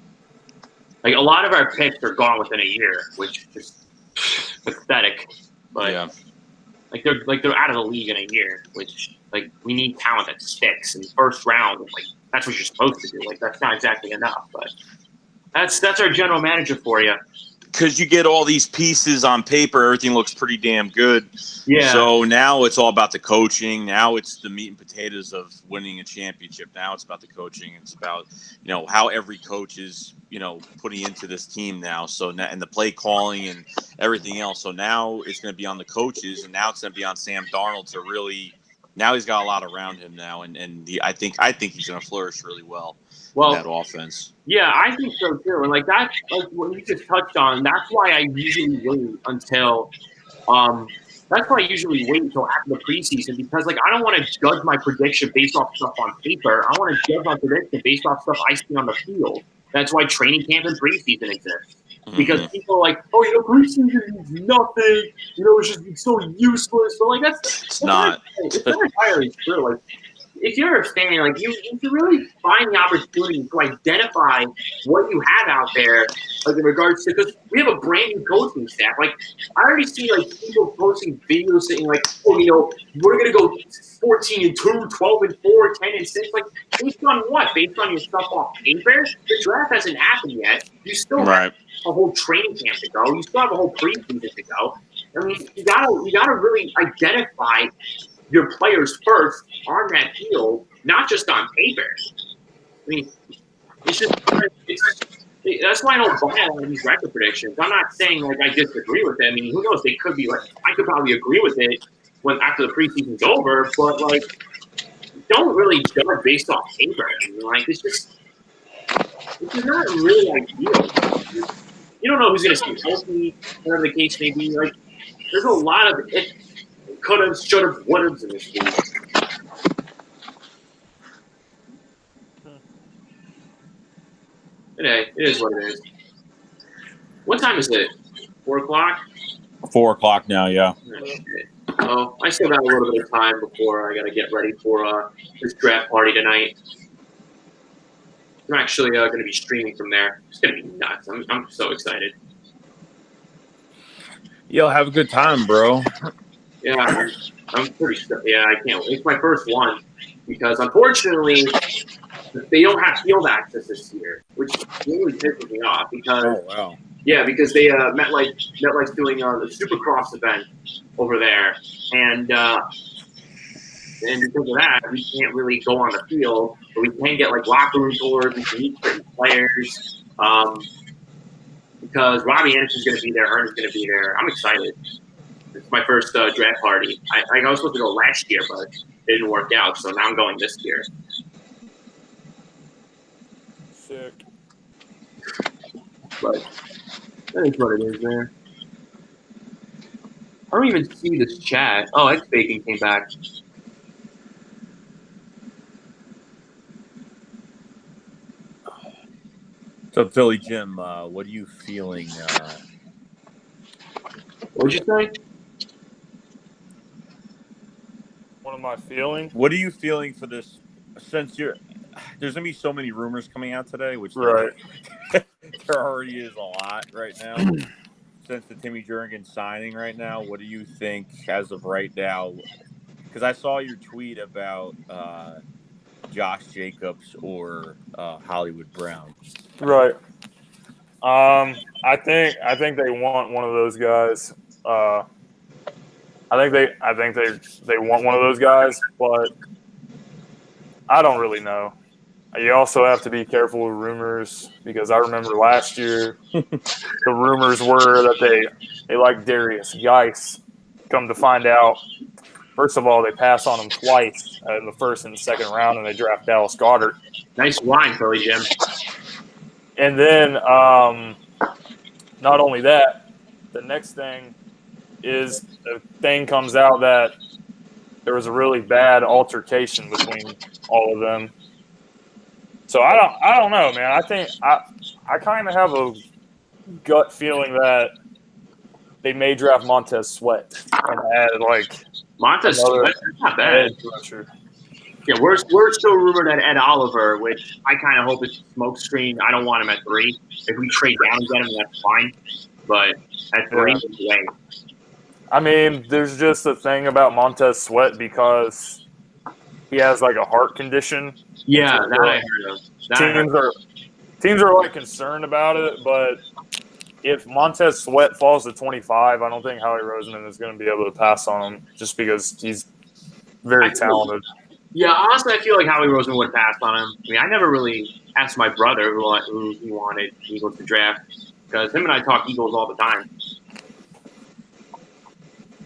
[SPEAKER 6] like, a lot of our picks are gone within a year, which is just pathetic. But
[SPEAKER 1] yeah.
[SPEAKER 6] Like, they're out of the league in a year, which, like, we need talent that sticks in the first round. Like, that's what you're supposed to do. Like, that's not exactly enough, but that's our general manager for you.
[SPEAKER 1] Because you get all these pieces on paper, everything looks pretty damn good.
[SPEAKER 6] Yeah.
[SPEAKER 1] So now it's all about the coaching. Now it's the meat and potatoes of winning a championship. Now it's about the coaching. It's about, how every coach is, putting into this team now. So now, and the play calling and everything else. So now it's going to be on the coaches, and now it's going to be on Sam Darnold to really. Now he's got a lot around him now, and I think he's going to flourish really well in that offense.
[SPEAKER 6] Yeah, I think so too. And, like, that's, like, what you just touched on. That's why I usually wait until after the preseason, because, like, I don't want to judge my prediction based off stuff on paper. I want to judge my prediction based off stuff I see on the field. That's why training camp and preseason exists. because people are like, oh, preseason means nothing. It's so useless. But like
[SPEAKER 1] It's not.
[SPEAKER 6] It's not entirely true. Like, if you're a fan, like you should really find the opportunity to identify what you have out there, like in regards to, because we have a brand new coaching staff. Like, I already see like people posting videos saying like, oh, we're gonna go 14-2, 12-4, 10-6. Like, based on what? Based on your stuff off paper? The draft hasn't happened yet. You still have a whole training camp to go. You still have a whole preseason to go. I mean, you gotta really identify your players first on that field, not just on paper. I mean, that's why I don't buy a lot of these record predictions. I'm not saying like I disagree with it. I mean, who knows? They could be like, I could probably agree with it after the preseason's over, but like, don't really judge based off paper. I mean, like, it's not really ideal. You don't know who's going to stay healthy, whatever the case may be. Like, there's a lot of could-haves, should-haves, would-haves in this league. It is what it is. What time is it? 4 o'clock?
[SPEAKER 1] 4 o'clock now, yeah.
[SPEAKER 6] Oh, I still got a little bit of time before I got to get ready for this draft party tonight. I'm actually going to be streaming from there. It's going to be nuts. I'm so excited.
[SPEAKER 1] You'll have a good time, bro.
[SPEAKER 6] Yeah, I'm pretty sure. Yeah, I can't. It's my first one because unfortunately they don't have field access this year, which really pisses me off because because they MetLife's doing the Supercross event over there, and because of that, we can't really go on the field, but we can get like locker room tours. We can meet certain players because Robbie Anderson's going to be there, Ernest's going to be there. I'm excited. It's my first draft party. I was supposed to go last year, but it didn't work out, so now I'm going this year.
[SPEAKER 7] Sick.
[SPEAKER 6] But that is what it is, man. I don't even see this chat. Oh, X Bacon came back.
[SPEAKER 1] So, Philly Jim, what are you feeling?
[SPEAKER 6] What'd you say?
[SPEAKER 7] What am I feeling?
[SPEAKER 1] What are you feeling for this? Since there's gonna be so many rumors coming out today, which
[SPEAKER 7] Right.
[SPEAKER 1] there already is a lot right now. Since the Timmy Jernigan signing right now, what do you think as of right now? Because I saw your tweet about Josh Jacobs or Hollywood Brown.
[SPEAKER 7] Right. I think they want one of those guys. I think they want one of those guys, but I don't really know. You also have to be careful with rumors because I remember last year the rumors were that they like Darius Geis. Come to find out, first of all, they pass on him twice in the first and second round, and they draft Dallas Goedert.
[SPEAKER 6] Nice line, Philly Jim.
[SPEAKER 7] And then not only that, the next thing is the thing comes out that there was a really bad altercation between all of them. So I don't know, man. I think I kind of have a gut feeling that they may draft Montez Sweat and add like
[SPEAKER 6] Montez Sweat. That's not bad. Yeah, we're still rumored at Ed Oliver, which I kind of hope it's smoke screen. I don't want him at 3. If we trade down and get him, that's fine. But at 3, way.
[SPEAKER 7] I mean, there's just a thing about Montez Sweat because he has like a heart condition.
[SPEAKER 6] Yeah, that I heard of.
[SPEAKER 7] Teams are like concerned about it, but if Montez Sweat falls to 25, I don't think Howie Roseman is going to be able to pass on him just because he's very talented.
[SPEAKER 6] Yeah, honestly, I feel like Howie Roseman would pass on him. I mean, I never really asked my brother who he wanted Eagles to draft because him and I talk Eagles all the time.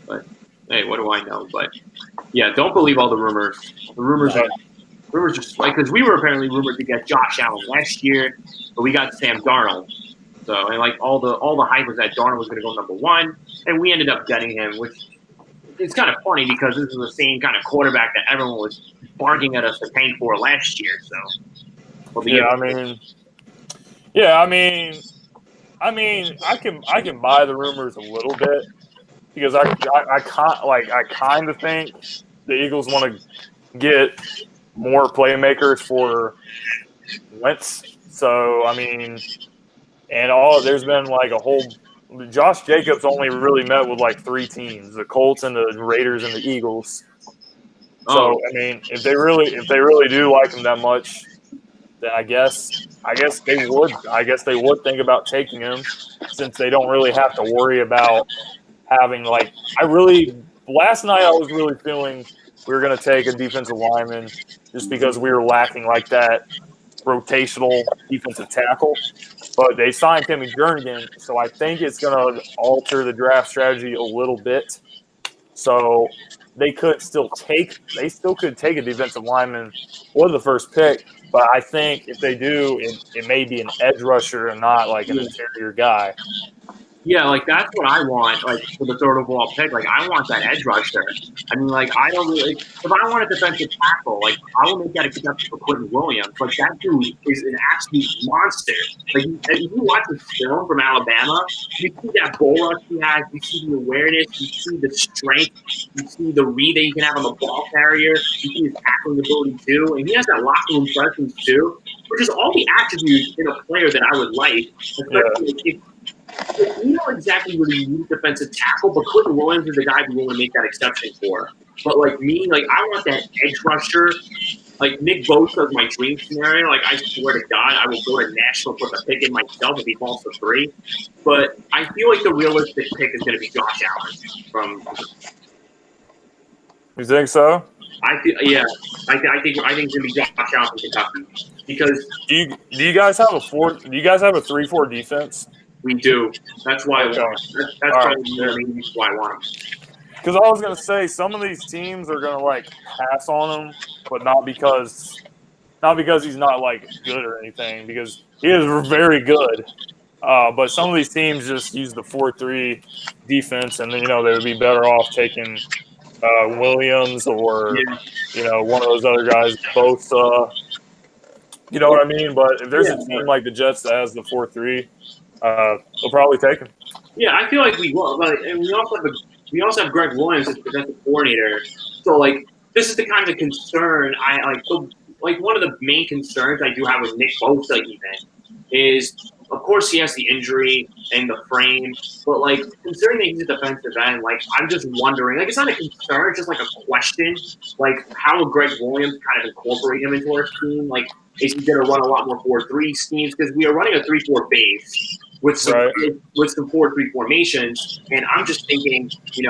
[SPEAKER 6] But hey, what do I know? But yeah, don't believe all the rumors. The rumors just like because we were apparently rumored to get Josh Allen last year, but we got Sam Darnold. So and like all the hype was that Darnold was going to go number 1, and we ended up getting him, which it's kind of funny because this is the same kind of quarterback that everyone was barking at us to tank for last year. So,
[SPEAKER 7] I mean, I mean, I can buy the rumors a little bit because I kind of think the Eagles want to get more playmakers for Wentz. So I mean, and there's been like a whole. Josh Jacobs only really met with like 3 teams: the Colts and the Raiders and the Eagles. So I mean, if they really do like him that much, then I guess they would. I guess they would think about taking him, since they don't really have to worry about having like. Last night I was really feeling we were going to take a defensive lineman just because we were lacking like that rotational defensive tackle. But they signed Timmy Jernigan, so I think it's going to alter the draft strategy a little bit. So they still could take a defensive lineman or the first pick. But I think if they do, it may be an edge rusher and not like an interior guy.
[SPEAKER 6] Yeah, like that's what I want. Like for the third overall pick, like I want that edge rusher. I mean, like I don't really. If I want a defensive tackle, like I will make that exception for Quentin Williams. Like that dude is an absolute monster. Like if you watch his film from Alabama, you see that bull rush he has. You see the awareness. You see the strength. You see the read that he can have on the ball carrier. You see his tackling ability too, and he has that locker room presence too, which is all the attributes in a player that I would like, especially if. We know exactly what he needs defensive tackle, but Quentin Williams is the guy we want to make that exception for. But like me, like I want that edge rusher. Like Nick Bosa is my dream scenario. Like I swear to God, I will go to Nashville for the pick in myself if he falls to 3. But I feel like the realistic pick is going to be Josh Allen from.
[SPEAKER 7] You think so?
[SPEAKER 6] I think it's going to be Josh Allen from Kentucky because.
[SPEAKER 7] Do you guys have a 3-4 defense?
[SPEAKER 6] We do. That's why
[SPEAKER 7] okay.
[SPEAKER 6] I want him. That's probably the reason why I want him.
[SPEAKER 7] Because I was going to say, some of these teams are going to, like, pass on him, but not because he's not, like, good or anything, because he is very good. But some of these teams just use the 4-3 defense, and then, they would be better off taking Williams or, one of those other guys, both, you know what I mean? But if there's a team like the Jets that has the 4-3, they'll probably take him.
[SPEAKER 6] Yeah, I feel like we will. Like, and we also have Greg Williams as defensive coordinator. So, like, this is the kind of concern I like. So, like, one of the main concerns I do have with Nick Bosa even is, of course, he has the injury and the frame. But, like, considering that he's a defensive end, like, I'm just wondering. Like, it's not a concern, it's just, like, a question. Like, how would Greg Williams kind of incorporate him into our team? Like, is he going to run a lot more 4-3 schemes? Because we are running a 3-4 base with some 4-3 formations, and I'm just thinking, say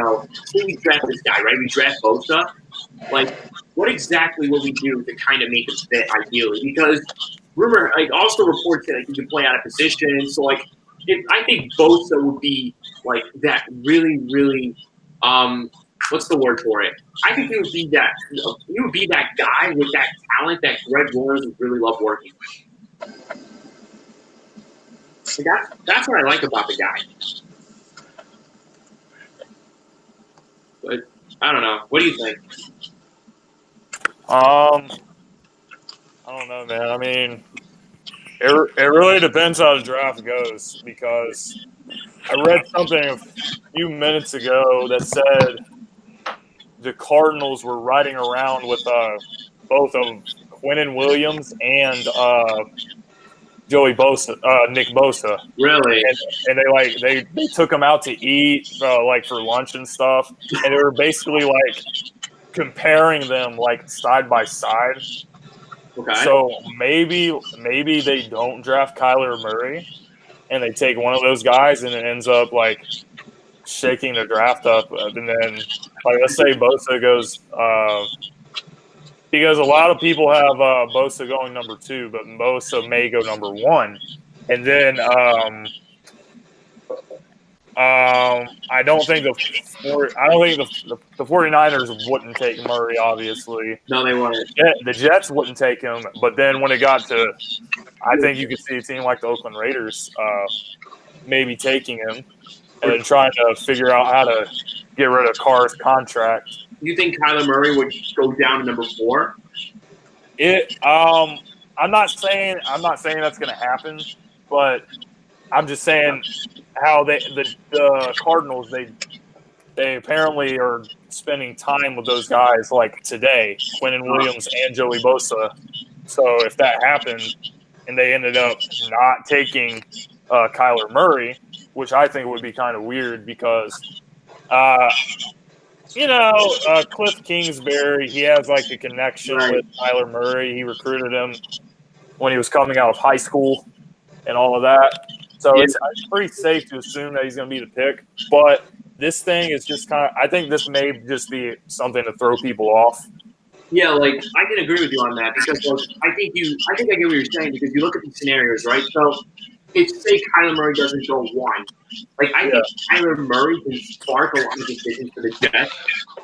[SPEAKER 6] we draft this guy, right? We draft Bosa. Like, what exactly will we do to kind of make him fit ideally? Because rumor, like, also reports that he can play out of position. So, like, I think Bosa would be like that really, really. What's the word for it? I think he would be that. He would be that guy with that talent that Greg Williams would really love working with. So that's what I like about the guy. But I don't know. What do you think?
[SPEAKER 7] I don't know, man. I mean, it really depends how the draft goes, because I read something a few minutes ago that said the Cardinals were riding around with both of Quinnen Williams and Nick Bosa.
[SPEAKER 6] Really?
[SPEAKER 7] And they took him out to eat, like for lunch and stuff, and they were basically like comparing them like side by side.
[SPEAKER 6] Okay.
[SPEAKER 7] So maybe they don't draft Kyler Murray, and they take one of those guys, and it ends up like shaking the draft up, and then like let's say Bosa goes. Because a lot of people have Bosa going number 2, but Bosa may go number 1. And then I don't think the 49ers wouldn't take Murray, obviously.
[SPEAKER 6] No, they wouldn't.
[SPEAKER 7] The Jets wouldn't take him, but then when it got to, I think you could see a team like the Oakland Raiders maybe taking him and then trying to figure out how to get rid of Carr's contract.
[SPEAKER 6] You think Kyler Murray would go down to number 4?
[SPEAKER 7] I'm not saying that's going to happen, but I'm just saying how the Cardinals they apparently are spending time with those guys like today, Quinnen Williams and Joey Bosa. So if that happened and they ended up not taking Kyler Murray, which I think would be kind of weird because Cliff Kingsbury, he has like a connection with Kyler Murray. He recruited him when he was coming out of high school and all of that. So it's pretty safe to assume that he's going to be the pick. But this thing is just kind of – I think this may just be something to throw people off.
[SPEAKER 6] Yeah, like I can agree with you on that because I think I get what you're saying because you look at these scenarios, right? So if say Kyler Murray doesn't go one, like I think Kyler Murray can spark a lot of decisions for the Jets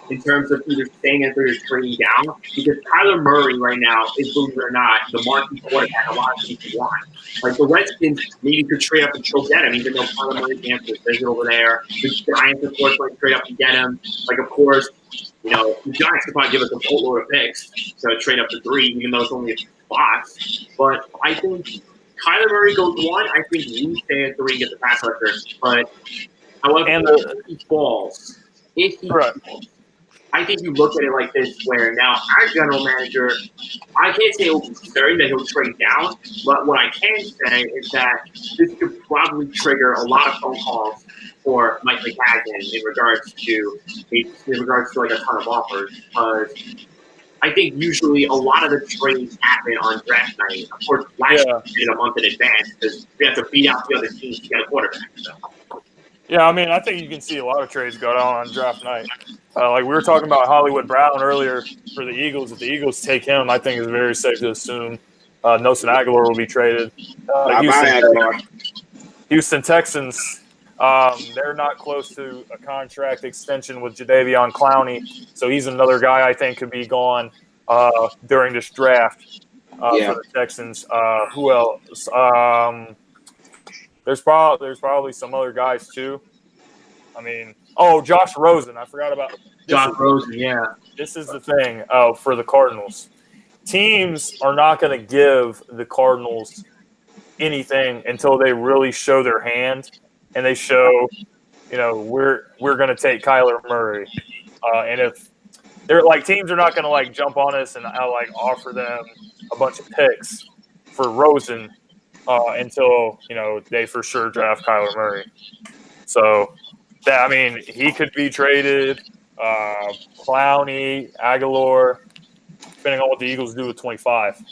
[SPEAKER 6] in terms of either staying at or trading down because Kyler Murray right now is, believe it or not, the marquee quarterback a lot of people want. Like the Redskins maybe could trade up and go get him, even though Kyler Murray can't visit over there. The Giants, of course, might trade up and get him. Like, of course, the Giants could probably give us a boatload of picks to trade up to 3, even though it's only a spots. But I think Kyler Murray goes 1. I think we stay at 3 and get the pass rusher. But however, if he falls, I think you look at it like this, where now our general manager, I can't say he'll be concerned that he'll trade down, but what I can say is that this could probably trigger a lot of phone calls for Mike McCagnon in regards to like a ton of offers. Because I think usually a lot of the trades happen on draft night. Of course, last year we did a month in advance because we have to beat out the other teams to get a quarterback. So.
[SPEAKER 7] Yeah, I mean, I think you can see a lot of trades go down on draft night. Like we were talking about Hollywood Brown earlier for the Eagles. If the Eagles take him, I think it's very safe to assume Nelson Aguilar will be traded. Houston Texans, they're not close to a contract extension with Jadeveon Clowney, so he's another guy I think could be gone during this draft for the Texans. Who else? There's probably some other guys too. I mean, Josh Rosen. I forgot about
[SPEAKER 6] Josh Rosen. Yeah,
[SPEAKER 7] this is the thing for the Cardinals. Teams are not going to give the Cardinals anything until they really show their hand and they show, we're going to take Kyler Murray. And if they're like teams are not going to like jump on us and offer them a bunch of picks for Rosen. Until they for sure draft Kyler Murray, so he could be traded. Clowney, Aguilar, depending on what the Eagles do with 25.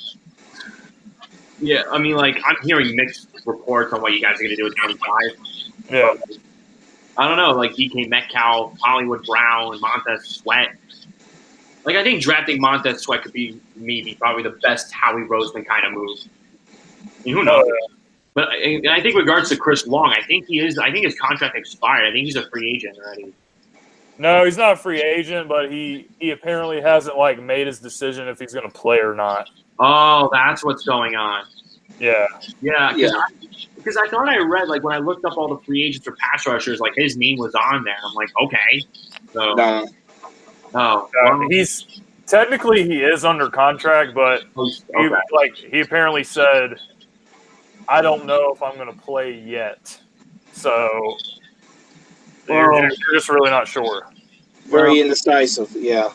[SPEAKER 6] Yeah, I mean, like I'm hearing mixed reports on what you guys are going to do with 25.
[SPEAKER 7] Yeah,
[SPEAKER 6] I don't know, like DK Metcalf, Hollywood Brown, Montez Sweat. Like I think drafting Montez Sweat could be probably the best Howie Roseman kind of move. Who knows? But I think in regards to Chris Long, I think his contract expired. I think he's a free agent already.
[SPEAKER 7] No, he's not a free agent, but he apparently hasn't made his decision if he's going to play or not.
[SPEAKER 6] Oh, that's what's going on.
[SPEAKER 7] Yeah.
[SPEAKER 6] Because I thought I read when I looked up all the free agents for pass rushers, his name was on there. I'm like, okay. So
[SPEAKER 7] he's technically he is under contract, but he apparently said, I don't know if I'm going to play yet. So you're just really not sure.
[SPEAKER 3] Very indecisive, yeah.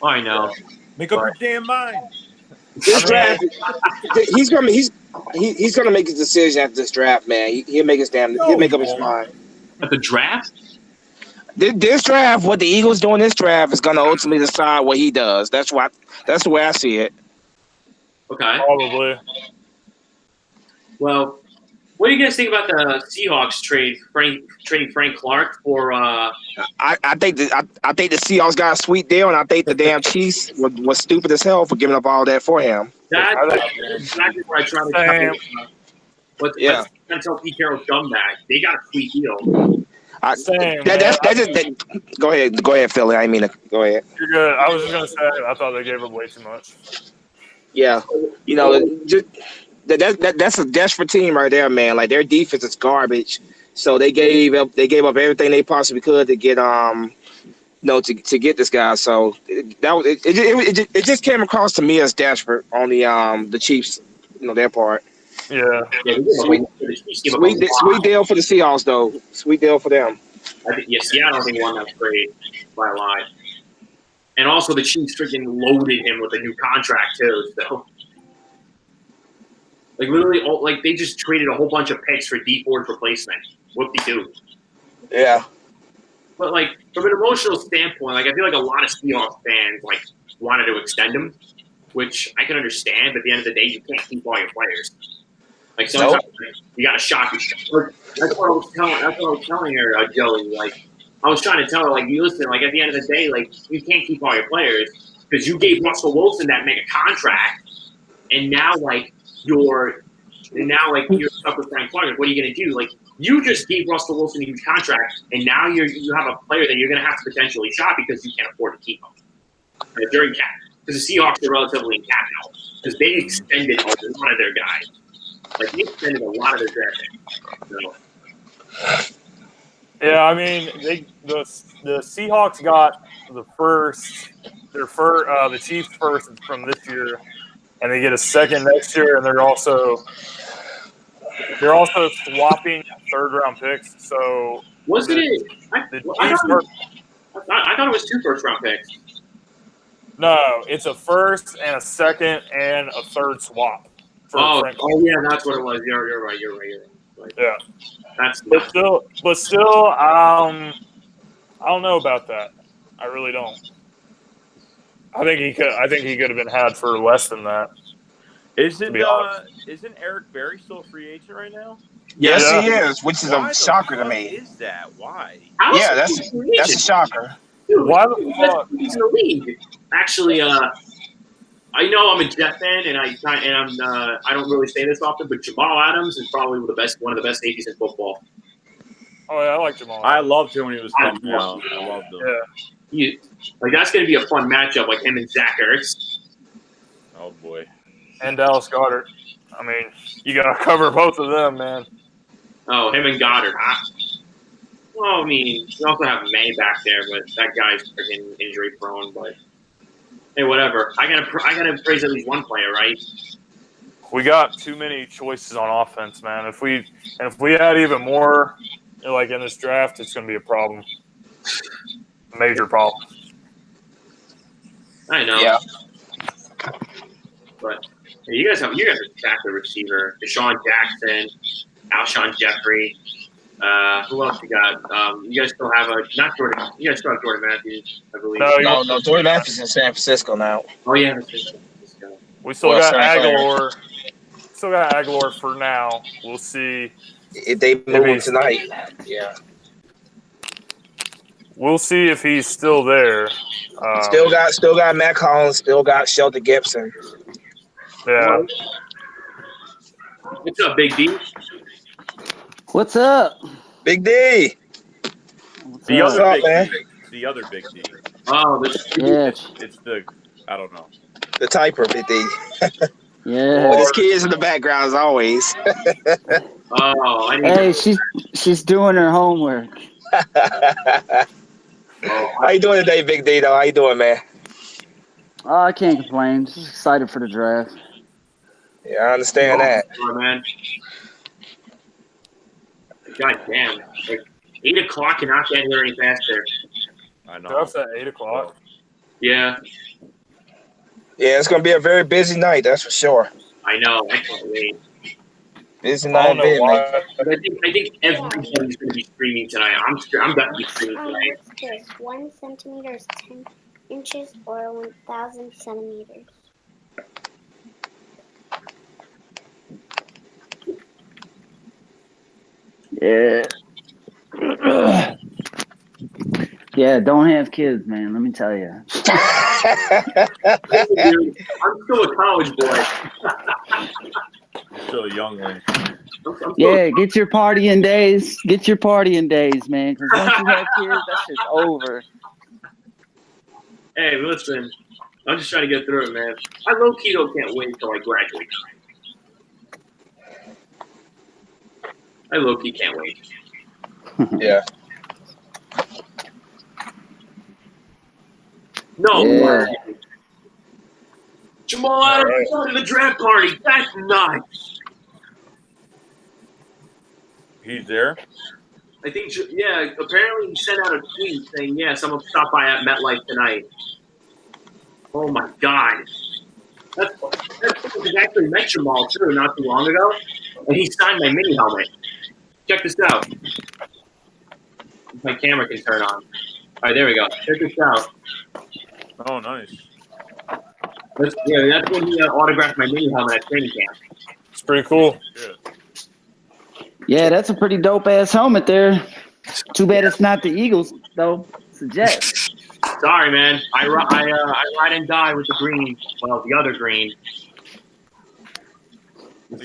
[SPEAKER 6] I know.
[SPEAKER 5] Make up your damn mind.
[SPEAKER 3] This draft, he's gonna make his decision after this draft, man. He'll make up his mind.
[SPEAKER 6] At the draft?
[SPEAKER 3] This draft, what the Eagles do in this draft is gonna ultimately decide what he does. That's the way I see it.
[SPEAKER 6] Okay.
[SPEAKER 7] Probably.
[SPEAKER 6] Well, what do you guys think about the Seahawks trading Frank Clark for?
[SPEAKER 3] I think the Seahawks got a sweet deal, and I think the damn Chiefs was stupid as hell for giving up all that for him.
[SPEAKER 6] That's exactly what I try to tell you. Let's tell Pete Carroll dumb that they got a sweet deal.
[SPEAKER 3] Go ahead, Philly. I mean, go ahead.
[SPEAKER 7] You're good. I was just gonna say I thought they gave up way too much.
[SPEAKER 3] Yeah, that's a desperate team right there, man. Like their defense is garbage, so they gave up everything they possibly could to get to get this guy. So it just came across to me as desperate on the Chiefs, their part.
[SPEAKER 7] Yeah.
[SPEAKER 6] Yeah, the Chiefs gave up a lot.
[SPEAKER 3] Sweet deal for the Seahawks, though. Sweet deal for them.
[SPEAKER 6] I think, Seattle, I think, won that trade by a lot. And also, the Chiefs freaking loaded him with a new contract, too. So, like, literally, they just traded a whole bunch of picks for D Ford's replacement. Whoop-de-doo.
[SPEAKER 3] Yeah.
[SPEAKER 6] But, like, from an emotional standpoint, like, I feel like a lot of Seahawks fans, like, wanted to extend him, which I can understand. But at the end of the day, you can't keep all your players. Like, sometimes you got to shock yourself. That's what I was telling her, Joey. Like, I was trying to tell her, like, you listen, like, at the end of the day, like, you can't keep all your players because you gave Russell Wilson that mega contract, and now, like, you're stuck with Frank Clark. What are you going to do? Like, you just gave Russell Wilson a huge contract, and now you have a player that you're going to have to potentially shop because you can't afford to keep him during cap. Because the Seahawks are relatively in cap now because they extended a lot of their guys. Like, they extended a lot of their draft picks. So.
[SPEAKER 7] Yeah, I mean, the Seahawks got the Chiefs first from this year, and they get a second next year, and they're also swapping third-round picks. So
[SPEAKER 6] Wasn't it? I thought it was 2 first-round picks.
[SPEAKER 7] No, it's a first and a second and a third swap.
[SPEAKER 6] Yeah, that's what it was. You're right.
[SPEAKER 7] Yeah,
[SPEAKER 6] but
[SPEAKER 7] still, I don't know about that. I really don't. I think he could have been had for less than that.
[SPEAKER 9] Isn't Eric Berry still a free agent right now?
[SPEAKER 3] Yes, he is, which is a shocker to me.
[SPEAKER 9] Is that why?
[SPEAKER 3] Yeah, that's a shocker.
[SPEAKER 6] Dude,
[SPEAKER 7] why the fuck?
[SPEAKER 6] He's in the league. Actually, I know I'm a Jet fan, and I don't really say this often, but Jamal Adams is probably one of the best safeties in football.
[SPEAKER 7] Oh yeah, I like Jamal.
[SPEAKER 9] I loved him when he was coming out. I loved him.
[SPEAKER 7] Yeah.
[SPEAKER 6] That's going to be a fun matchup, like him and Zach Ertz.
[SPEAKER 9] Oh boy.
[SPEAKER 7] And Dallas Goedert. I mean, you got to cover both of them, man.
[SPEAKER 6] Oh, him and Goddard, huh? Well, I mean, you also have May back there, but that guy's freaking injury prone. But hey, whatever. I gotta praise at least one player, right?
[SPEAKER 7] We got too many choices on offense, man. If we add even more, like in this draft, it's going to be a problem. A major problem.
[SPEAKER 6] I know.
[SPEAKER 3] Yeah.
[SPEAKER 6] But you guys have stacked the receiver: Deshaun Jackson, Alshon Jeffrey. Who else you got? You guys still have not Jordan. You guys still have Jordan Matthews, I believe.
[SPEAKER 3] No. Jordan Matthews is in San Francisco now.
[SPEAKER 6] Oh yeah,
[SPEAKER 7] we still got Aguilar. Still got Aguilar for now. We'll see
[SPEAKER 3] if they move him tonight. Yeah.
[SPEAKER 7] We'll see if he's still there.
[SPEAKER 3] Still got Matt Collins. Still got Shelton Gibson.
[SPEAKER 7] Yeah.
[SPEAKER 6] What's up, Big D?
[SPEAKER 10] What's up?
[SPEAKER 3] Big D.
[SPEAKER 9] The other Big D.
[SPEAKER 6] Oh,
[SPEAKER 9] it's the I don't know.
[SPEAKER 3] The typer, Big D.
[SPEAKER 10] Yeah.
[SPEAKER 3] With his kids in the background as always.
[SPEAKER 10] Hey, she's doing her homework.
[SPEAKER 3] How you doing today, Big D? Though, how you doing, man?
[SPEAKER 10] Oh, I can't complain. Just excited for the draft.
[SPEAKER 3] Yeah, I understand that.
[SPEAKER 6] Oh, man. God damn. Like, 8 o'clock cannot get here any faster.
[SPEAKER 9] I know.
[SPEAKER 7] Draft's at 8 o'clock.
[SPEAKER 6] Yeah.
[SPEAKER 3] Yeah, it's going to be a very busy night, that's for sure.
[SPEAKER 6] I know. I can't wait.
[SPEAKER 3] Busy night,
[SPEAKER 6] man. I think everybody's going to be streaming tonight. I'm definitely streaming tonight.
[SPEAKER 11] What's this? 1 centimeter is 10 inches or 1,000 centimeters?
[SPEAKER 10] Yeah. Yeah, don't have kids, man. Let me tell you.
[SPEAKER 6] Dude, I'm still a college boy.
[SPEAKER 9] Still a young one.
[SPEAKER 10] Yeah, get your partying days. Get your partying days, man. Because once you have kids, that shit's over.
[SPEAKER 6] Hey, listen. I'm just trying to get through it, man. I low-key can't wait until I graduate. I low-key can't wait.
[SPEAKER 3] Yeah.
[SPEAKER 6] No.
[SPEAKER 10] Yeah.
[SPEAKER 6] Jamal Adams is going to the draft party. That's nice.
[SPEAKER 9] He's there.
[SPEAKER 6] I think, yeah. Apparently, he sent out a tweet saying, "Yeah, someone stopped by at MetLife tonight." Oh my God, that's actually met Jamal too not too long ago, and he signed my mini helmet. Check this out. My camera can turn on. All right, there we go. Check this out.
[SPEAKER 9] Oh, nice.
[SPEAKER 6] That's when he autographed my mini helmet at training camp.
[SPEAKER 7] It's pretty cool.
[SPEAKER 10] Yeah, that's a pretty dope ass helmet there. Too bad it's not the Eagles though. It's a Jets.
[SPEAKER 6] Sorry, man. I ride and die with the green. Well, the other green.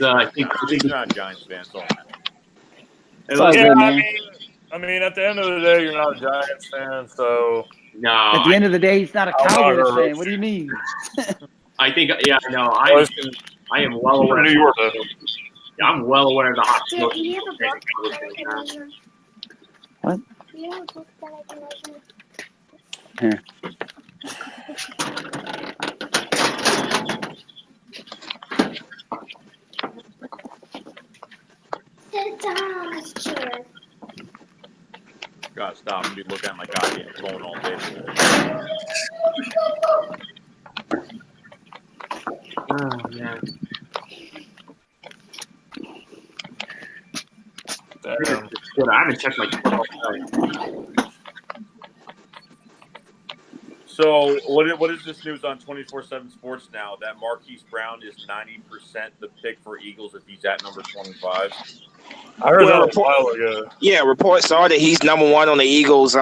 [SPEAKER 6] I think
[SPEAKER 9] you're not a Giants fan, so.
[SPEAKER 7] Yeah, I mean, at the end of the day, you're not a Giants fan, so.
[SPEAKER 6] No.
[SPEAKER 10] At the end of the day, he's not a Cowboys fan. What do you mean?
[SPEAKER 6] I think, yeah, no, I am well aware.
[SPEAKER 7] New York,
[SPEAKER 6] yeah, I'm well aware of the hot
[SPEAKER 11] Dad, do you have a book that I can measure?
[SPEAKER 10] What?
[SPEAKER 11] Do you have a book that I can measure?
[SPEAKER 10] Here.
[SPEAKER 11] Sit down on this chair.
[SPEAKER 9] Gotta stop and be looking at my goddamn phone all day.
[SPEAKER 6] Oh, man. I haven't checked my phone.
[SPEAKER 9] So, what is this news on 24/7 Sports now? That Marquise Brown is 90% the pick for Eagles if he's at number 25.
[SPEAKER 7] I heard that a while ago.
[SPEAKER 3] Yeah, reports are that he's number 1 on the Eagles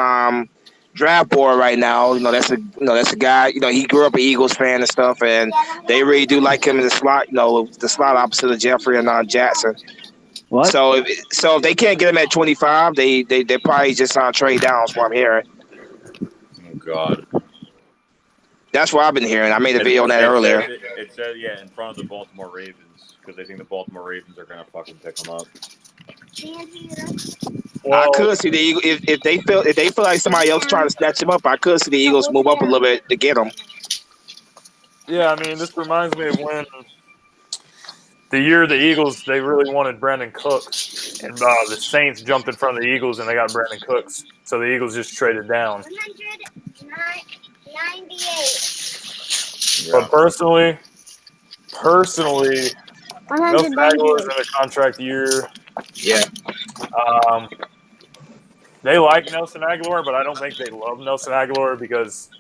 [SPEAKER 3] draft board right now. That's a guy. He grew up an Eagles fan and stuff, and they really do like him in the slot. The slot opposite of Jeffrey and Jackson.
[SPEAKER 10] What?
[SPEAKER 3] So if they can't get him at 25, they probably just trade down. That's what I'm hearing.
[SPEAKER 9] Oh God.
[SPEAKER 3] That's what I've been hearing. I made a video on that earlier.
[SPEAKER 9] It said, yeah, in front of the Baltimore Ravens, because they think the Baltimore Ravens are going to fucking pick him up.
[SPEAKER 3] Well, I could see the Eagles if they feel like somebody else trying to snatch him up. I could see the Eagles move up a little bit to get him.
[SPEAKER 7] Yeah, I mean, this reminds me of when the year the Eagles, they really wanted Brandon Cooks, and the Saints jumped in front of the Eagles and they got Brandon Cooks. So the Eagles just traded down.
[SPEAKER 11] 198.
[SPEAKER 7] But personally, Nelson Aguilar's in a contract year.
[SPEAKER 3] Yeah.
[SPEAKER 7] They like Nelson Aguilar, but I don't think they love Nelson Aguilar because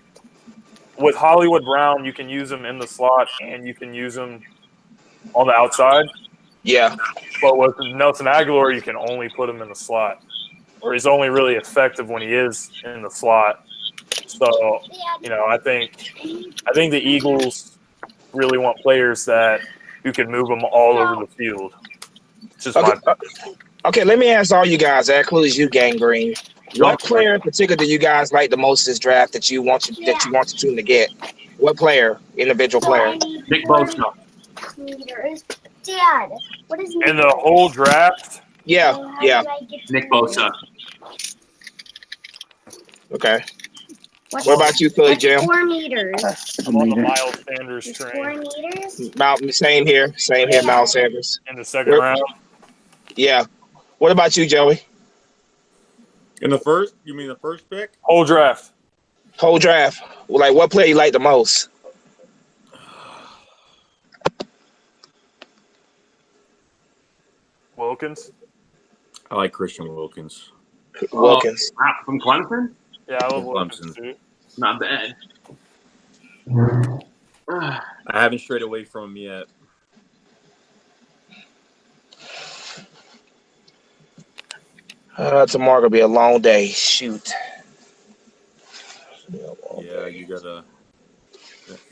[SPEAKER 7] with Hollywood Brown, you can use him in the slot and you can use him on the outside.
[SPEAKER 3] Yeah.
[SPEAKER 7] But with Nelson Aguilar, you can only put him in the slot, or he's only really effective when he is in the slot. So, I think the Eagles really want players who can move them all over the field. It's just
[SPEAKER 3] okay, let me ask all you guys, that includes you, Gang Green. What player in particular do you guys like the most this draft that you want the team to get? What player? Individual player?
[SPEAKER 6] Nick Bosa.
[SPEAKER 11] Dad, what is
[SPEAKER 7] in the whole draft?
[SPEAKER 3] Yeah.
[SPEAKER 6] Nick Bosa.
[SPEAKER 3] Okay. What about you, Philly Jim?
[SPEAKER 11] 4 meters.
[SPEAKER 7] I'm on the Miles Sanders train.
[SPEAKER 11] 4 meters?
[SPEAKER 3] Same here, Miles Sanders.
[SPEAKER 7] In the second round?
[SPEAKER 3] Yeah. What about you, Joey?
[SPEAKER 9] In the first? You mean the first pick?
[SPEAKER 7] Whole draft.
[SPEAKER 3] Whole draft. Like, what player you like the most?
[SPEAKER 7] Wilkins.
[SPEAKER 9] I like Christian Wilkins.
[SPEAKER 3] Wilkins.
[SPEAKER 6] From Clemson?
[SPEAKER 7] Yeah, I love Wilkins too.
[SPEAKER 6] Not bad.
[SPEAKER 9] I haven't strayed away from him yet.
[SPEAKER 3] Tomorrow gonna be a long day. Shoot.
[SPEAKER 1] Yeah, you got a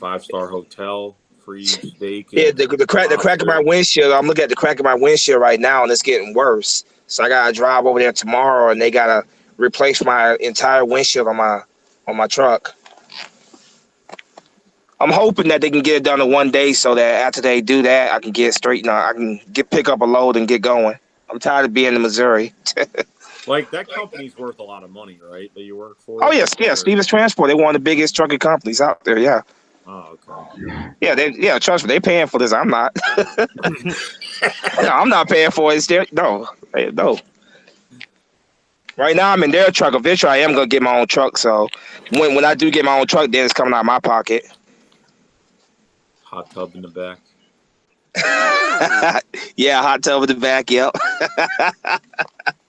[SPEAKER 1] 5-star hotel, free steak.
[SPEAKER 3] Yeah, the crack of my windshield. I'm looking at the crack of my windshield right now, and it's getting worse. So I gotta drive over there tomorrow, and they gotta replace my entire windshield on my truck. I'm hoping that they can get it done in one day, so that after they do that, I can get straight. I can pick up a load and get going. I'm tired of being in Missouri.
[SPEAKER 1] Like, that company's worth a lot of money, right? That you work for?
[SPEAKER 3] Oh yes, Stevens Transport. They're one of the biggest trucking companies out there. Yeah.
[SPEAKER 1] Oh, okay.
[SPEAKER 3] Yeah, trust me, they paying for this. I'm not. No, I'm not paying for it. No. Right now, I'm in their truck. Eventually, I am gonna get my own truck. So when I do get my own truck, then it's coming out of my pocket.
[SPEAKER 9] Hot tub in the back.
[SPEAKER 3] Yeah, hot tub in the back. Yep.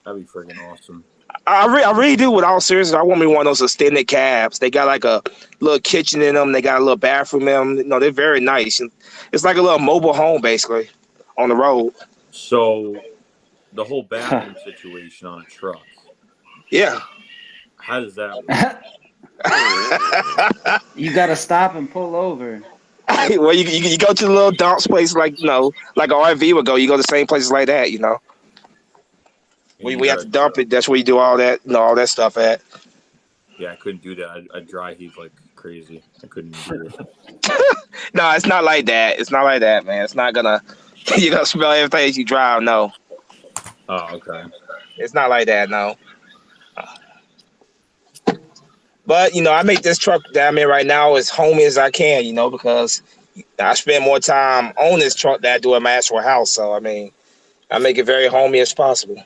[SPEAKER 9] That'd be freaking awesome.
[SPEAKER 3] I really do. With all seriousness, I want me one of those extended cabs. They got like a little kitchen in them. They got a little bathroom in them. No, they're very nice. It's like a little mobile home, basically, on the road.
[SPEAKER 9] So, the whole bathroom situation on a truck.
[SPEAKER 3] Yeah.
[SPEAKER 9] How does that work?
[SPEAKER 10] You gotta stop and pull over.
[SPEAKER 3] Well, you go to the little dump place like like an RV would go. You go to the same places like that, We have to dump it. That's where you do all that, all that stuff at.
[SPEAKER 9] Yeah, I couldn't do that. I'd dry heave like crazy. I couldn't do it.
[SPEAKER 3] No, it's not like that. It's not like that, man. It's not gonna. You're gonna smell everything as you drive. No.
[SPEAKER 9] Oh, okay.
[SPEAKER 3] It's not like that. No. But I make this truck that I'm in right now as homey as I can. Because I spend more time on this truck than I do in my actual house. So I mean, I make it very homey as possible.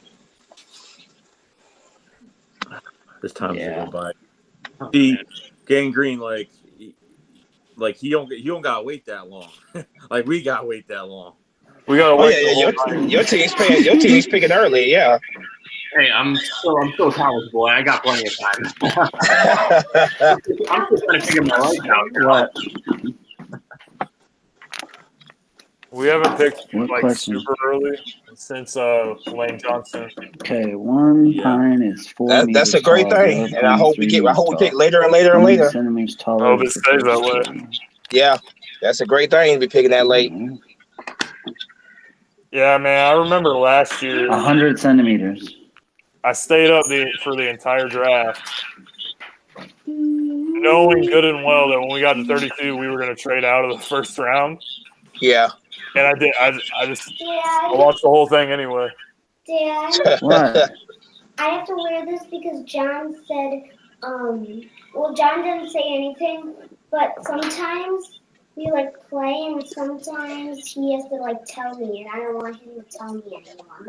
[SPEAKER 9] There's times to go by. See, Gang Green, like he don't gotta wait that long. Like we gotta wait that long.
[SPEAKER 7] We gotta wait.
[SPEAKER 3] Your team's picking. Your team's picking early. Yeah.
[SPEAKER 6] Hey, I'm still a college boy. I got plenty of time. I'm just trying to figure my life out.
[SPEAKER 10] What?
[SPEAKER 7] We haven't picked
[SPEAKER 10] What
[SPEAKER 7] like
[SPEAKER 10] question?
[SPEAKER 7] super early since Lane Johnson.
[SPEAKER 10] Okay, one pine is 4 meters
[SPEAKER 3] That's a great
[SPEAKER 10] tall.
[SPEAKER 3] thing, and I hope we pick later and later and later.
[SPEAKER 10] Centimeters taller.
[SPEAKER 7] I hope it stays that way.
[SPEAKER 3] Yeah, that's a great thing to be picking that late.
[SPEAKER 7] Yeah, man. I remember last year.
[SPEAKER 10] 100 centimeters.
[SPEAKER 7] I stayed up for the entire draft, knowing good and well that when we got to 32, we were going to trade out of the first round.
[SPEAKER 3] Yeah.
[SPEAKER 7] And I did. I watched the whole thing anyway.
[SPEAKER 11] Dad,
[SPEAKER 10] What?
[SPEAKER 11] I have to wear this because John said, well, John didn't say anything, but sometimes we play and sometimes he has to tell me, and I don't want him to tell me anymore.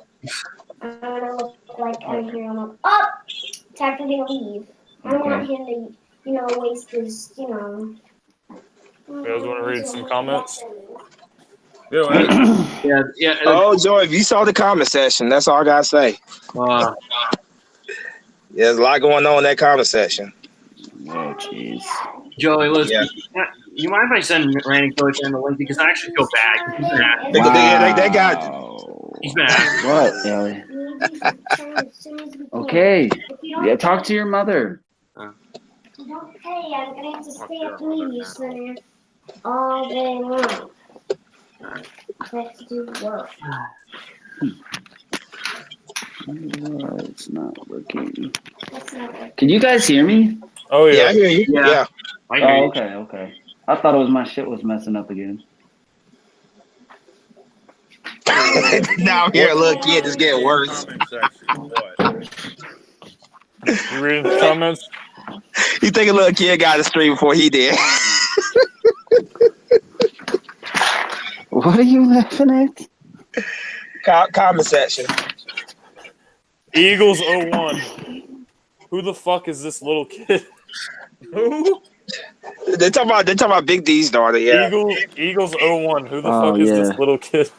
[SPEAKER 11] I want to look like I'm here. I'm like, oh, time for me to leave. I don't want him to, waste his,
[SPEAKER 7] You guys want to read some comments?
[SPEAKER 6] Yeah.
[SPEAKER 3] Oh, Joy, if you saw the comment section, that's all I gotta say. There's a lot going on in that comment section.
[SPEAKER 10] Oh, jeez.
[SPEAKER 6] Joey, listen. Yeah. You mind if I send Randy Coach the link because I actually feel bad. He's been
[SPEAKER 3] They got.
[SPEAKER 6] He's been asking.
[SPEAKER 10] What, Ellie? Okay. Yeah, talk to your mother.
[SPEAKER 11] Okay, I'm gonna have to stay at the media center all day long. I have to do work.
[SPEAKER 10] It's not working. Can you guys hear me?
[SPEAKER 7] Oh yeah.
[SPEAKER 3] Yeah, I hear you. Yeah.
[SPEAKER 10] Oh, okay. I thought it was my shit was messing up again.
[SPEAKER 3] Now I'm here, a little kid is getting worse.
[SPEAKER 7] You reading the comments?
[SPEAKER 3] You think a little kid got a stream before he did?
[SPEAKER 10] What are you laughing at?
[SPEAKER 3] Comment section.
[SPEAKER 7] Eagles 01. Who the fuck is this little kid? Who?
[SPEAKER 3] They're talking about Big D's daughter. Yeah.
[SPEAKER 7] Eagles 01. Who the fuck is this little kid?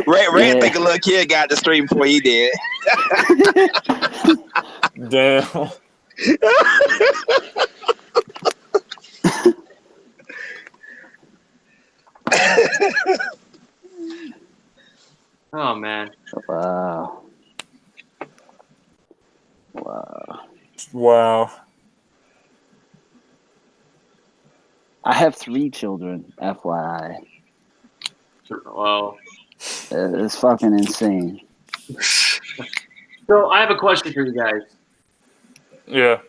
[SPEAKER 3] Ray think a little kid got the stream before he did.
[SPEAKER 7] Damn.
[SPEAKER 6] Oh man.
[SPEAKER 10] Wow. I have 3 children, FYI.
[SPEAKER 6] Well,
[SPEAKER 10] it's fucking insane.
[SPEAKER 6] So I have a question for you guys.
[SPEAKER 7] Yeah.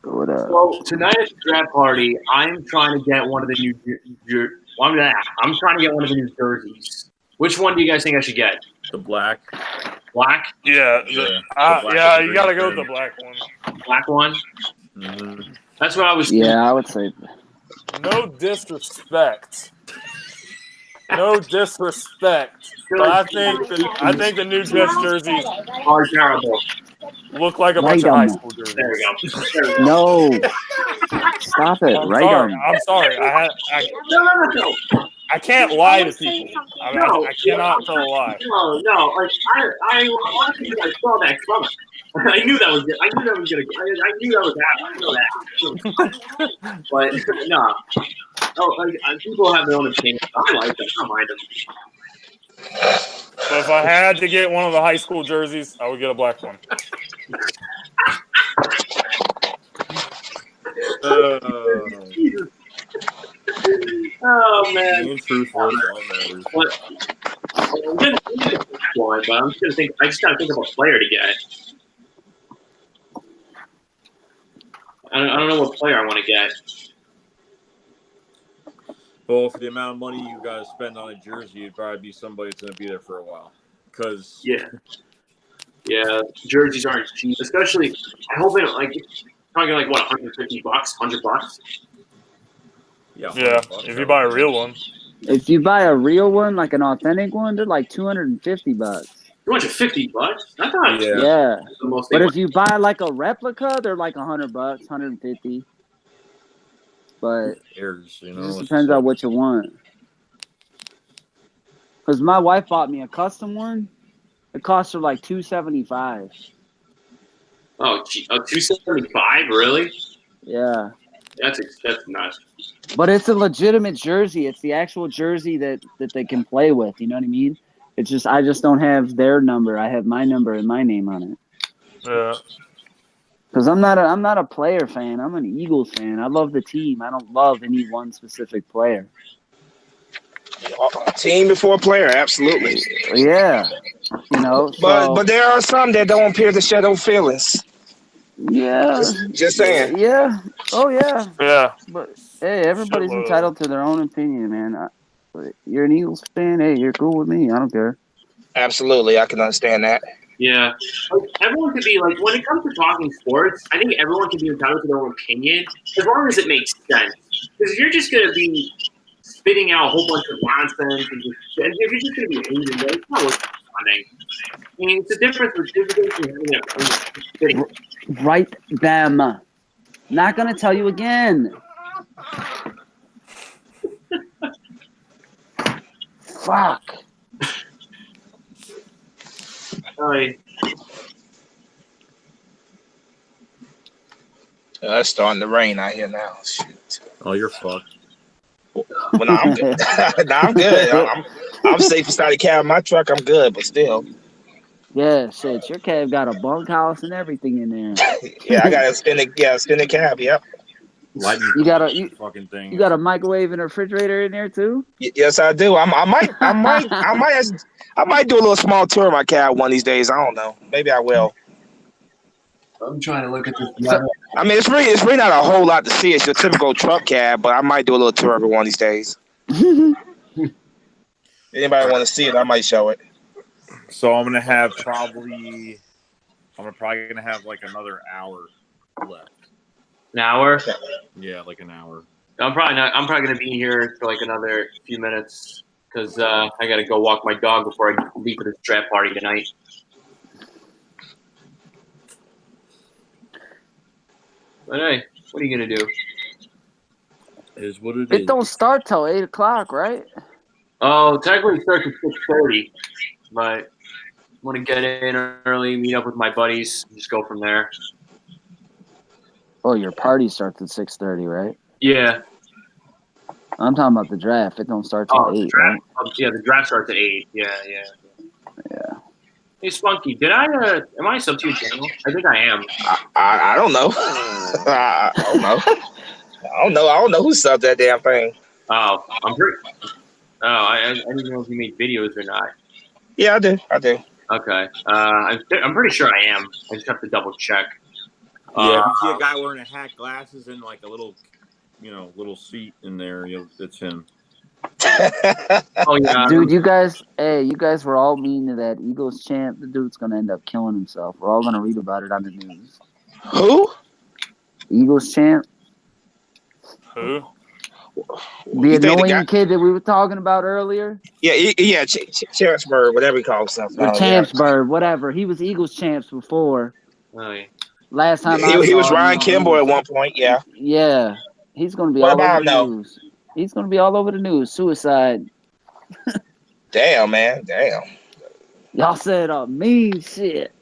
[SPEAKER 10] What up?
[SPEAKER 6] So tonight at the draft party, I'm trying to get one of the new. I'm trying to get one of the new jerseys. Which one do you guys think I should get?
[SPEAKER 9] The black.
[SPEAKER 6] Black?
[SPEAKER 7] Yeah.
[SPEAKER 9] The
[SPEAKER 7] yeah, you gotta go with the black one.
[SPEAKER 6] Black one?
[SPEAKER 9] Mm-hmm.
[SPEAKER 6] That's what I was thinking.
[SPEAKER 10] Yeah, I would say.
[SPEAKER 7] No disrespect. No disrespect, but I think the new Jets jerseys
[SPEAKER 6] are terrible.
[SPEAKER 7] look like a
[SPEAKER 10] Write
[SPEAKER 7] bunch of high
[SPEAKER 10] them.
[SPEAKER 7] school jerseys.
[SPEAKER 6] There we go. There we go.
[SPEAKER 10] No. Stop it.
[SPEAKER 7] I'm
[SPEAKER 10] Write
[SPEAKER 7] sorry.
[SPEAKER 10] them.
[SPEAKER 7] I'm sorry.
[SPEAKER 6] No.
[SPEAKER 7] I can't lie to people. I cannot tell a lie.
[SPEAKER 6] No. Like I honestly think I saw that coming. I knew that was good. I knew that was gonna. I knew that was happening. I know that. But no. Oh, like people have their own opinions. I like them. I don't mind them.
[SPEAKER 7] But if I had to get one of the high school jerseys, I would get a black one.
[SPEAKER 6] Oh man.
[SPEAKER 9] Being truthful is all that matters.
[SPEAKER 6] But I'm just gonna I just gotta think of a player to get. I don't know what player I want to get.
[SPEAKER 9] Well, for the amount of money you guys spend on a jersey, it'd probably be somebody that's going to be there for a while. Because
[SPEAKER 6] Yeah, jerseys aren't cheap, especially. I hope it probably like what $150, $100.
[SPEAKER 9] yeah,
[SPEAKER 7] if you buy a real one.
[SPEAKER 10] If you buy a real one, like an authentic one, they're like $250.
[SPEAKER 6] $250? I thought.
[SPEAKER 10] Yeah.
[SPEAKER 6] The most
[SPEAKER 10] But if you buy like a replica, they're like $100, $150. But it just depends on what you want. Because my wife bought me a custom one. It cost her like $275.
[SPEAKER 6] Oh, $275? Really?
[SPEAKER 10] Yeah.
[SPEAKER 6] That's nuts.
[SPEAKER 10] But it's a legitimate jersey. It's the actual jersey that they can play with. You know what I mean? It's just I just don't have their number. I have my number and my name on it.
[SPEAKER 7] Yeah.
[SPEAKER 10] Because I'm not a player fan. I'm an Eagles fan. I love the team. I don't love any one specific player.
[SPEAKER 3] Team before player, absolutely.
[SPEAKER 10] Yeah.
[SPEAKER 3] But there are some that don't appear to share those feelings.
[SPEAKER 10] Yeah.
[SPEAKER 3] Just saying.
[SPEAKER 10] Yeah. Oh yeah.
[SPEAKER 7] Yeah.
[SPEAKER 10] But hey, everybody's entitled to their own opinion, man. You're an Eagles fan. Hey, you're cool with me. I don't care.
[SPEAKER 3] Absolutely, I can understand that.
[SPEAKER 6] Yeah, everyone could be like when it comes to talking sports. I think everyone can be entitled to their own opinion as long as it makes sense. Because if you're just going to be spitting out a whole bunch of nonsense and if you're just going to be hating it, it's not worth responding. I mean, it's a difference between having an opinion.
[SPEAKER 10] Write them. Not gonna tell you again. Fuck.
[SPEAKER 3] It's starting to rain out here now. Shoot.
[SPEAKER 9] Oh, you're fucked.
[SPEAKER 3] Well, no, I'm good. No, I'm good. I'm safe inside the cab of my truck. I'm good, but still.
[SPEAKER 10] Yeah, shit. Your cab got a bunkhouse and everything in there.
[SPEAKER 3] Yeah, I got a spinning cab. Yep.
[SPEAKER 10] You got a
[SPEAKER 9] fucking thing.
[SPEAKER 10] You got a microwave and a refrigerator in there too?
[SPEAKER 3] Yes, I do. I might do a little small tour of my cab one of these days. I don't know. Maybe I will.
[SPEAKER 6] I'm trying to look at this.
[SPEAKER 3] I mean, it's really not a whole lot to see. It's your typical truck cab, but I might do a little tour of it one of these days. Anybody want to see it? I might show it.
[SPEAKER 9] So I'm probably gonna have like another hour left.
[SPEAKER 6] An hour?
[SPEAKER 9] Yeah, like an hour.
[SPEAKER 6] I'm probably gonna be here for like another few minutes because I gotta go walk my dog before I leave for this draft party tonight. But hey, what are you gonna do?
[SPEAKER 9] Is what it is.
[SPEAKER 10] It don't start till 8 o'clock, right?
[SPEAKER 6] Oh, technically it starts at 6:30, but I want to get in early, meet up with my buddies, and just go from there.
[SPEAKER 10] Oh, your party starts at 6:30, right?
[SPEAKER 6] Yeah.
[SPEAKER 10] I'm talking about the draft. It don't start till 8, right?
[SPEAKER 6] Yeah, the draft starts at 8. Yeah. Hey, Spunky, am I sub to your channel? I think I am.
[SPEAKER 3] I don't know. I don't know who subbed that damn thing.
[SPEAKER 6] Oh, I didn't know if you made videos or not.
[SPEAKER 3] Yeah, I do.
[SPEAKER 6] Okay. I'm pretty sure I am. I just have to double check.
[SPEAKER 9] Yeah, if you see a guy wearing a hat, glasses, and like a little, little seat in there, that's him.
[SPEAKER 6] Oh yeah,
[SPEAKER 10] dude, you guys were all mean to that Eagles chant. The dude's gonna end up killing himself. We're all gonna read about it on the news.
[SPEAKER 3] Who?
[SPEAKER 10] Eagles chant.
[SPEAKER 7] Who?
[SPEAKER 10] The
[SPEAKER 3] You think the
[SPEAKER 10] annoying
[SPEAKER 3] guy?
[SPEAKER 10] kid that we were talking about earlier,
[SPEAKER 3] Yeah, Chancellor, whatever he calls himself.
[SPEAKER 10] or
[SPEAKER 3] Yeah.
[SPEAKER 10] Champsburg, whatever. He was Eagles champs before.
[SPEAKER 6] Oh, yeah.
[SPEAKER 10] Last time I
[SPEAKER 3] He was
[SPEAKER 10] saw him,
[SPEAKER 3] Ryan
[SPEAKER 10] he
[SPEAKER 3] Kimball at
[SPEAKER 10] was.
[SPEAKER 3] one point. Yeah.
[SPEAKER 10] Yeah, he's going to be
[SPEAKER 3] What
[SPEAKER 10] all over
[SPEAKER 3] about
[SPEAKER 10] the
[SPEAKER 3] him though?
[SPEAKER 10] news. He's going to be all over the news. Suicide.
[SPEAKER 3] Damn, man. Damn.
[SPEAKER 10] Y'all said mean shit.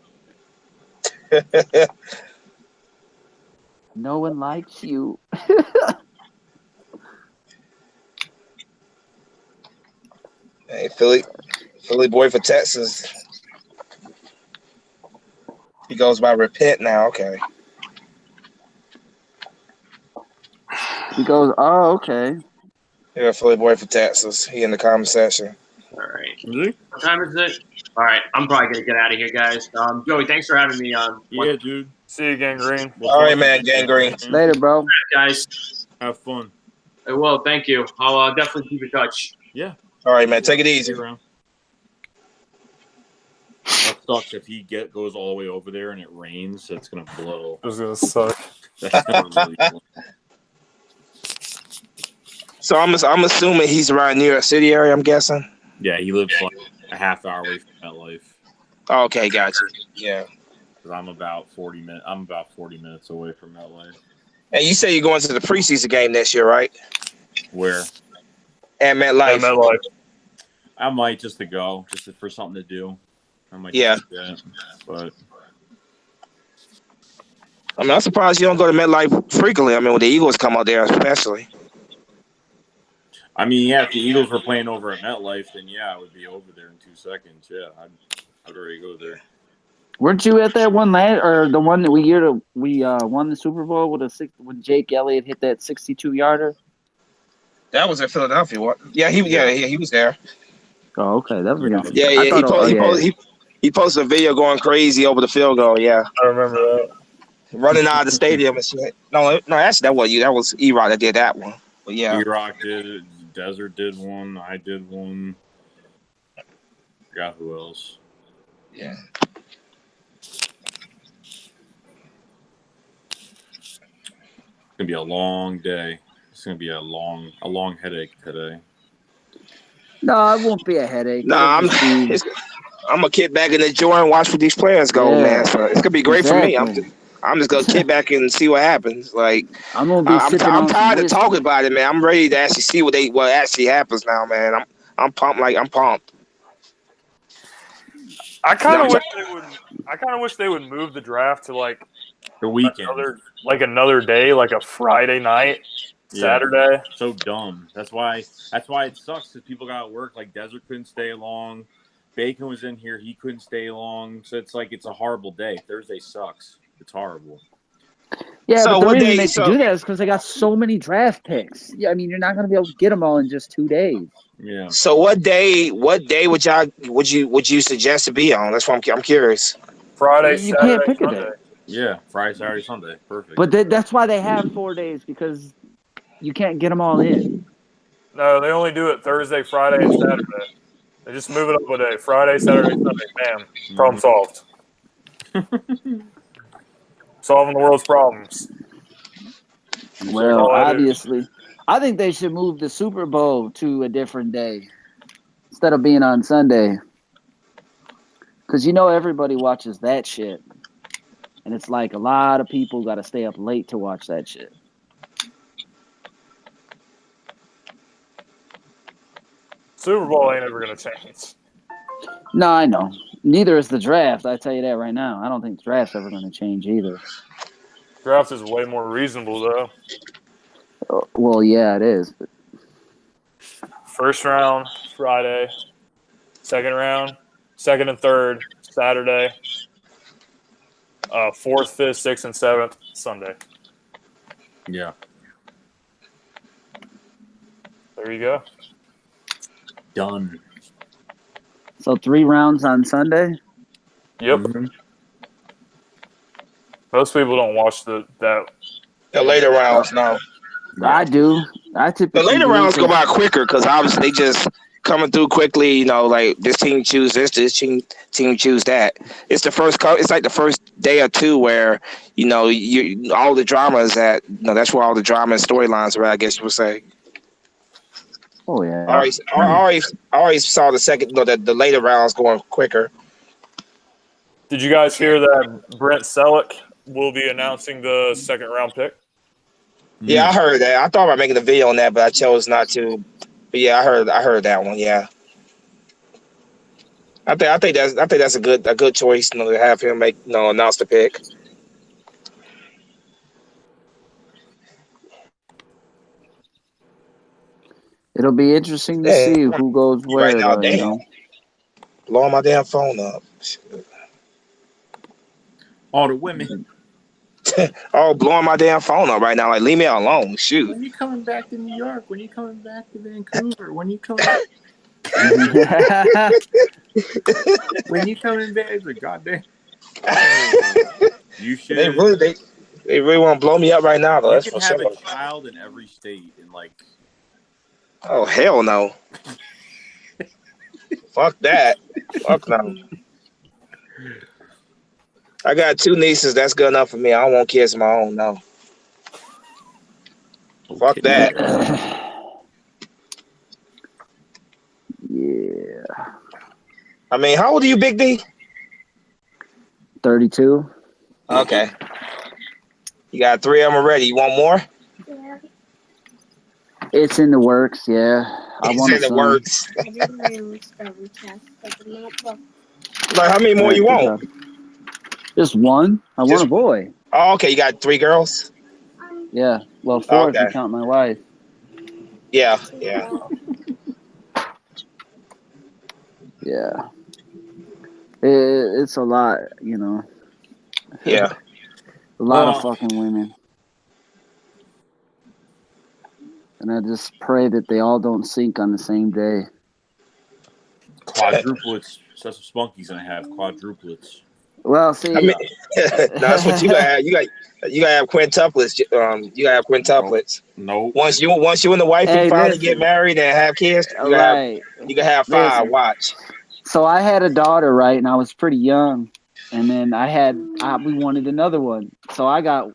[SPEAKER 10] No one likes you.
[SPEAKER 3] Hey, Philly boy for Texas. He goes by Repent now. Okay.
[SPEAKER 10] He goes, oh, okay.
[SPEAKER 3] Yeah, Philly boy for Texas. He in the comment section.
[SPEAKER 6] All right. What time is it? All right. I'm probably going to get out of here, guys. Joey, thanks for having me on.
[SPEAKER 9] Yeah, dude.
[SPEAKER 7] See you again, Green.
[SPEAKER 3] All right, man. Gang Green.
[SPEAKER 10] Later, bro.
[SPEAKER 6] Guys.
[SPEAKER 9] Have fun.
[SPEAKER 6] I will. Thank you. I'll definitely keep in touch.
[SPEAKER 9] Yeah.
[SPEAKER 3] All right, man. Take it easy.
[SPEAKER 9] That sucks if he goes all the way over there and it rains. That's gonna blow.
[SPEAKER 7] It's gonna suck.
[SPEAKER 9] That's gonna really blow.
[SPEAKER 3] So I'm assuming he's around New York City area. I'm guessing.
[SPEAKER 9] Yeah, he lives like a half hour away from MetLife.
[SPEAKER 3] Okay, gotcha. Yeah.
[SPEAKER 9] Because I'm about 40 minutes. I'm about 40 minutes away from MetLife.
[SPEAKER 3] And you say you're going to the preseason game next year, right?
[SPEAKER 9] Where?
[SPEAKER 3] At MetLife.
[SPEAKER 7] At MetLife.
[SPEAKER 9] I might just to go, just for something to do. I might.
[SPEAKER 3] Yeah.
[SPEAKER 9] Just do that, but
[SPEAKER 3] I mean, I'm surprised you don't go to MetLife frequently. I mean, when the Eagles come out there, especially.
[SPEAKER 9] I mean, yeah, if the Eagles were playing over at MetLife, then yeah, I would be over there in 2 seconds. Yeah, I'd already go there.
[SPEAKER 10] Weren't you at that one or the one that we won the Super Bowl with when Jake Elliott hit that 62-yarder?
[SPEAKER 3] That was in Philadelphia. What? Yeah, he was there.
[SPEAKER 10] Oh, okay, that was against.
[SPEAKER 3] Yeah. He posted a video going crazy over the field goal. Yeah,
[SPEAKER 7] I remember that.
[SPEAKER 3] Running out of the stadium and shit. No, actually, that wasn't you. That was E-Rock that did that one. But yeah,
[SPEAKER 9] E-Rock did it. Desert did one. I did one. Forgot who else.
[SPEAKER 3] Yeah.
[SPEAKER 9] It's gonna be a long day. It's gonna be a long headache today.
[SPEAKER 10] No, it won't be a headache.
[SPEAKER 3] No, I'm gonna kick back and enjoy and watch where these players go, man. So it's gonna be great for me. I'm just gonna kick back and see what happens. Like
[SPEAKER 10] I'm
[SPEAKER 3] tired of talking about it, man. I'm ready to actually see what actually happens now, man. I'm pumped. I'm pumped.
[SPEAKER 7] I kind of wish they would move the draft to like
[SPEAKER 9] the weekend,
[SPEAKER 7] another day, like a Friday night, Saturday.
[SPEAKER 9] Yeah, so dumb. That's why it sucks because people got to work. Like Desert couldn't stay long. Bacon was in here. He couldn't stay long. So it's like it's a horrible day. Thursday sucks. It's horrible.
[SPEAKER 10] Yeah, so but the reason they should do that is because they got so many draft picks. Yeah, I mean, you're not going to be able to get them all in just 2 days.
[SPEAKER 9] Yeah.
[SPEAKER 3] So what day would you suggest to be on? That's what I'm curious.
[SPEAKER 7] Friday,
[SPEAKER 10] you
[SPEAKER 7] Saturday,
[SPEAKER 10] can't pick
[SPEAKER 7] Sunday.
[SPEAKER 10] a day.
[SPEAKER 9] Yeah, Friday, Saturday, Sunday. Perfect.
[SPEAKER 10] But that's why they have 4 days, because you can't get them all in.
[SPEAKER 7] No, they only do it Thursday, Friday, and Saturday. They just move it up a day. Friday, Saturday, Sunday. Bam. Problem solved. Solving the world's problems.
[SPEAKER 10] Well, obviously. I think they should move the Super Bowl to a different day instead of being on Sunday. Because everybody watches that shit. And it's like a lot of people got to stay up late to watch that shit.
[SPEAKER 7] Super Bowl ain't ever going to change.
[SPEAKER 10] No, I know. Neither is the draft. I tell you that right now. I don't think the draft's ever going to change either.
[SPEAKER 7] Draft is way more reasonable, though.
[SPEAKER 10] Well, yeah, it is. But...
[SPEAKER 7] First round, Friday. Second round, second and third, Saturday. Fourth, fifth, sixth, and seventh, Sunday.
[SPEAKER 9] Yeah.
[SPEAKER 7] There you go.
[SPEAKER 9] Done.
[SPEAKER 10] So 3 rounds on Sunday?
[SPEAKER 7] Yep. Mm-hmm. Most people don't watch the
[SPEAKER 3] later rounds. No,
[SPEAKER 10] I do. I typically
[SPEAKER 3] the later rounds go by quicker because obviously they just coming through quickly. Like this team choose this team choose that. It's the first. It's like the first day or two where all the drama is at. That's where all the drama and storylines are at. I guess you would say.
[SPEAKER 10] Oh yeah.
[SPEAKER 3] I always saw the second, the later rounds going quicker.
[SPEAKER 7] Did you guys hear that Brent Selleck will be announcing the second round pick?
[SPEAKER 3] Yeah, I heard that. I thought about making a video on that, but I chose not to. But yeah, I heard that one. Yeah, I think that's a good choice. To have him make announce the pick.
[SPEAKER 10] It'll be interesting to see who goes where,
[SPEAKER 3] right now,
[SPEAKER 10] though.
[SPEAKER 3] damn.
[SPEAKER 10] You know?
[SPEAKER 3] Blowing my damn phone up.
[SPEAKER 9] All the women.
[SPEAKER 3] Oh, blowing my damn phone up right now. Like, leave me alone. Shoot.
[SPEAKER 9] When you coming back to New York? When you coming back to Vancouver? When you coming back? When you coming back? It's like, goddamn. You should.
[SPEAKER 3] They really want to blow me up right now, though.
[SPEAKER 9] You
[SPEAKER 3] That's
[SPEAKER 9] can
[SPEAKER 3] for
[SPEAKER 9] have
[SPEAKER 3] sure.
[SPEAKER 9] a child in every state and like.
[SPEAKER 3] Oh hell no. Fuck that. Fuck no. I got 2 nieces. That's good enough for me. I don't want kids of my own. No. Fuck that.
[SPEAKER 10] Yeah.
[SPEAKER 3] I mean, how old are you, Big D?
[SPEAKER 10] 32.
[SPEAKER 3] Okay. You got 3 of them already. You want more?
[SPEAKER 11] Yeah.
[SPEAKER 10] It's in the works. Yeah. I want
[SPEAKER 3] in the works.
[SPEAKER 11] I did my own spelling test, but I'm not booked.
[SPEAKER 3] Like, how many more you want?
[SPEAKER 10] Just one. I want a boy.
[SPEAKER 3] Oh, okay. You got 3 girls?
[SPEAKER 10] Yeah. Well, 4 if you
[SPEAKER 3] Okay.
[SPEAKER 10] count my wife.
[SPEAKER 3] Yeah.
[SPEAKER 10] Yeah. It's a lot, you know.
[SPEAKER 3] Yeah.
[SPEAKER 10] A lot of fucking women. And I just pray that they all don't sink on the same day.
[SPEAKER 9] Quadruplets. So that's what Spunky's gonna have. Quadruplets.
[SPEAKER 10] Well, see,
[SPEAKER 3] I mean, that's what you gotta have. You gotta have quintuplets. You gotta have quintuplets.
[SPEAKER 9] No.
[SPEAKER 3] Once you and the wife finally get married and have kids, you can have 5. Watch.
[SPEAKER 10] So I had a daughter, right, and I was pretty young, and then we wanted another one, so I got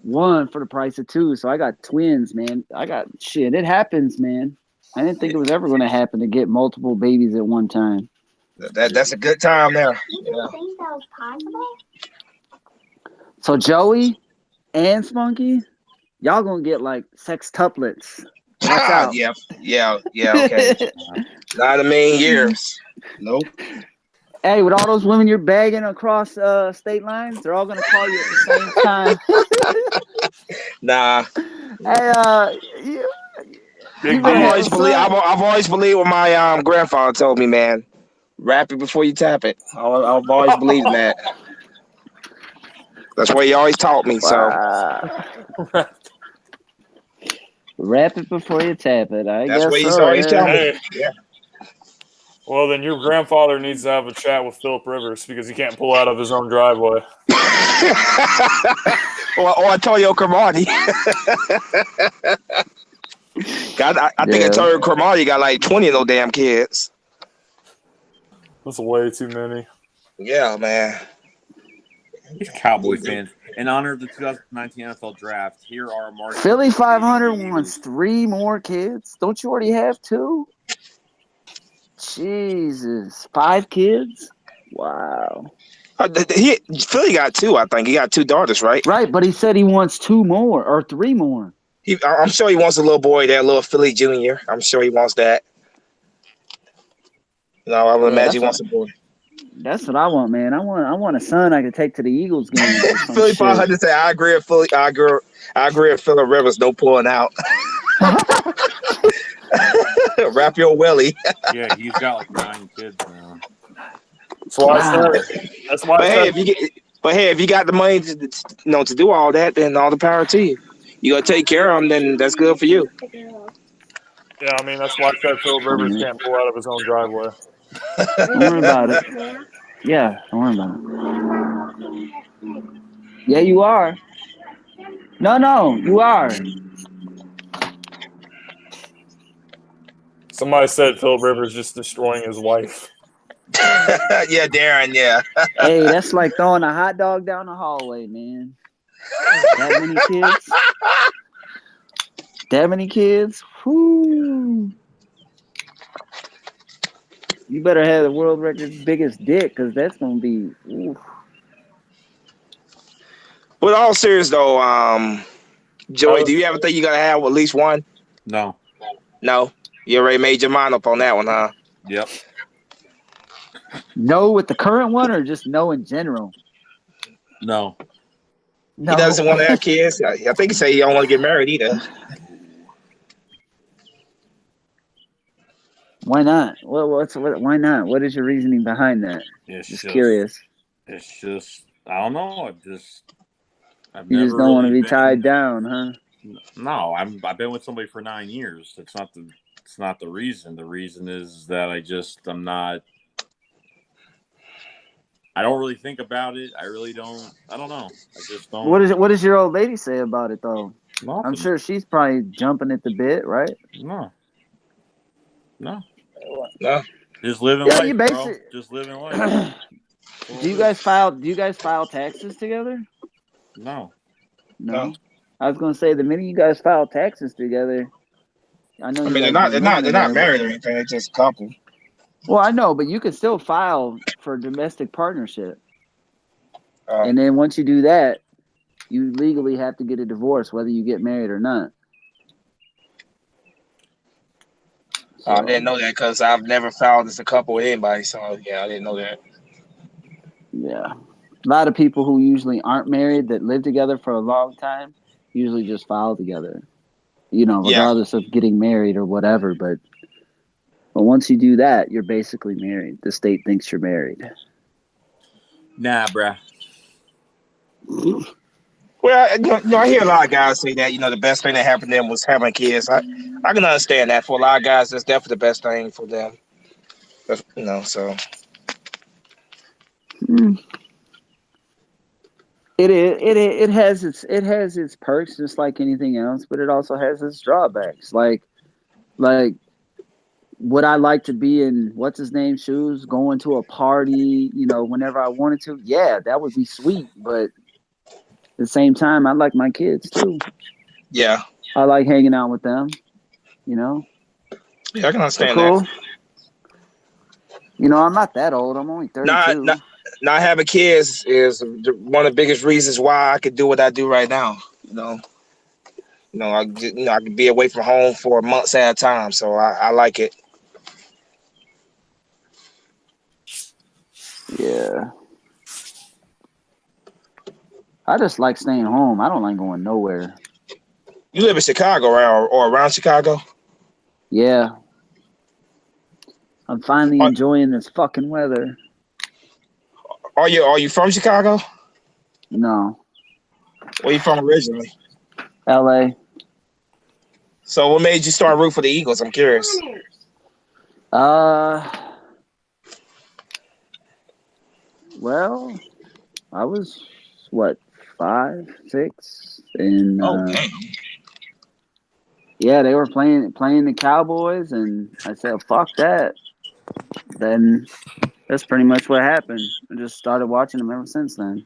[SPEAKER 10] one for the price of 2. So I got twins, man. It happens, man. I didn't think it was ever going to happen to get multiple babies at one time.
[SPEAKER 3] That's a good time there.
[SPEAKER 11] You didn't think that was possible?
[SPEAKER 10] So Joey and Spunky, y'all gonna get like sextuplets. Watch out.
[SPEAKER 3] Yeah, okay. Not a million years. Nope.
[SPEAKER 10] Hey, with all those women you're bagging across state lines, they're all gonna call you at the same time.
[SPEAKER 3] Nah.
[SPEAKER 10] Hey,
[SPEAKER 3] I've always believed what my grandfather told me, man. Wrap it before you tap it. I've always believed in that. That's what he always taught me. So
[SPEAKER 10] wrap it before you tap it.
[SPEAKER 3] That's what he's always telling me. Yeah.
[SPEAKER 7] Well, then your grandfather needs to have a chat with Philip Rivers because he can't pull out of his own driveway.
[SPEAKER 3] or Antonio Cromartie. I think Antonio Cromartie got like 20 of those damn kids.
[SPEAKER 7] That's way too many.
[SPEAKER 3] Yeah, man.
[SPEAKER 9] These Cowboy fans. In honor of the 2019 NFL Draft, here are Mark.
[SPEAKER 10] Philly 500 wants 3 more kids. Don't you already have 2? Jesus, 5 kids? Wow.
[SPEAKER 3] Philly got 2, I think. He got 2 daughters, right?
[SPEAKER 10] Right, but he said he wants 2 more or 3 more.
[SPEAKER 3] I'm sure he wants a little boy there, little Philly Jr. I'm sure he wants that. No, I would imagine he wants a boy.
[SPEAKER 10] That's what I want, man. I want a son I can take to the Eagles game.
[SPEAKER 3] Philly 500 say, I agree with Philly. I agree with Philip Rivers. No pulling out. Wrap your willy.
[SPEAKER 9] Yeah, he's got like 9 kids now.
[SPEAKER 3] If you got the money to do all that, then all the power to you. You gotta take care of them, then that's good for you.
[SPEAKER 7] Yeah, I mean that's why I said Philip Rivers can't pull out of his own driveway.
[SPEAKER 10] Don't worry about it. Yeah, don't worry about it. Yeah, you are. No, you are.
[SPEAKER 7] Somebody said Philip Rivers just destroying his wife.
[SPEAKER 3] Yeah, Darren, yeah.
[SPEAKER 10] Hey, that's like throwing a hot dog down the hallway, man. That many kids? Whew. You better have the world record biggest dick, because that's gonna be. Oof.
[SPEAKER 3] But all serious though, Joey, do
[SPEAKER 7] was-
[SPEAKER 3] you ever think you gotta have at least one?
[SPEAKER 9] No.
[SPEAKER 3] No, you already made your mind up on that one, huh?
[SPEAKER 9] Yep.
[SPEAKER 10] No, with the current one, or just no in general?
[SPEAKER 9] No.
[SPEAKER 10] No.
[SPEAKER 3] He doesn't want to have kids. I think he said he don't want to get married either.
[SPEAKER 10] Why not? Why not? What is your reasoning behind that?
[SPEAKER 9] It's
[SPEAKER 10] Just
[SPEAKER 9] just
[SPEAKER 10] curious.
[SPEAKER 9] It's just I don't know. I've
[SPEAKER 10] You just
[SPEAKER 9] never
[SPEAKER 10] don't want to
[SPEAKER 9] really
[SPEAKER 10] be
[SPEAKER 9] been.
[SPEAKER 10] tied down, huh?
[SPEAKER 9] No, I've been with somebody for 9 years. It's not the reason. The reason is that I'm not. I don't really think about it. I really don't. I don't know. I just don't.
[SPEAKER 10] What does your old lady say about it though?
[SPEAKER 9] Nothing.
[SPEAKER 10] I'm sure she's probably jumping at the bit, right?
[SPEAKER 9] No.
[SPEAKER 3] No.
[SPEAKER 9] Just living
[SPEAKER 10] Yeah,
[SPEAKER 9] life,
[SPEAKER 10] you
[SPEAKER 9] bro.
[SPEAKER 10] basically.
[SPEAKER 9] Just living life.
[SPEAKER 10] Do you guys file taxes together?
[SPEAKER 9] No.
[SPEAKER 10] No. I was gonna say the minute you guys file taxes together, I know
[SPEAKER 3] I
[SPEAKER 10] you
[SPEAKER 3] mean,
[SPEAKER 10] guys been living
[SPEAKER 3] they're not
[SPEAKER 10] together.
[SPEAKER 3] married or anything. They're just a couple.
[SPEAKER 10] Well, I know, but you can still file for domestic partnership, and then once you do that, you legally have to get a divorce, whether you get married or not. So,
[SPEAKER 3] I didn't know that because I've never filed as a couple with anybody. So yeah, I didn't know that.
[SPEAKER 10] yeah, a lot of people who usually aren't married that live together for a long time usually just file together. Regardless of getting married or whatever. But once you do that, you're basically married. The state thinks you're married.
[SPEAKER 9] Nah, bruh.
[SPEAKER 3] Well, I hear a lot of guys say that the best thing that happened to them was having kids. I can understand that. For a lot of guys, that's definitely the best thing for them. So.
[SPEAKER 10] It has its perks just like anything else, but it also has its drawbacks. Like would I like to be in what's his name shoes, going to a party, whenever I wanted to? Yeah, that would be sweet, but at the same time, I like my kids too.
[SPEAKER 3] Yeah.
[SPEAKER 10] I like hanging out with them,
[SPEAKER 3] Yeah, I can understand
[SPEAKER 10] cool.
[SPEAKER 3] that.
[SPEAKER 10] I'm not that old. I'm only 32.
[SPEAKER 3] Not having kids is one of the biggest reasons why I could do what I do right now. I could be away from home for months at a time, so I like it.
[SPEAKER 10] Yeah. I just like staying home. I don't like going nowhere.
[SPEAKER 3] You live in Chicago, right, or around Chicago?
[SPEAKER 10] Yeah. I'm finally enjoying this fucking weather.
[SPEAKER 3] Are you from Chicago?
[SPEAKER 10] No.
[SPEAKER 3] Where you from originally?
[SPEAKER 10] LA.
[SPEAKER 3] So what made you start root for the Eagles? I'm curious.
[SPEAKER 10] Well, I was 5, 6, and yeah, they were playing the Cowboys, and I said, "Fuck that." Then that's pretty much what happened. I just started watching them ever since then.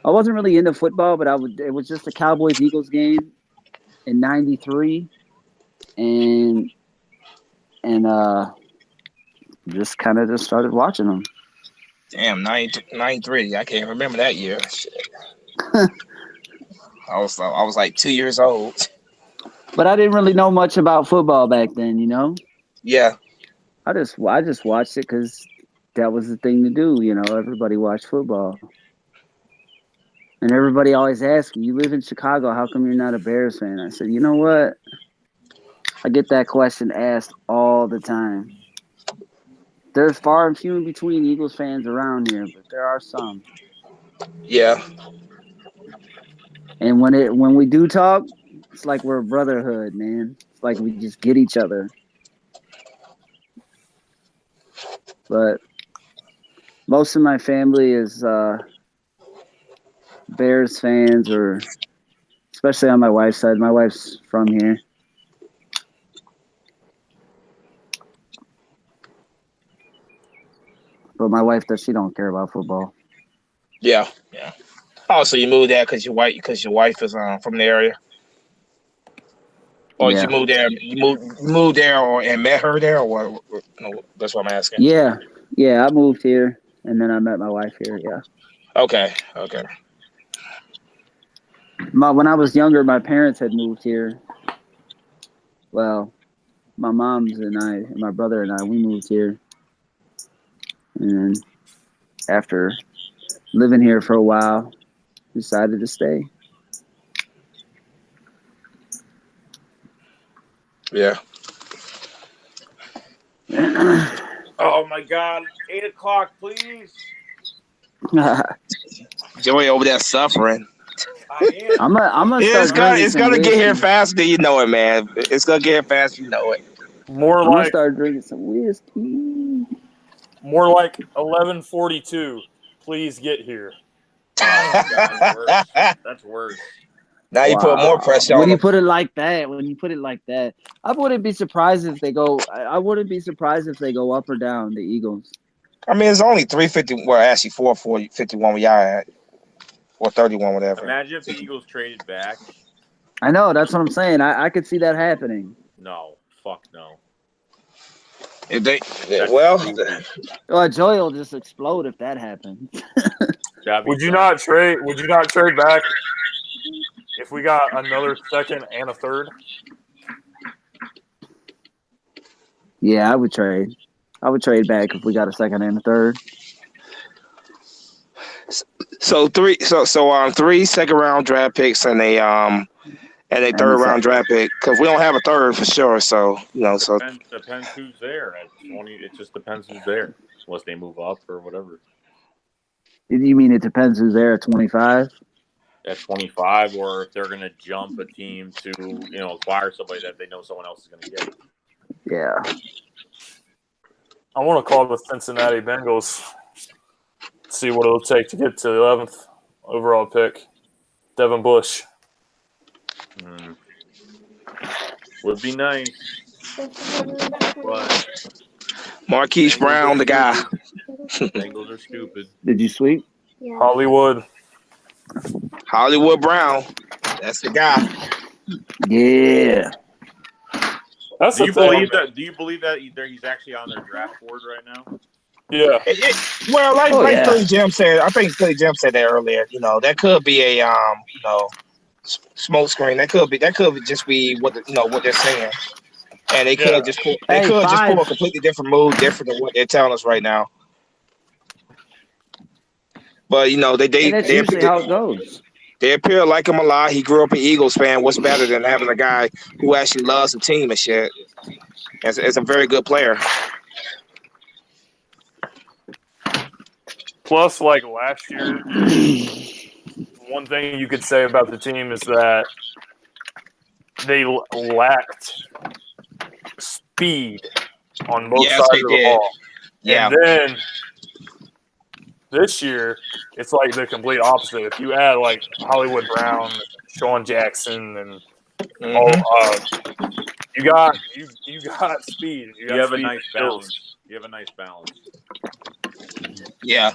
[SPEAKER 10] I wasn't really into football, but it was just a Cowboys Eagles game in '93, and just kind of just started watching them.
[SPEAKER 3] Damn, 93. I can't remember that year. I was like 2 years old.
[SPEAKER 10] But I didn't really know much about football back then,
[SPEAKER 3] Yeah.
[SPEAKER 10] I just watched it because that was the thing to do. Everybody watched football. And everybody always asks me, "You live in Chicago, how come you're not a Bears fan?" I said, "You know what? I get that question asked all the time. There's far and few in between Eagles fans around here, but there are some."
[SPEAKER 3] Yeah.
[SPEAKER 10] And when we do talk, it's like we're a brotherhood, man. It's like we just get each other. But most of my family is Bears fans, or especially on my wife's side. My wife's from here. But my wife she don't care about football.
[SPEAKER 3] Yeah. Oh, so you moved there because your wife is from the area. Or did
[SPEAKER 10] Yeah.
[SPEAKER 3] you move there? You moved there, and met her there, or what? No, that's what I'm asking.
[SPEAKER 10] Yeah. Yeah. I moved here, and then I met my wife here. Yeah.
[SPEAKER 3] Okay.
[SPEAKER 10] When I was younger, my parents had moved here. Well, my mom's and my brother and I, we moved here, and after living here for a while, decided to stay.
[SPEAKER 3] Yeah.
[SPEAKER 9] Oh my God! 8 o'clock, please.
[SPEAKER 3] Joey over there suffering.
[SPEAKER 9] I am.
[SPEAKER 10] I'm gonna start drinking
[SPEAKER 3] It's
[SPEAKER 10] some
[SPEAKER 3] gonna get here
[SPEAKER 10] whiskey.
[SPEAKER 3] faster than you know it, man. It's gonna get here faster, you know it.
[SPEAKER 7] More
[SPEAKER 10] I'm gonna
[SPEAKER 7] like
[SPEAKER 10] start drinking some whiskey.
[SPEAKER 7] 11:42. Please get here.
[SPEAKER 9] Oh, God, worse. That's worse.
[SPEAKER 3] Now you put more pressure
[SPEAKER 10] When
[SPEAKER 3] on
[SPEAKER 10] you
[SPEAKER 3] them.
[SPEAKER 10] put it like that, I wouldn't be surprised if they go. I wouldn't be surprised if they go up or down. The Eagles.
[SPEAKER 3] I mean, it's only 350. Well, actually 451 where y'all at, 431, whatever.
[SPEAKER 9] Imagine if the Eagles traded back.
[SPEAKER 10] I know. That's what I'm saying. I could see that happening.
[SPEAKER 9] No, fuck no.
[SPEAKER 3] If they,
[SPEAKER 9] That's
[SPEAKER 3] well,
[SPEAKER 9] stupid.
[SPEAKER 10] Well, Joy will just explode if that happens.
[SPEAKER 7] Would you not trade? Would you not trade back if we got another second and a third?
[SPEAKER 10] Yeah, I would trade. I would trade back if we got a second and a third.
[SPEAKER 3] so 3 second round draft picks and a third round draft pick, because we don't have a third for sure. So
[SPEAKER 9] Depends who's there at 20. It just depends who's there, unless they move up or whatever.
[SPEAKER 10] You mean it depends who's there at 25?
[SPEAKER 9] At 25, or if they're going to jump a team to acquire somebody that they know someone else is going to get.
[SPEAKER 10] Yeah.
[SPEAKER 7] I want to call the Cincinnati Bengals. See what it'll take to get to the 11th overall pick. Devin Bush.
[SPEAKER 9] Would be nice. But
[SPEAKER 3] Marquise Brown, the guy.
[SPEAKER 9] Bengals are stupid.
[SPEAKER 10] Did you sweep?
[SPEAKER 11] Yeah.
[SPEAKER 7] Hollywood
[SPEAKER 3] Brown. That's the guy.
[SPEAKER 10] Yeah.
[SPEAKER 7] That's
[SPEAKER 9] Do you believe that he's actually on their draft board right now?
[SPEAKER 7] Yeah.
[SPEAKER 3] Well, like
[SPEAKER 10] yeah.
[SPEAKER 3] Philly Jim said, I think Philly Jim said that earlier. That could be a smoke screen. That could just be what what they're saying, and they could just pull a completely different move, different than what they're telling us right now. But
[SPEAKER 10] that's usually how it goes.
[SPEAKER 3] They appear to like him a lot. He grew up an Eagles fan. What's better than having a guy who actually loves the team and shit? As a very good player.
[SPEAKER 7] Plus, like last year, one thing you could say about the team is that they lacked speed on both sides of the ball.
[SPEAKER 3] Yeah.
[SPEAKER 7] And then this year, it's like the complete opposite. If you add like Hollywood Brown, Sean Jackson, and you got speed.
[SPEAKER 9] You have a nice balance. You have a nice balance.
[SPEAKER 3] Yeah.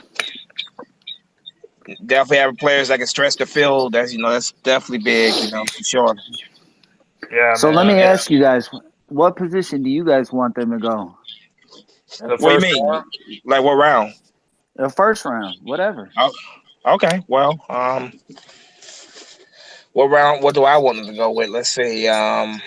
[SPEAKER 3] Definitely having players that can stretch the field. That's definitely big. For sure.
[SPEAKER 7] Yeah.
[SPEAKER 10] So let me ask you guys, what position do you guys want them to go?
[SPEAKER 3] What do you mean? Like what round?
[SPEAKER 10] The first round, whatever.
[SPEAKER 3] Oh, okay. Well, what round? What do I want them to go with? Let's see. I'm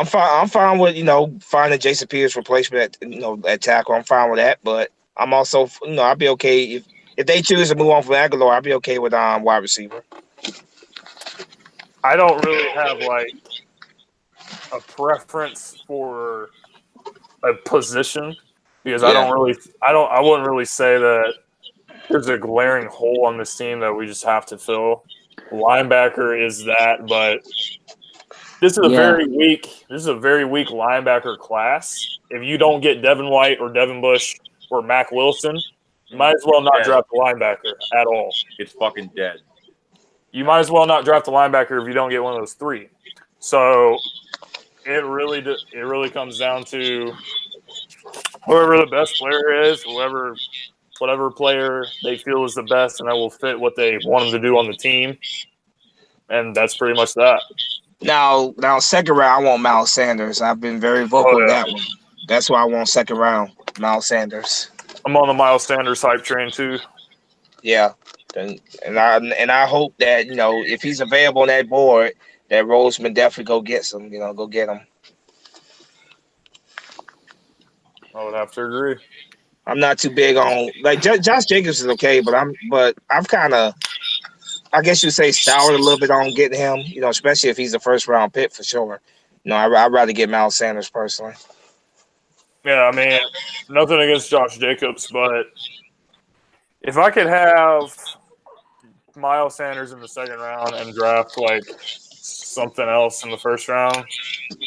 [SPEAKER 3] fine with finding Jason Pierce replacement at tackle. I'm fine with that, but I'm also I'll be okay if they choose to move on from Aguilar. I'll be okay with wide receiver.
[SPEAKER 7] I don't really have like a preference for a position because I wouldn't really say that there's a glaring hole on this team that we just have to fill. Linebacker is that, but this is a very weak linebacker class. If you don't get Devin White or Devin Bush or Mac Wilson, you might as well not draft a linebacker at all.
[SPEAKER 9] It's fucking dead.
[SPEAKER 7] You might as well not draft a linebacker if you don't get one of those three. So it really comes down to whoever the best player is, whatever player they feel is the best and that will fit what they want them to do on the team. And that's pretty much that.
[SPEAKER 3] Now, second round, I want Miles Sanders. I've been very vocal
[SPEAKER 7] Oh
[SPEAKER 3] with
[SPEAKER 7] yeah,
[SPEAKER 3] that one. That's why I want second round, Miles Sanders.
[SPEAKER 7] I'm on the Miles Sanders hype train too.
[SPEAKER 3] Yeah, and I hope that if he's available on that board, that Roseman definitely go get some. Go get him.
[SPEAKER 7] I would have to agree.
[SPEAKER 3] I'm not too big on like Josh Jacobs is okay, but I've kind of, I guess you'd say, soured a little bit on getting him. Especially if he's a first round pick for sure. I'd rather get Miles Sanders personally.
[SPEAKER 7] Yeah, I mean, nothing against Josh Jacobs, but if I could have Miles Sanders in the second round and draft like something else in the first round,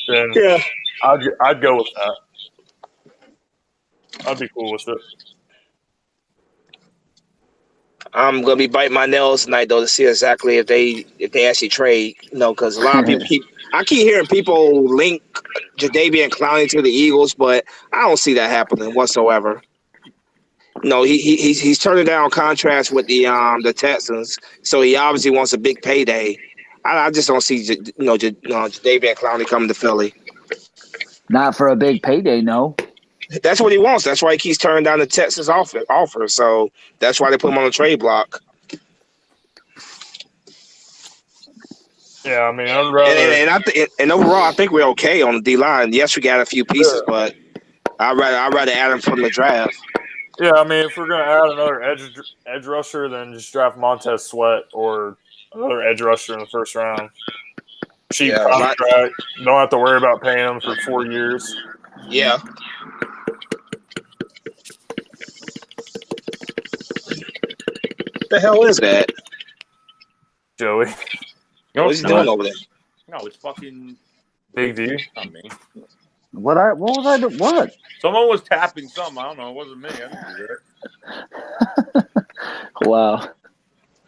[SPEAKER 7] then
[SPEAKER 3] Yeah.
[SPEAKER 7] I'd go with that. I'd be cool with it.
[SPEAKER 3] I'm gonna be biting my nails tonight though to see exactly if they actually trade. Because a lot of people I keep hearing people link Jadeveon Clowney to the Eagles, but I don't see that happening whatsoever. He's turning down contracts with the Texans, so he obviously wants a big payday. I just don't see Jadeveon Clowney coming to Philly.
[SPEAKER 10] Not for a big payday, no.
[SPEAKER 3] That's what he wants. That's why he keeps turning down the Texans offer. So that's why they put him on the trade block.
[SPEAKER 7] Yeah, I mean, I'd rather.
[SPEAKER 3] And overall, I think we're okay on the D line. Yes, we got a few pieces, but I'd rather add him from the draft.
[SPEAKER 7] Yeah, I mean, if we're gonna add another edge rusher, then just draft Montez Sweat or another edge rusher in the first round. Cheap contract. Don't have to worry about paying him for 4 years.
[SPEAKER 3] Yeah. The hell is that?
[SPEAKER 7] Joey.
[SPEAKER 3] What's he doing over there?
[SPEAKER 9] No, it's fucking
[SPEAKER 7] Big D.
[SPEAKER 9] Not me.
[SPEAKER 10] What was I doing? What?
[SPEAKER 9] Someone was tapping something. I don't know. It wasn't me. I didn't do that.
[SPEAKER 10] Wow.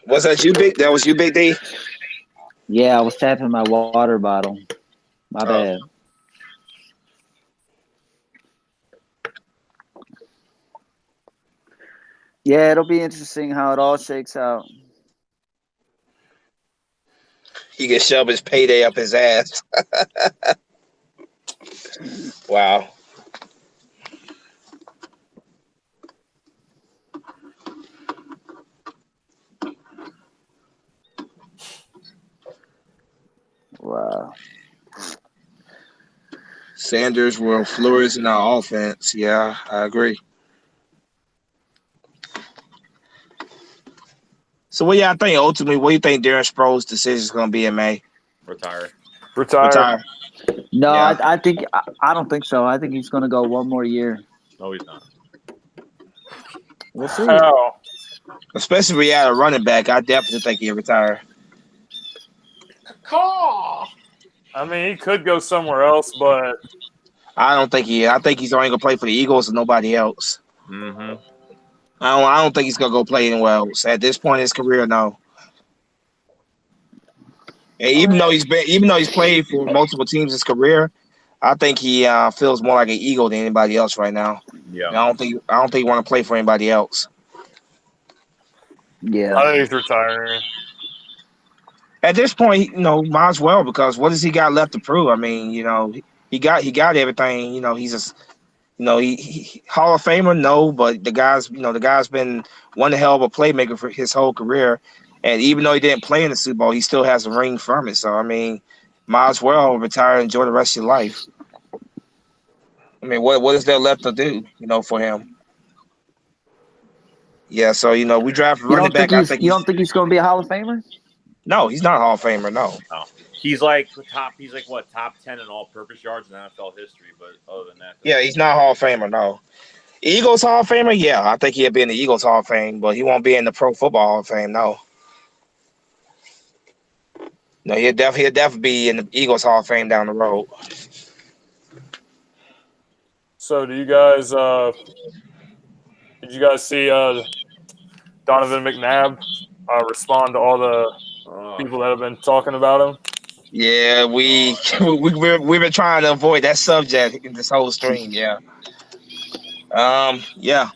[SPEAKER 3] Was that you, Big? That was you, Big D?
[SPEAKER 10] Yeah, I was tapping my water bottle. My bad. Yeah, it'll be interesting how it all shakes out.
[SPEAKER 3] He can shove his payday up his ass. Wow.
[SPEAKER 10] Wow.
[SPEAKER 3] Sanders will flourish in our offense. Yeah, I agree. So what y'all think ultimately? What do you think Darren Sproles' decision is going to be in May?
[SPEAKER 9] Retire.
[SPEAKER 10] No,
[SPEAKER 3] Yeah.
[SPEAKER 10] I don't think so. I think he's going to go one more year.
[SPEAKER 9] No, he's not.
[SPEAKER 10] We'll see.
[SPEAKER 7] How?
[SPEAKER 3] Especially if we had a running back, I definitely think he'll retire.
[SPEAKER 7] I mean, he could go somewhere else, but
[SPEAKER 3] I don't think I think he's only going to play for the Eagles and nobody else.
[SPEAKER 9] Mm-hmm.
[SPEAKER 3] I don't think he's going to go play anywhere else at this point in his career. No. And even though he's played for multiple teams in his career, I think he feels more like an Eagle than anybody else right now.
[SPEAKER 9] Yeah.
[SPEAKER 3] And I don't think he want to play for anybody else.
[SPEAKER 10] Yeah.
[SPEAKER 7] I think he's retiring.
[SPEAKER 3] At this point, might as well, because what does he got left to prove? I mean, he got everything. He's a he Hall of Famer, no, but the guy's been one hell of a playmaker for his whole career. And even though he didn't play in the Super Bowl, he still has a ring from it. So I mean, might as well retire and enjoy the rest of your life. I mean, what is there left to do, for him? Yeah, so we draft running back.
[SPEAKER 10] You don't think he's going to be a Hall of Famer?
[SPEAKER 3] No, he's not a Hall of Famer. No.
[SPEAKER 9] He's like top 10 in all-purpose yards in NFL history. But other than that,
[SPEAKER 3] yeah, he's not a Hall of Famer. No. Eagles Hall of Famer, yeah, I think he'll be in the Eagles Hall of Fame, but he won't be in the Pro Football Hall of Fame. No. No, he'll definitely be in the Eagles Hall of Fame down the road.
[SPEAKER 7] So, did you guys see Donovan McNabb respond to all the people that have been talking about him?
[SPEAKER 3] Yeah, we've been trying to avoid that subject in this whole stream. Yeah. Yeah.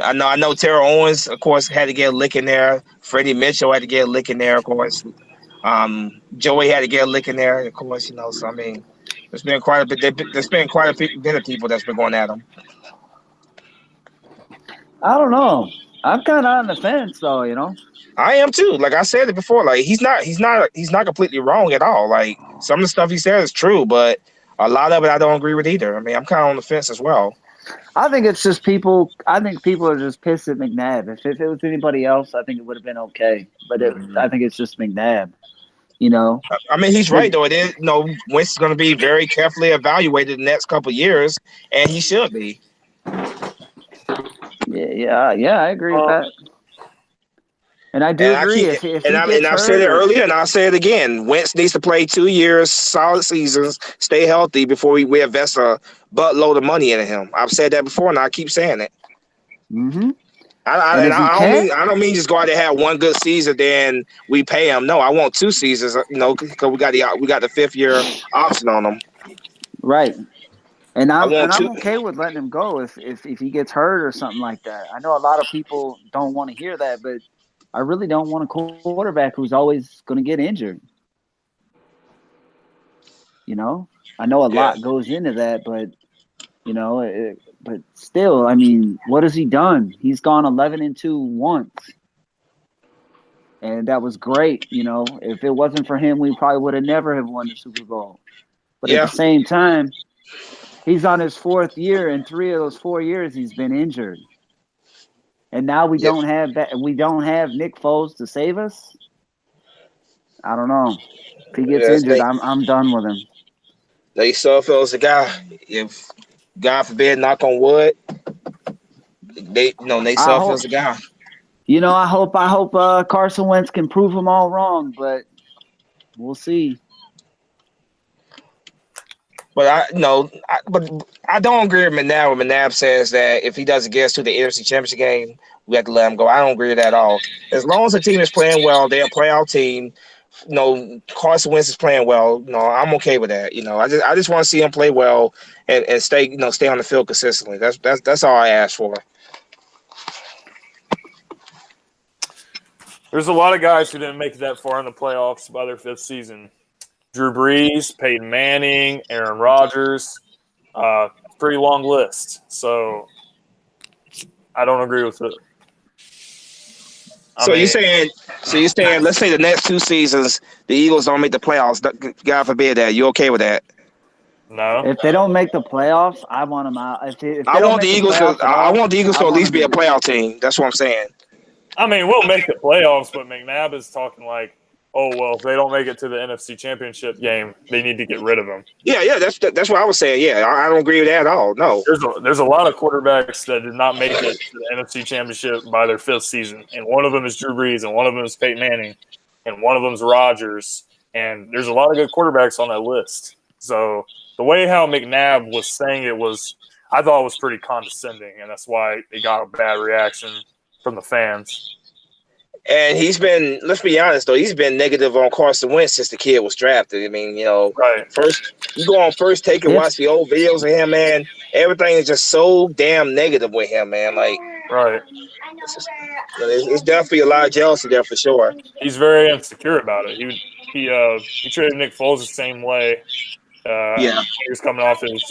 [SPEAKER 3] I know Terrell Owens, of course, had to get a lick in there. Freddie Mitchell had to get a lick in there, of course. Joey had to get a lick in there, of course. So I mean, there's been quite a bit. There's been quite a bit of people that's been going at him.
[SPEAKER 10] I don't know. I'm kind of on the fence, though.
[SPEAKER 3] I am too. Like I said it before. Like he's not completely wrong at all. Like some of the stuff he said is true, but a lot of it I don't agree with either. I mean, I'm kind of on the fence as well.
[SPEAKER 10] I think it's just people. I think people are just pissed at McNabb. If it was anybody else, I think it would have been okay. But I think it's just McNabb.
[SPEAKER 3] I mean, he's right though. It is. Wentz is going to be very carefully evaluated the next couple of years, and he should be.
[SPEAKER 10] Yeah. I agree with that. And I do agree.
[SPEAKER 3] I've said it earlier, and I'll say it again. Wentz needs to play 2 years, solid seasons, stay healthy before we invest a buttload of money into him. I've said that before, and I keep saying it.
[SPEAKER 10] Mm-hmm.
[SPEAKER 3] I don't mean just go out there and have one good season, then we pay him. No, I want 2 seasons. Because we got the 5th year option on him.
[SPEAKER 10] Right. And I'm okay with letting him go if he gets hurt or something like that. I know a lot of people don't want to hear that, but I really don't want a quarterback who's always going to get injured. I know a lot goes into that, but but still, I mean, what has he done? He's gone 11-2 once, and that was great. If it wasn't for him, we probably would have never have won the Super Bowl. But at the same time, he's on his 4th year, and 3 of those 4 years he's been injured. And now we don't have that. We don't have Nick Foles to save us. I don't know. If he gets injured, I'm done with him.
[SPEAKER 3] Nate Sudfeld's the guy. If God forbid, knock on wood, Nate Sudfeld's the guy.
[SPEAKER 10] I hope Carson Wentz can prove them all wrong, but we'll see.
[SPEAKER 3] But I don't agree with McNabb when McNabb says that if he doesn't get us to the NFC Championship game, we have to let him go. I don't agree with that at all. As long as the team is playing well, they're a playoff team. Carson Wentz is playing well. I'm okay with that. I just want to see him play well and stay on the field consistently. That's all I ask for.
[SPEAKER 7] There's a lot of guys who didn't make it that far in the playoffs by their 5th season. Drew Brees, Peyton Manning, Aaron Rodgers, pretty long list. So I don't agree with it.
[SPEAKER 3] You're saying, let's say the next 2 seasons the Eagles don't make the playoffs. God forbid that. You okay with that?
[SPEAKER 7] No.
[SPEAKER 10] If they don't make the playoffs, I want them out.
[SPEAKER 3] I want the Eagles to at least be a playoff team. That's what I'm saying.
[SPEAKER 7] I mean, we'll make the playoffs, but McNabb is talking like, oh, well, if they don't make it to the NFC Championship game, they need to get rid of him.
[SPEAKER 3] Yeah, that's what I was saying. Yeah, I don't agree with that at all. No.
[SPEAKER 7] There's a lot of quarterbacks that did not make it to the NFC Championship by their 5th season, and one of them is Drew Brees, and one of them is Peyton Manning, and one of them is Rodgers, and there's a lot of good quarterbacks on that list. So the way how McNabb was saying it was, I thought it was pretty condescending, and that's why it got a bad reaction from the fans.
[SPEAKER 3] And let's be honest, though, he's been negative on Carson Wentz since the kid was drafted. I mean,
[SPEAKER 7] right.
[SPEAKER 3] First, you go on First Take and watch the old videos of him, man. Everything is just so damn negative with him, man. Like,
[SPEAKER 7] right.
[SPEAKER 3] It's definitely a lot of jealousy there for sure.
[SPEAKER 7] He's very insecure about it. He treated Nick Foles the same way. He was coming off his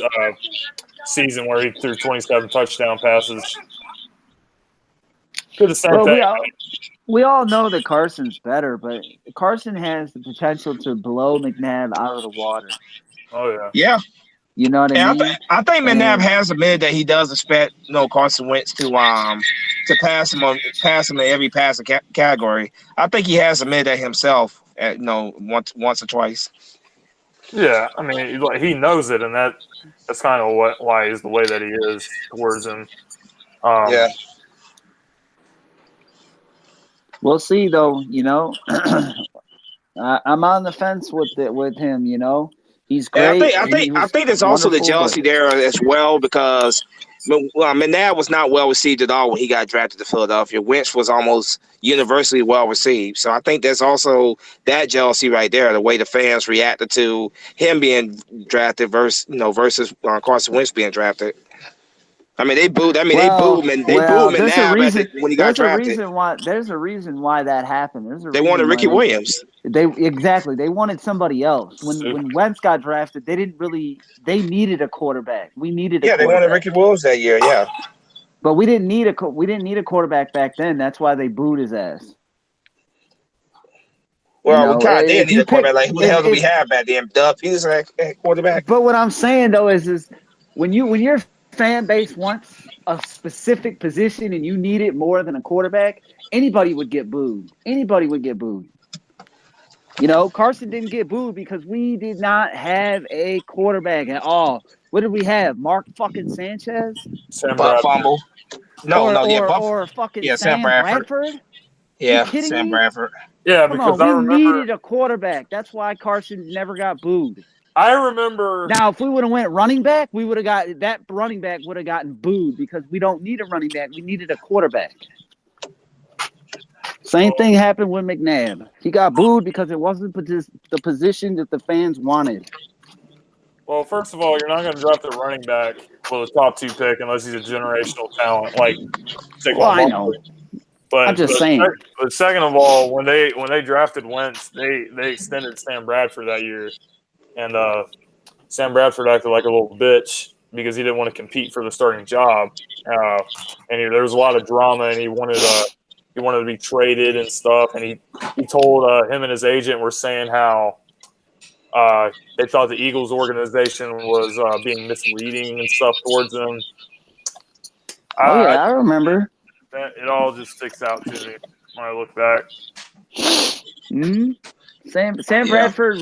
[SPEAKER 7] season where he threw 27 touchdown passes. Did the same thing.
[SPEAKER 10] We all know that Carson's better, but Carson has the potential to blow McNabb out of the water.
[SPEAKER 7] Oh, yeah.
[SPEAKER 3] Yeah.
[SPEAKER 10] You know what I mean?
[SPEAKER 3] I think McNabb has admitted that he does expect Carson Wentz to pass him in every passing category. I think he has admitted that himself, once or twice.
[SPEAKER 7] Yeah, I mean, he knows it, and that's kind of why he's the way that he is towards him.
[SPEAKER 3] Yeah.
[SPEAKER 10] We'll see, though. I'm on the fence with him. He's great.
[SPEAKER 3] I think there's also the jealousy there as well because McNabb was not well received at all when he got drafted to Philadelphia. Wentz was almost universally well received. So I think there's also that jealousy right there, the way the fans reacted to him being drafted versus Carson Wentz being drafted. I mean, they booed. They booed McNabb when he got drafted.
[SPEAKER 10] There's a reason why that happened.
[SPEAKER 3] They wanted Ricky Williams.
[SPEAKER 10] They wanted somebody else. When Wentz got drafted, they needed a quarterback. We needed a
[SPEAKER 3] Yeah, they
[SPEAKER 10] quarterback.
[SPEAKER 3] wanted Ricky Williams that year. Yeah.
[SPEAKER 10] But we didn't need a quarterback back then. That's why they booed his ass.
[SPEAKER 3] Well, we kind of did need a quarterback. Like, who the hell do we have back then? Doug Peterson at quarterback.
[SPEAKER 10] But what I'm saying though is when your fan base wants a specific position and you need it more than a quarterback, anybody would get booed. Anybody would get booed. You know, Carson didn't get booed because we did not have a quarterback at all. What did we have? Mark fucking Sanchez?
[SPEAKER 3] Butt fumble.
[SPEAKER 10] Or fucking
[SPEAKER 3] Sam
[SPEAKER 10] Sam Bradford?
[SPEAKER 3] Yeah,
[SPEAKER 10] you kidding
[SPEAKER 3] Sam
[SPEAKER 10] me?
[SPEAKER 3] Bradford.
[SPEAKER 7] Yeah,
[SPEAKER 10] Come
[SPEAKER 7] because
[SPEAKER 10] on, we needed a quarterback. That's why Carson never got booed.
[SPEAKER 7] I remember.
[SPEAKER 10] Now, if we would have went running back, we would have got that running back would have gotten booed because we don't need a running back. We needed a quarterback. Same thing happened with McNabb. He got booed because it wasn't the position that the fans wanted.
[SPEAKER 7] Well, first of all, you're not going to draft a running back with a top 2 pick unless he's a generational talent like Saquon
[SPEAKER 10] I know.
[SPEAKER 7] But
[SPEAKER 10] I'm just saying.
[SPEAKER 7] But second of all, when they drafted Wentz, they extended Sam Bradford that year, and Sam Bradford acted like a little bitch because he didn't want to compete for the starting job, and there was a lot of drama, and he wanted to be traded and stuff, and he told him and his agent were saying how they thought the Eagles organization was being misleading and stuff towards them.
[SPEAKER 10] I remember.
[SPEAKER 7] It all just sticks out to me when I look back.
[SPEAKER 10] Mm-hmm. Sam Bradford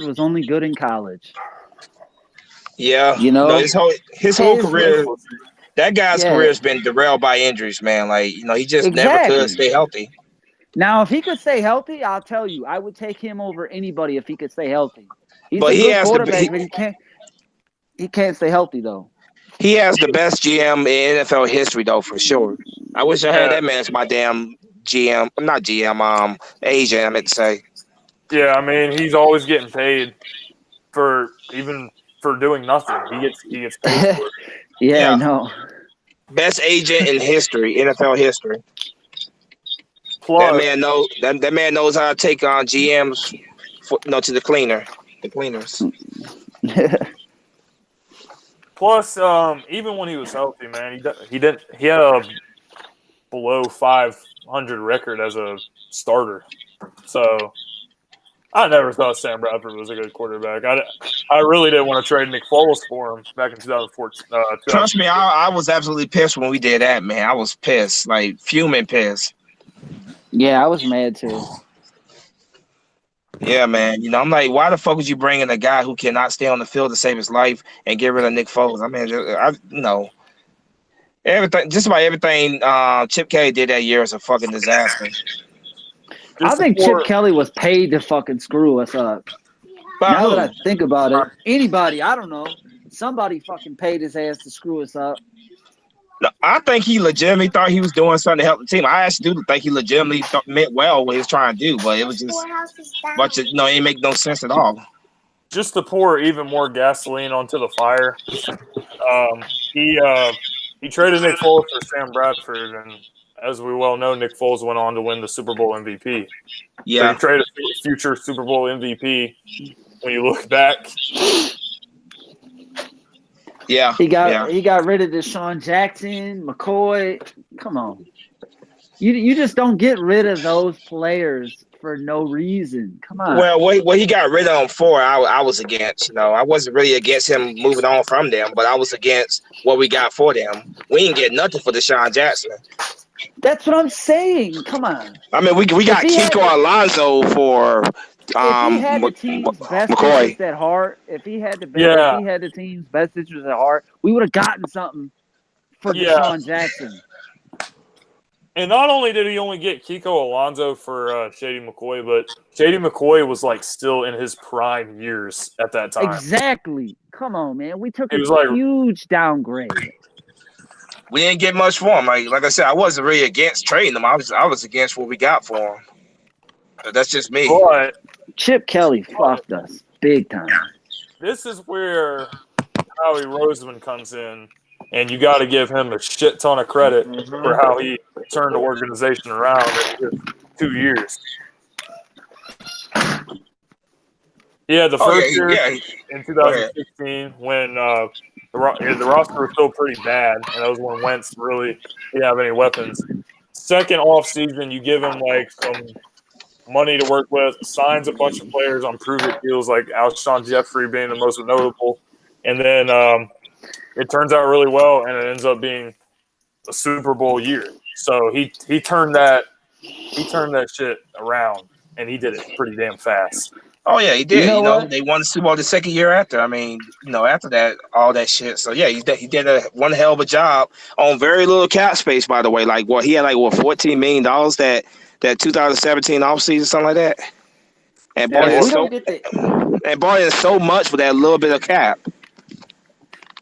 [SPEAKER 10] was only good in college.
[SPEAKER 3] Yeah,
[SPEAKER 10] you know,
[SPEAKER 3] his whole career. That guy's career has been derailed by injuries, man. Like, you know, he just never could stay healthy.
[SPEAKER 10] Now, if he could stay healthy, I'll tell you, I would take him over anybody if he could stay healthy. He's a good quarterback, but he can't stay healthy though.
[SPEAKER 3] He has the best GM in NFL history, though, for sure. I wish I had that man as my damn GM. I'm not GM, agent, I meant to say.
[SPEAKER 7] Yeah, I mean, he's always getting paid for doing nothing. He gets paid for it.
[SPEAKER 10] Yeah, I know.
[SPEAKER 3] Best agent in history, NFL history.
[SPEAKER 7] Plus,
[SPEAKER 3] that man knows how to take on GMs to the cleaners.
[SPEAKER 7] Plus, even when he was healthy, man, he had a below 500 record as a starter. So I never thought Sam Bradford was a good quarterback. I really didn't want to trade Nick Foles for him back in 2014.
[SPEAKER 3] Trust me, I was absolutely pissed when we did that, man. I was pissed, like fuming pissed.
[SPEAKER 10] Yeah, I was mad too.
[SPEAKER 3] Yeah, man. You know, I'm like, why the fuck would you bring in a guy who cannot stay on the field to save his life and get rid of Nick Foles? I mean, everything, just about everything Chip Kelly did that year is a fucking disaster.
[SPEAKER 10] I think Chip Kelly was paid to fucking screw us up. Now that I think about it, anybody, I don't know, somebody fucking paid his ass to screw us up.
[SPEAKER 3] No, I think he legitimately thought he was doing something to help the team. I actually do think he legitimately meant well what he was trying to do, but it was just bunch of, it ain't make no sense at all.
[SPEAKER 7] Just to pour even more gasoline onto the fire, he traded Nick Foles for Sam Bradford, and as we well know, Nick Foles went on to win the Super Bowl MVP.
[SPEAKER 3] Yeah,
[SPEAKER 7] so he traded a future Super Bowl MVP. When you look back.
[SPEAKER 3] Yeah,
[SPEAKER 10] he got rid of Deshaun Jackson, McCoy. Come on, you just don't get rid of those players for no reason. Come on.
[SPEAKER 3] Well, what he got rid of them for, I was against. You know, I wasn't really against him moving on from them, but I was against what we got for them. We didn't get nothing for Deshaun Jackson.
[SPEAKER 10] That's what I'm saying. Come on.
[SPEAKER 3] I mean, we got Kiko Alonso for.
[SPEAKER 10] If he had the team's best interest at heart, if he had the team's best interest at heart, we would have gotten something for Deshaun Jackson.
[SPEAKER 7] And not only did he only get Kiko Alonso for Shady McCoy, but Shady McCoy was like still in his prime years at that time.
[SPEAKER 10] Exactly. Come on, man. We took a huge downgrade.
[SPEAKER 3] We didn't get much for him. Like I said, I wasn't really against trading him. I was against what we got for him. But that's just me.
[SPEAKER 7] But
[SPEAKER 10] Chip Kelly fucked us big time.
[SPEAKER 7] This is where Howie Roseman comes in, and you got to give him a shit ton of credit for how he turned the organization around in just 2 years. Yeah, the
[SPEAKER 3] Oh
[SPEAKER 7] first
[SPEAKER 3] yeah,
[SPEAKER 7] year
[SPEAKER 3] yeah.
[SPEAKER 7] in
[SPEAKER 3] Go ahead.
[SPEAKER 7] 2016 when the roster was still pretty bad, and that was when Wentz really didn't have any weapons. Second off season, you give him like some money to work with, signs a bunch of players on prove-it deals, like Alshon Jeffrey being the most notable, and then it turns out really well, and it ends up being a Super Bowl year. So he turned that shit around, and he did it pretty damn fast.
[SPEAKER 3] Oh yeah, he
[SPEAKER 10] You
[SPEAKER 3] did.
[SPEAKER 10] know what?
[SPEAKER 3] They won the Super Bowl the second year after. I mean, after that, all that shit. So yeah, he did one hell of a job on very little cap space. By the way, like he had like $14 million that 2017 offseason, something like that, and
[SPEAKER 10] If we
[SPEAKER 3] bought
[SPEAKER 10] don't get the
[SPEAKER 3] in so much with that little bit of cap.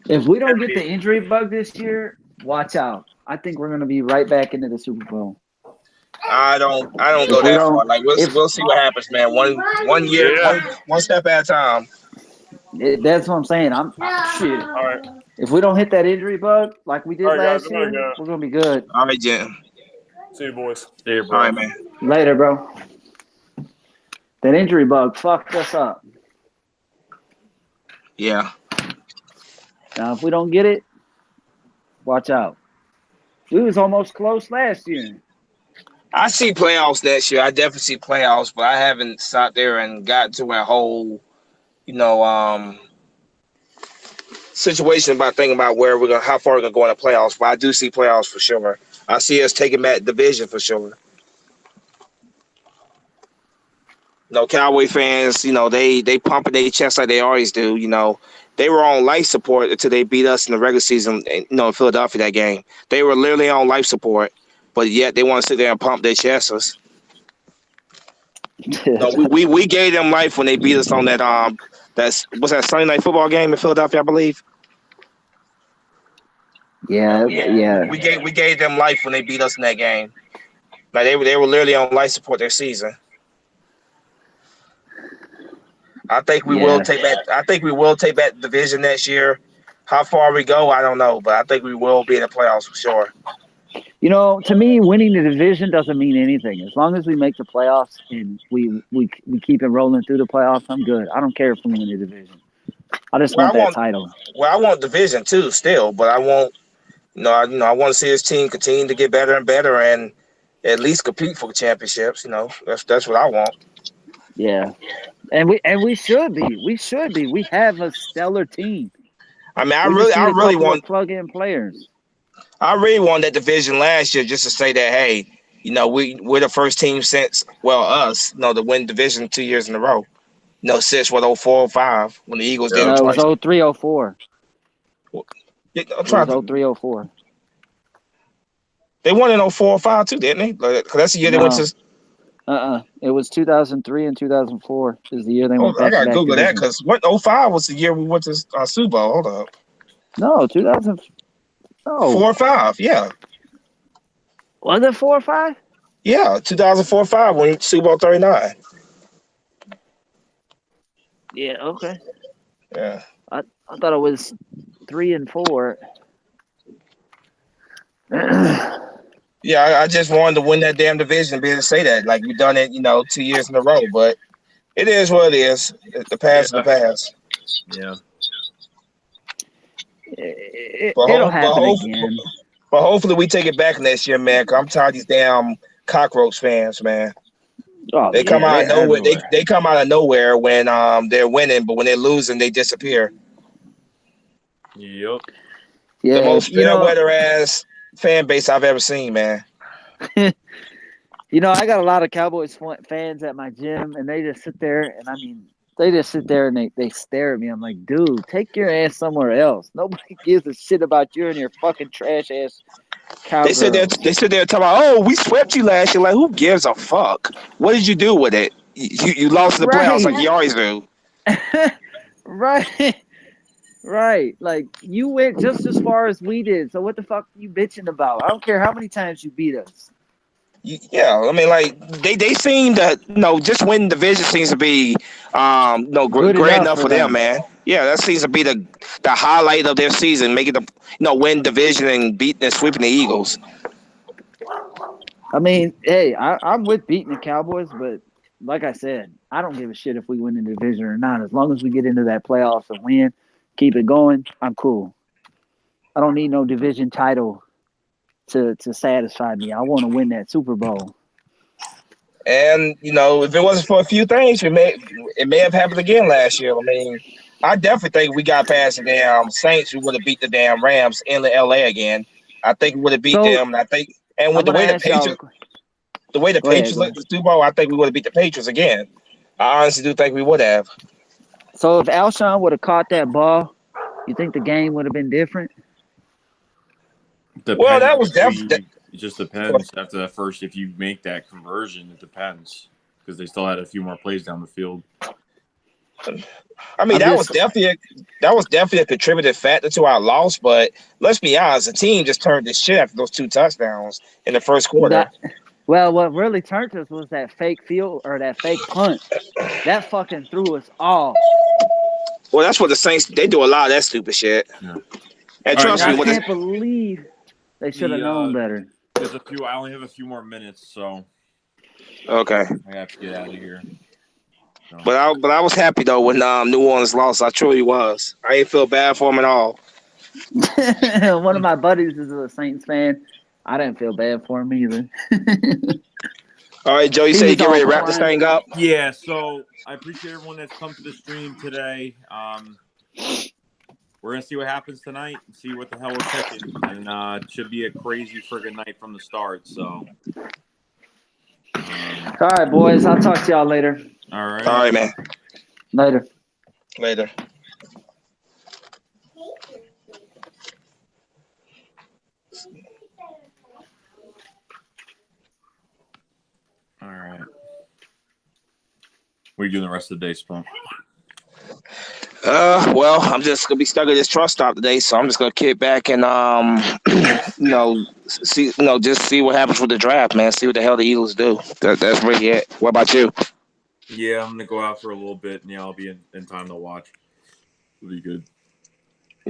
[SPEAKER 10] injury bug this year, watch out. I think we're gonna be right back into the Super Bowl.
[SPEAKER 3] I don't
[SPEAKER 10] If
[SPEAKER 3] go
[SPEAKER 10] we
[SPEAKER 3] that far.
[SPEAKER 10] don't,
[SPEAKER 3] Like we'll see what happens, man. One year,
[SPEAKER 7] Yeah.
[SPEAKER 3] one step at a time.
[SPEAKER 10] that's what I'm saying. Shit.
[SPEAKER 7] All right.
[SPEAKER 10] If we don't hit that injury bug like we did
[SPEAKER 7] All right, guys,
[SPEAKER 10] last
[SPEAKER 7] I'm gonna
[SPEAKER 10] year,
[SPEAKER 7] go.
[SPEAKER 10] we're gonna be good.
[SPEAKER 3] All right, Jim.
[SPEAKER 7] See you, boys.
[SPEAKER 9] See you,
[SPEAKER 3] All
[SPEAKER 9] bro.
[SPEAKER 3] right, man.
[SPEAKER 10] Later, bro. That injury bug fucked us up.
[SPEAKER 3] Yeah.
[SPEAKER 10] Now, if we don't get it, watch out. We was almost close last year.
[SPEAKER 3] I see playoffs next year. I definitely see playoffs, but I haven't sat there and got to a whole, situation about thinking about how far we're gonna go in the playoffs. But I do see playoffs for sure. I see us taking that division for sure. Cowboy fans, they pumping their chest like they always do. They were on life support until they beat us in the regular season. In Philadelphia that game, they were literally on life support, but yet they want to sit there and pump their chests. No, we gave them life when they beat us on that what's that Sunday night football game in Philadelphia, I believe.
[SPEAKER 10] Yeah.
[SPEAKER 3] We gave them life when they beat us in that game. Like they were literally on life support their season. I think we will take that. I think we will take that division next year. How far we go, I don't know, but I think we will be in the playoffs for sure.
[SPEAKER 10] To me, winning the division doesn't mean anything. As long as we make the playoffs and we keep it rolling through the playoffs, I'm good. I don't care if we win the division. I just want that title.
[SPEAKER 3] Well, I want division too, still, but I want, I want to see his team continue to get better and better, and at least compete for championships. That's what I want.
[SPEAKER 10] Yeah, and we should be. We should be. We have a stellar team.
[SPEAKER 3] I mean, I really want
[SPEAKER 10] plug-in players.
[SPEAKER 3] I really won that division last year just to say that, hey, we're the first team since, us, to win division 2 years in a row. Since 04, 05 when the Eagles did it twice.
[SPEAKER 10] It was 03, 04.
[SPEAKER 3] It was
[SPEAKER 10] 03, 04.
[SPEAKER 3] They won in 04, 05 too, didn't they? Because that's the year they went to.
[SPEAKER 10] It was 2003 and 2004 is the year they went back.
[SPEAKER 3] I gotta Google that because 05 was the year we went to Super Bowl. Hold up.
[SPEAKER 10] No, 2000. No.
[SPEAKER 3] 4 or 5, yeah.
[SPEAKER 10] Was it 4 or 5?
[SPEAKER 3] Yeah, 2004 5 when Super Bowl 39.
[SPEAKER 10] Yeah, okay.
[SPEAKER 3] Yeah.
[SPEAKER 10] I thought it was 3 and 4.
[SPEAKER 3] Yeah, I just wanted to win that damn division and be able to say that. Like, we've done it, 2 years in a row, but it is what it is. The past is the past.
[SPEAKER 9] Yeah.
[SPEAKER 10] It'll happen again.
[SPEAKER 3] But hopefully we take it back next year, man, because I'm tired of these damn cockroach fans, man.
[SPEAKER 10] Oh,
[SPEAKER 3] they come out of nowhere. They come out of nowhere when they're winning, but when they're losing, they disappear.
[SPEAKER 9] Yep.
[SPEAKER 10] Yeah,
[SPEAKER 3] the most fair weather ass fan base I've ever seen, man.
[SPEAKER 10] I got a lot of Cowboys fans at my gym, and they just sit there, and they just sit there and they stare at me. I'm like, dude, take your ass somewhere else. Nobody gives a shit about you and your fucking trash ass Cowgirls.
[SPEAKER 3] They sit there talking about, oh, we swept you last year. Like, who gives a fuck? What did you do with it? You lost the playoffs like you always do.
[SPEAKER 10] Right. Like, you went just as far as we did. So what the fuck are you bitching about? I don't care how many times you beat us.
[SPEAKER 3] Yeah, I mean, like they seem to, just winning division seems to be, great enough for them, man. Yeah, that seems to be the highlight of their season, making the, win division and beating and sweeping the Eagles.
[SPEAKER 10] I mean, hey, I'm with beating the Cowboys, but like I said, I don't give a shit if we win the division or not. As long as we get into that playoffs and win, keep it going, I'm cool. I don't need no division title to satisfy me. I want to win that Super Bowl.
[SPEAKER 3] And if it wasn't for a few things, it may have happened again last year. I mean, I definitely think we got past the damn Saints. We would have beat the damn Rams in the LA again. I think we would have beat them. And I think, and with the way the Patriots looked at the Super Bowl, I think we would have beat the Patriots again. I honestly do think we would have.
[SPEAKER 10] So if Alshon would have caught that ball, you think the game would have been different?
[SPEAKER 3] Well, that was definitely.
[SPEAKER 9] It just depends after that first. If you make that conversion, it depends because they still had a few more plays down the field.
[SPEAKER 3] I mean, that was definitely a contributing factor to our loss. But let's be honest, the team just turned this shit after those 2 touchdowns in the first quarter.
[SPEAKER 10] Well, what really turned us was that fake field or that fake punt. That fucking threw us off.
[SPEAKER 3] Well, that's what the Saints, they do a lot of that stupid shit.
[SPEAKER 9] Yeah.
[SPEAKER 3] And trust me,
[SPEAKER 10] I can't believe they should have known better.
[SPEAKER 9] I only have a few more minutes, so
[SPEAKER 3] okay.
[SPEAKER 9] I have to get out of here. So.
[SPEAKER 3] But I was happy though when New Orleans lost. I truly was. I ain't feel bad for them at all.
[SPEAKER 10] One of my buddies is a Saints fan. I didn't feel bad for him either.
[SPEAKER 3] All right, Joe, you say you get ready to wrap this thing up?
[SPEAKER 9] Yeah, so I appreciate everyone that's come to the stream today. We're going to see what happens tonight and see what the hell we're picking. And it should be a crazy friggin' night from the start. So,
[SPEAKER 10] all right, boys. I'll talk to y'all later.
[SPEAKER 9] All right.
[SPEAKER 3] All right, man.
[SPEAKER 10] Later.
[SPEAKER 9] All right. What are you doing the rest of the day, Spunk?
[SPEAKER 3] Well, I'm just gonna be stuck at this truck stop today, so I'm just gonna kick back and just see what happens with the draft, man. See what the hell the Eagles do. That's really it. What about you?
[SPEAKER 9] Yeah, I'm gonna go out for a little bit, and I'll be in time to watch. It'll be good.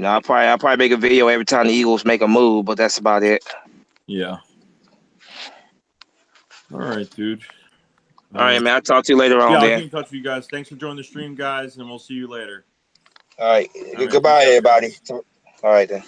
[SPEAKER 3] I'll probably make a video every time the Eagles make a move, but that's about it.
[SPEAKER 9] Yeah. All right, dude.
[SPEAKER 3] All right, man. I'll talk to you later on.
[SPEAKER 9] Yeah, I'll
[SPEAKER 3] then.
[SPEAKER 9] get in touch with you guys. Thanks for joining the stream, guys, and we'll see you later.
[SPEAKER 3] All right. Goodbye, everybody. All right, then.